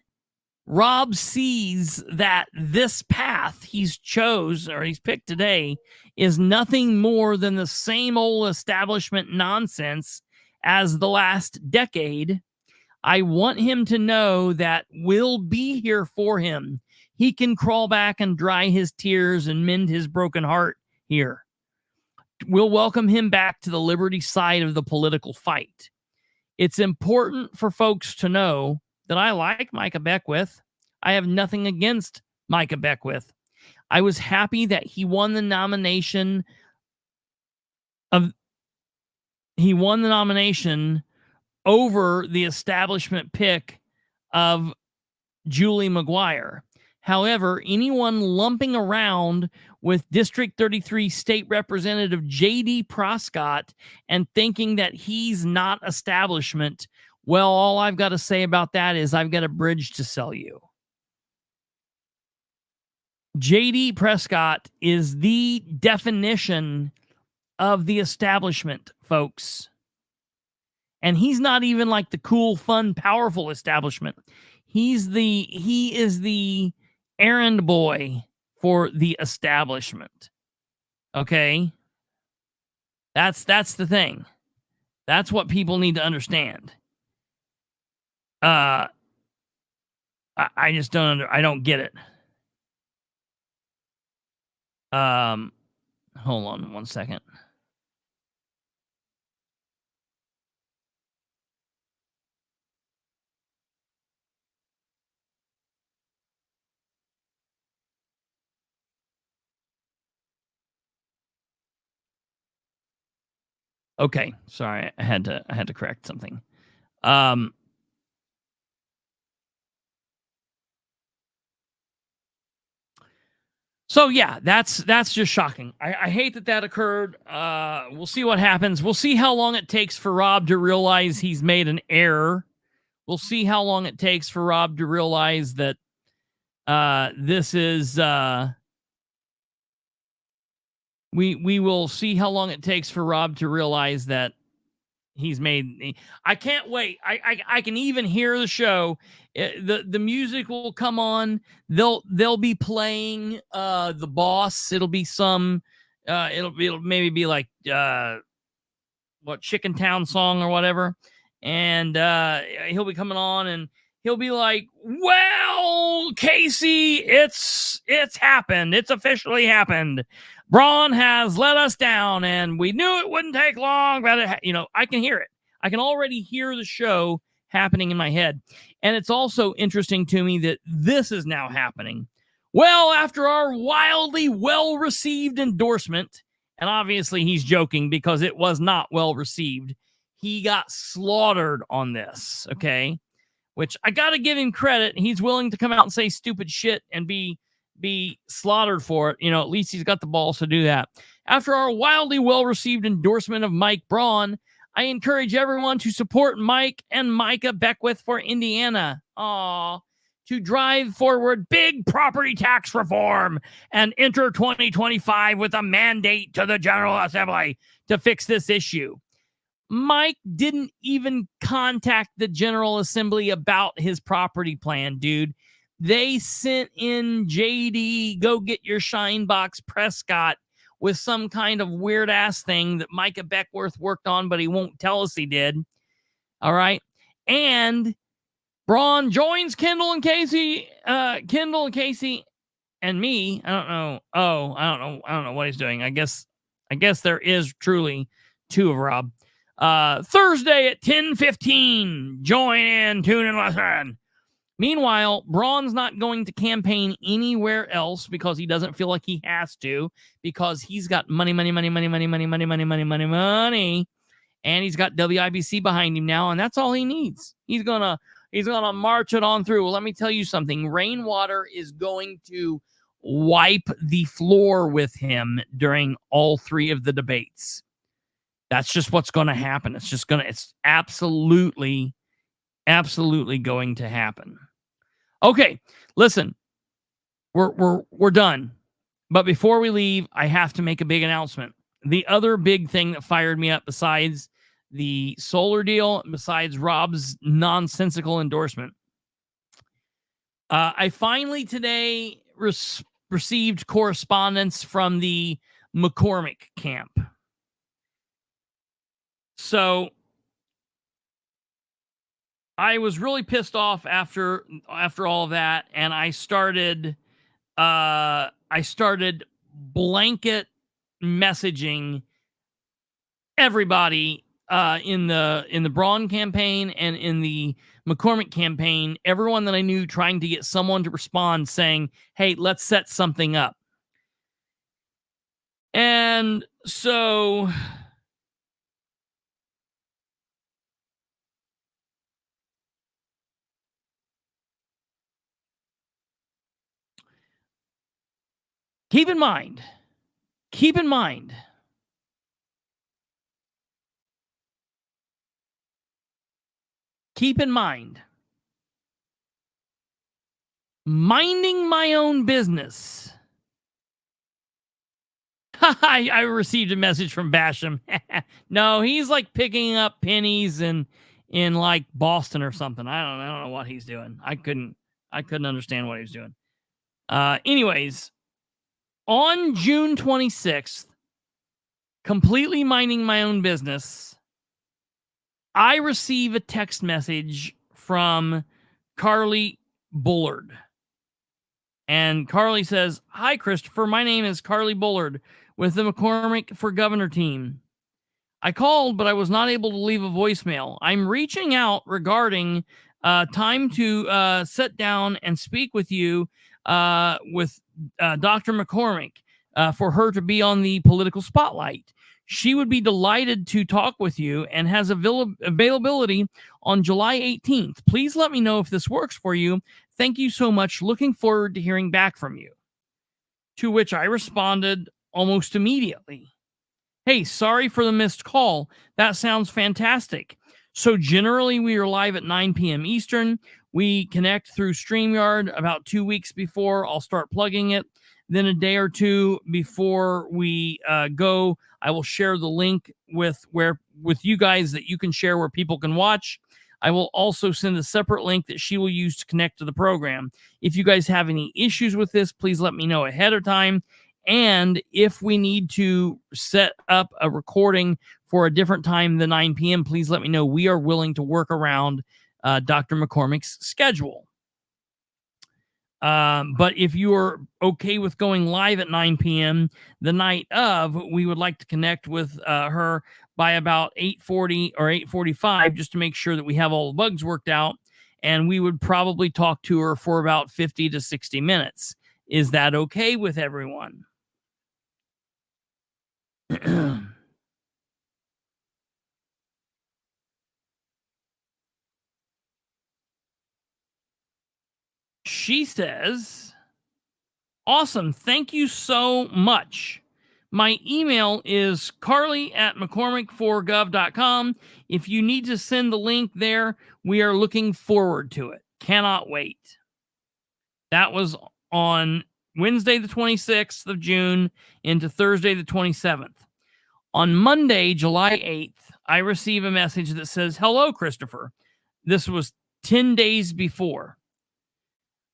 Rob sees that this path he's picked today is nothing more than the same old establishment nonsense as the last decade, I want him to know that we'll be here for him. He can crawl back and dry his tears and mend his broken heart here. We'll welcome him back to the liberty side of the political fight. It's important for folks to know that I like Micah Beckwith. I have nothing against Micah Beckwith. I was happy that he won the nomination over the establishment pick of Julie McGuire. However, anyone lumping around with District 33 State Representative J.D. Prescott and thinking that he's not establishment, well, all I've got to say about that is I've got a bridge to sell you. J.D. Prescott is the definition of the establishment, folks. And he's not even like the cool, fun, powerful establishment. He is the errand boy for the establishment. Okay? That's the thing. That's what people need to understand. I just don't get it. Hold on one second. Okay, sorry, I had to correct something. So yeah, that's just shocking. I hate that occurred. We'll see what happens. We'll see how long it takes for Rob to realize he's made an error. We'll see how long it takes for Rob to realize that this is. We will see how long it takes for Rob to realize that he's made. I can't wait. I can even hear the show. The music will come on. They'll be playing The Boss. It'll be some. It'll maybe be like what Chicken Town song or whatever, and he'll be coming on and he'll be like, "Well, Casey, it's happened. It's officially happened. Braun has let us down, and we knew it wouldn't take long." But I can hear it. I can already hear the show happening in my head. And it's also interesting to me that this is now happening. Well, after our wildly well-received endorsement, and obviously he's joking because it was not well-received, he got slaughtered on this, okay? Which I got to give him credit. He's willing to come out and say stupid shit and be slaughtered for it. At least he's got the balls to do that. After our wildly well-received endorsement of Mike Braun, I encourage everyone to support Mike and Micah Beckwith for Indiana. To drive forward big property tax reform and enter 2025 with a mandate to the General Assembly to fix this issue. Mike didn't even contact the General Assembly about his property plan, dude. They sent in JD, go get your shine box Prescott with some kind of weird ass thing that Micah Beckworth worked on, but he won't tell us he did. All right. And Braun joins Kendall and Casey and me. I don't know. I don't know what he's doing. I guess there is truly two of Rob. Thursday at 10:15. Join in, tune in, listen. Meanwhile, Braun's not going to campaign anywhere else because he doesn't feel like he has to, because he's got money, and he's got WIBC behind him now, and that's all he needs. He's gonna march it on through. Well, let me tell you something. Rainwater is going to wipe the floor with him during all three of the debates. That's just what's going to happen. It's absolutely going to happen. Okay, listen, we're done. But before we leave, I have to make a big announcement. The other big thing that fired me up, besides the solar deal, besides Rob's nonsensical endorsement, I finally today received correspondence from the McCormick camp. So I was really pissed off after all of that, and I started blanket messaging everybody in the Braun campaign and in the McCormick campaign, everyone that I knew, trying to get someone to respond saying, hey, let's set something up. And so keep in mind, minding my own business. I received a message from Basham. No, he's like picking up pennies in like Boston or something. I don't know what he's doing. I couldn't understand what he was doing. Anyways, on June 26th, completely minding my own business, I receive a text message from Carly Bullard. And Carly says, hi, Christopher. My name is Carly Bullard with the McCormick for Governor team. I called, but I was not able to leave a voicemail. I'm reaching out regarding time to sit down and speak with you with Dr. McCormick for her to be on the political spotlight. She would be delighted to talk with you and has availability on July 18th. Please let me know if this works for you. Thank you so much. Looking forward to hearing back from you. To which I responded almost immediately. Hey, sorry for the missed call. That sounds fantastic. So generally we are live at 9 p.m. Eastern. We connect through StreamYard about 2 weeks before. I'll start plugging it. Then a day or two before we go, I will share the link with you guys that you can share where people can watch. I will also send a separate link that she will use to connect to the program. If you guys have any issues with this, please let me know ahead of time. And if we need to set up a recording for a different time than 9 p.m., please let me know. We are willing to work around Dr. McCormick's schedule. But if you are okay with going live at 9 p.m. the night of, we would like to connect with her by about 8:40 or 8:45 just to make sure that we have all the bugs worked out. And we would probably talk to her for about 50 to 60 minutes. Is that okay with everyone? She says, awesome. Thank you so much. My email is carly@mccormick4gov.com. If you need to send the link there, we are looking forward to it. Cannot wait. That was on Wednesday, the 26th of June into Thursday, the 27th. On Monday, July 8th, I receive a message that says, "Hello, Kristopher." This was 10 days before.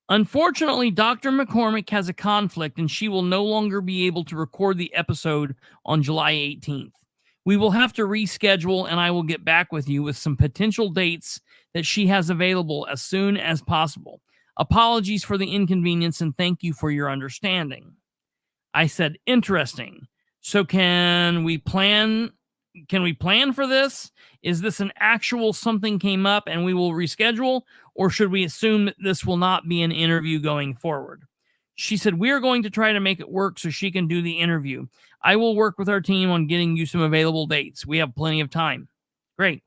"Unfortunately, Dr. McCormick has a conflict and she will no longer be able to record the episode on July 18th. We will have to reschedule and I will get back with you with some potential dates that she has available as soon as possible. Apologies for the inconvenience and thank you for your understanding." I said, "Interesting. So can we plan for this? Is this an actual something came up and we will reschedule, or should we assume that this will not be an interview going forward?" She said, "We are going to try to make it work so she can do the interview. I will work with our team on getting you some available dates. We have plenty of time." Great.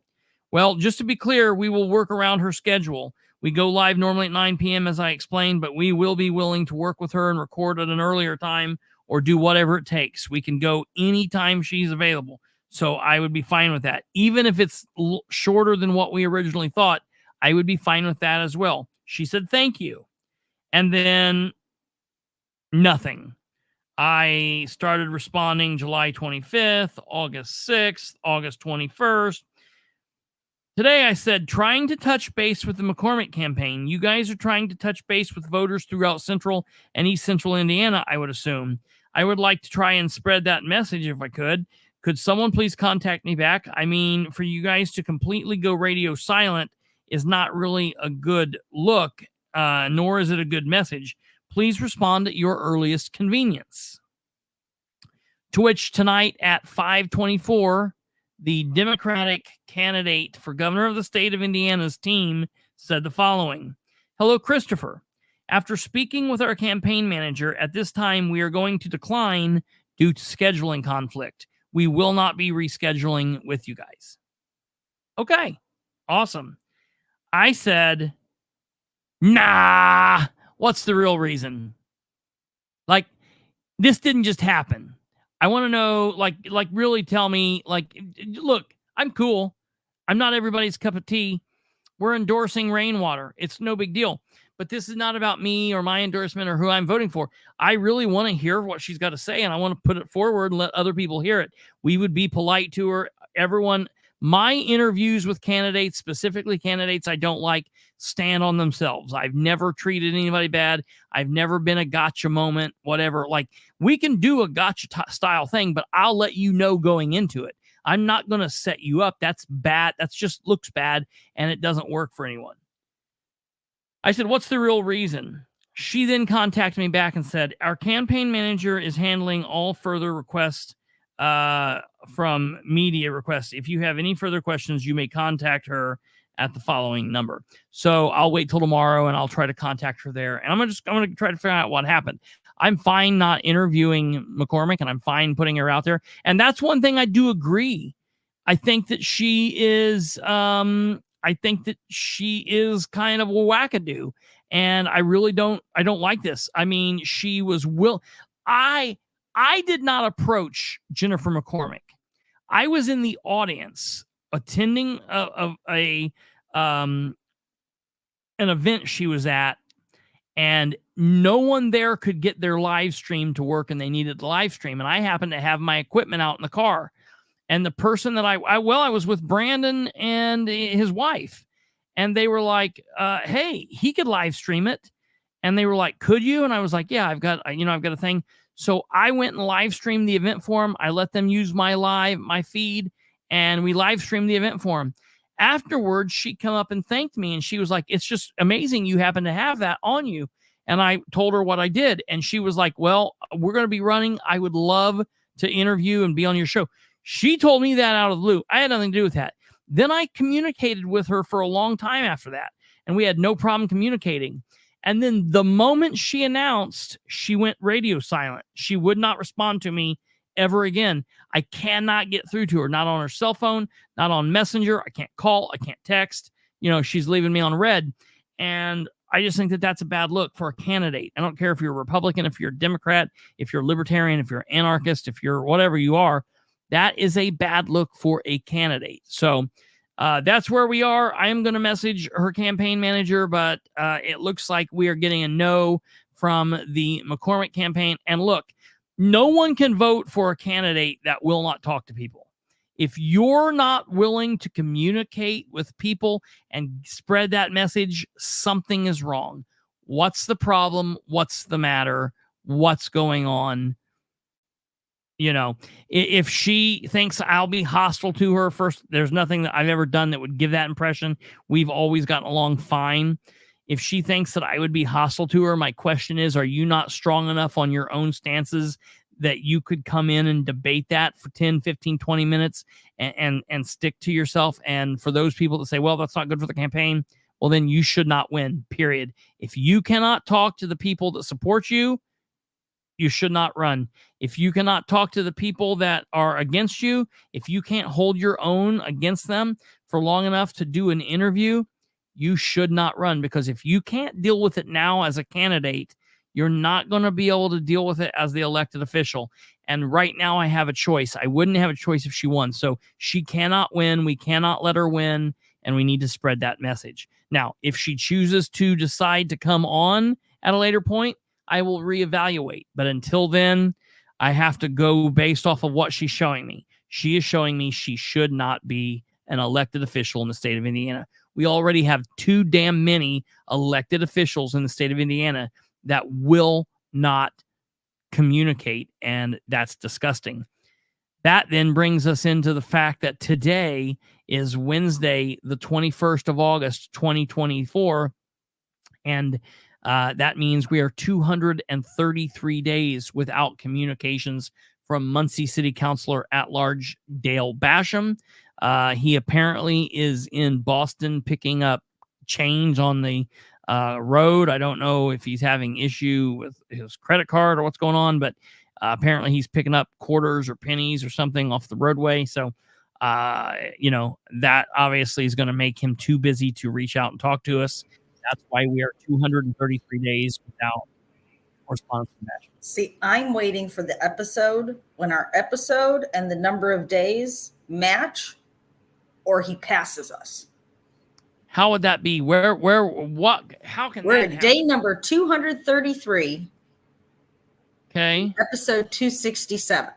Well, just to be clear, we will work around her schedule. We go live normally at 9 p.m. as I explained, but we will be willing to work with her and record at an earlier time or do whatever it takes. We can go anytime she's available. So I would be fine with that. Even if it's shorter than what we originally thought, I would be fine with that as well. She said, "Thank you." And then nothing. I started responding July 25th, August 6th, August 21st. Today I said, "Trying to touch base with the McCormick campaign. You guys are trying to touch base with voters throughout central and east central Indiana, I would assume. I would like to try and spread that message if I could. Could someone please contact me back? I mean, for you guys to completely go radio silent is not really a good look, nor is it a good message. Please respond at your earliest convenience." To which tonight at 5:24, the Democratic candidate for governor of the state of Indiana's team said the following: "Hello, Kristopher. After speaking with our campaign manager, at this time we are going to decline due to scheduling conflict. We will not be rescheduling with you guys." Okay, awesome. I said, "Nah, what's the real reason? Like, this didn't just happen. I want to know, like really tell me, like, look, I'm cool. I'm not everybody's cup of tea. We're endorsing rainwater. It's no big deal. But this is not about me or my endorsement or who I'm voting for. I really want to hear what she's got to say, and I want to put it forward and let other people hear it. We would be polite to her. Everyone, my interviews with candidates, specifically candidates I don't like, stand on themselves. I've never treated anybody bad. I've never been a gotcha moment, whatever. Like, we can do a gotcha style thing, but I'll let you know going into it. I'm not going to set you up. That's bad. That's just looks bad, and it doesn't work for anyone." I said, "What's the real reason?" She then contacted me back and said, "Our campaign manager is handling all further requests from media requests. If you have any further questions, you may contact her at the following number." So I'll wait till tomorrow and I'll try to contact her there. And I'm going to try to figure out what happened. I'm fine not interviewing McCormick, and I'm fine putting her out there. And that's one thing I do agree. I think that she is kind of a wackadoo, and I don't like this. I mean, she was I did not approach Jennifer McCormick. I was in the audience attending an event she was at, and no one there could get their live stream to work, and they needed the live stream. And I happened to have my equipment out in the car. And the person that I was with Brandon and his wife, and they were like, "Hey, he could live stream it." And they were like, "Could you?" And I was like, "Yeah, I've got a thing." So I went and live streamed the event for him. I let them use my feed, and we live streamed the event for him. Afterwards, she come up and thanked me, and she was like, "It's just amazing you happen to have that on you." And I told her what I did, and she was like, "Well, we're going to be running. I would love to interview and be on your show." She told me that out of the blue. I had nothing to do with that. Then I communicated with her for a long time after that, and we had no problem communicating. And then the moment she announced, she went radio silent. She would not respond to me ever again. I cannot get through to her, not on her cell phone, not on Messenger. I can't call. I can't text. She's leaving me on red. And I just think that that's a bad look for a candidate. I don't care if you're a Republican, if you're a Democrat, if you're a Libertarian, if you're an anarchist, if you're whatever you are. That is a bad look for a candidate. So that's where we are. I am going to message her campaign manager, but it looks like we are getting a no from the McCormick campaign. And look, No one can vote for a candidate that will not talk to people. If you're not willing to communicate with people and spread that message, something is wrong. What's the problem? What's the matter? What's going on? You know, if she thinks I'll be hostile to her, first, there's nothing that I've ever done that would give that impression. We've always gotten along fine. If she thinks that I would be hostile to her, my question is, are you not strong enough on your own stances that you could come in and debate that for 10, 15, 20 minutes and stick to yourself? And for those people that say, well, that's not good for the campaign, well, then you should not win, period. If you cannot talk to the people that support you, you should not run. If you cannot talk to the people that are against you, if you can't hold your own against them for long enough to do an interview, you should not run, because if you can't deal with it now as a candidate, you're not going to be able to deal with it as the elected official. And right now I have a choice. I wouldn't have a choice if she won. So she cannot win. We cannot let her win. And we need to spread that message. Now, if she chooses to decide to come on at a later point, I will reevaluate. But until then, I have to go based off of what she's showing me. She is showing me she should not be an elected official in the state of Indiana. We already have too damn many elected officials in the state of Indiana that will not communicate, and that's disgusting. That then brings us into the fact that today is Wednesday, the 21st of August, 2024, and that means we are 233 days without communications from Muncie City Councilor at large Dale Basham. He apparently is in Boston picking up change on the road. I don't know if he's having issue with his credit card or what's going on, but apparently he's picking up quarters or pennies or something off the roadway. So, that obviously is going to make him too busy to reach out and talk to us. That's why we are 233 days without correspondence from Basham. See, I'm waiting for the episode when our episode and the number of days match, or he passes us. How would that be? What? How can we're that at day number 233? Okay. Episode 267.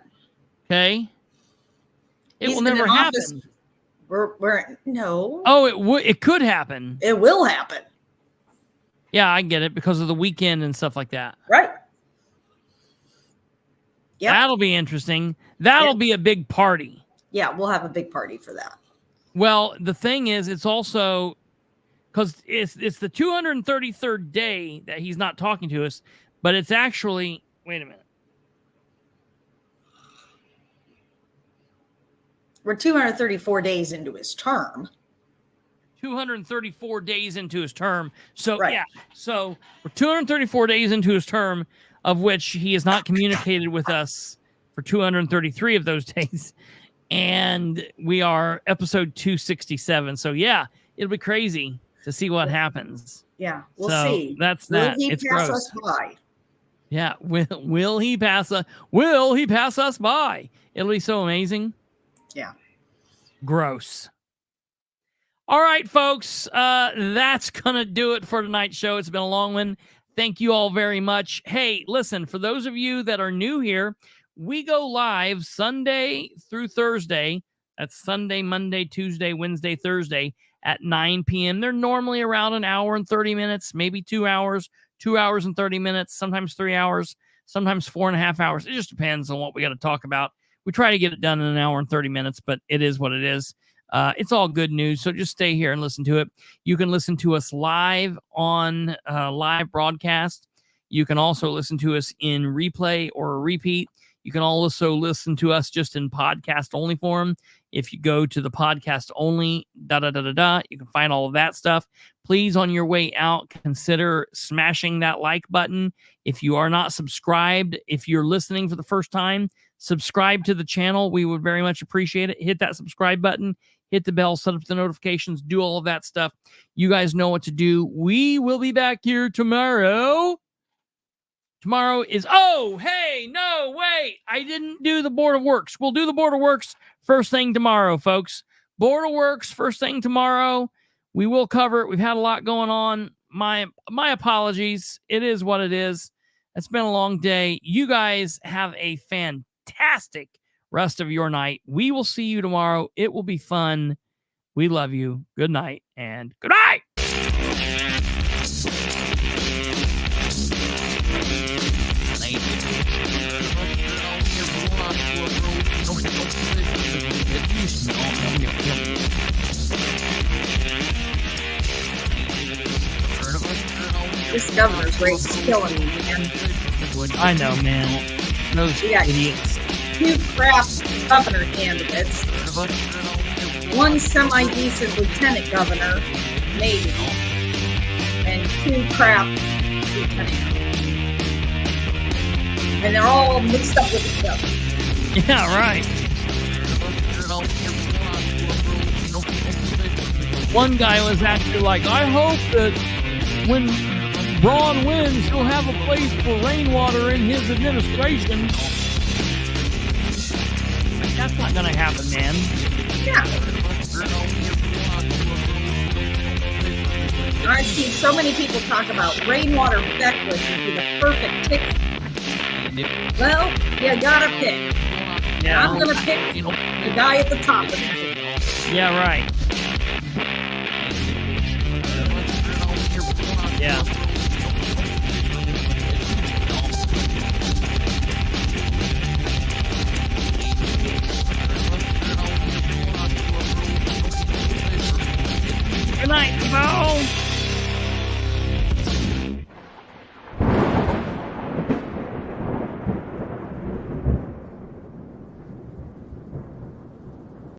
Okay. It will never happen. We're no. Oh, it could happen. It will happen. Yeah, I get it, because of the weekend and stuff like that. Right. Yeah. That'll be interesting. That'll be a big party. Yeah, we'll have a big party for that. Well, the thing is, it's also because it's the 233rd day that he's not talking to us, but it's actually, wait a minute. We're 234 days into his term. 234 days into his term. So, right. Yeah. So we're 234 days into his term, of which he has not communicated with us for 233 of those days. And we are episode 267. So, yeah, it'll be crazy to see what happens. Yeah, we'll so see. That's that. Will he it's pass gross. us by? Yeah. Will he pass us? Will he pass us by? It'll be so amazing. Yeah. Gross. All right, folks. That's going to do it for tonight's show. It's been a long one. Thank you all very much. Hey, listen, for those of you that are new here, we go live Sunday through Thursday. That's Sunday, Monday, Tuesday, Wednesday, Thursday at 9 p.m. They're normally around an hour and 30 minutes, maybe 2 hours, 2 hours and 30 minutes, sometimes 3 hours, sometimes 4.5 hours. It just depends on what we got to talk about. We try to get it done in an hour and 30 minutes, but it is what it is. It's all good news, so just stay here and listen to it. You can listen to us live on live broadcast. You can also listen to us in replay or a repeat. You can also listen to us just in podcast only form. If you go to the podcast only, you can find all of that stuff. Please, on your way out, consider smashing that like button. If you are not subscribed, if you're listening for the first time, subscribe to the channel. We would very much appreciate it. Hit that subscribe button, hit the bell, set up the notifications, do all of that stuff. You guys know what to do. We will be back here tomorrow. Tomorrow is, I didn't do the Board of Works. We'll do the Board of Works first thing tomorrow, folks. Board of Works first thing tomorrow. We will cover it. We've had a lot going on. My apologies. It is what it is. It's been a long day. You guys have a fantastic rest of your night. We will see you tomorrow. It will be fun. We love you. Good night and good night. This governor's race is killing me, man. I know, man. Those idiots. 2 crap governor candidates. 1 semi-decent lieutenant governor, maybe. And 2 crap lieutenant governors. And they're all mixed up with each other. Yeah, right. One guy was actually like, I hope that when Braun wins, he'll have a place for rainwater in his administration. That's not going to happen, man. Yeah. I've seen so many people talk about rainwater Beckwith would be the perfect ticket. Well, you gotta pick. Yeah. I'm gonna pick the guy at the top of the ticket. Yeah, right. Yeah. Good night, people.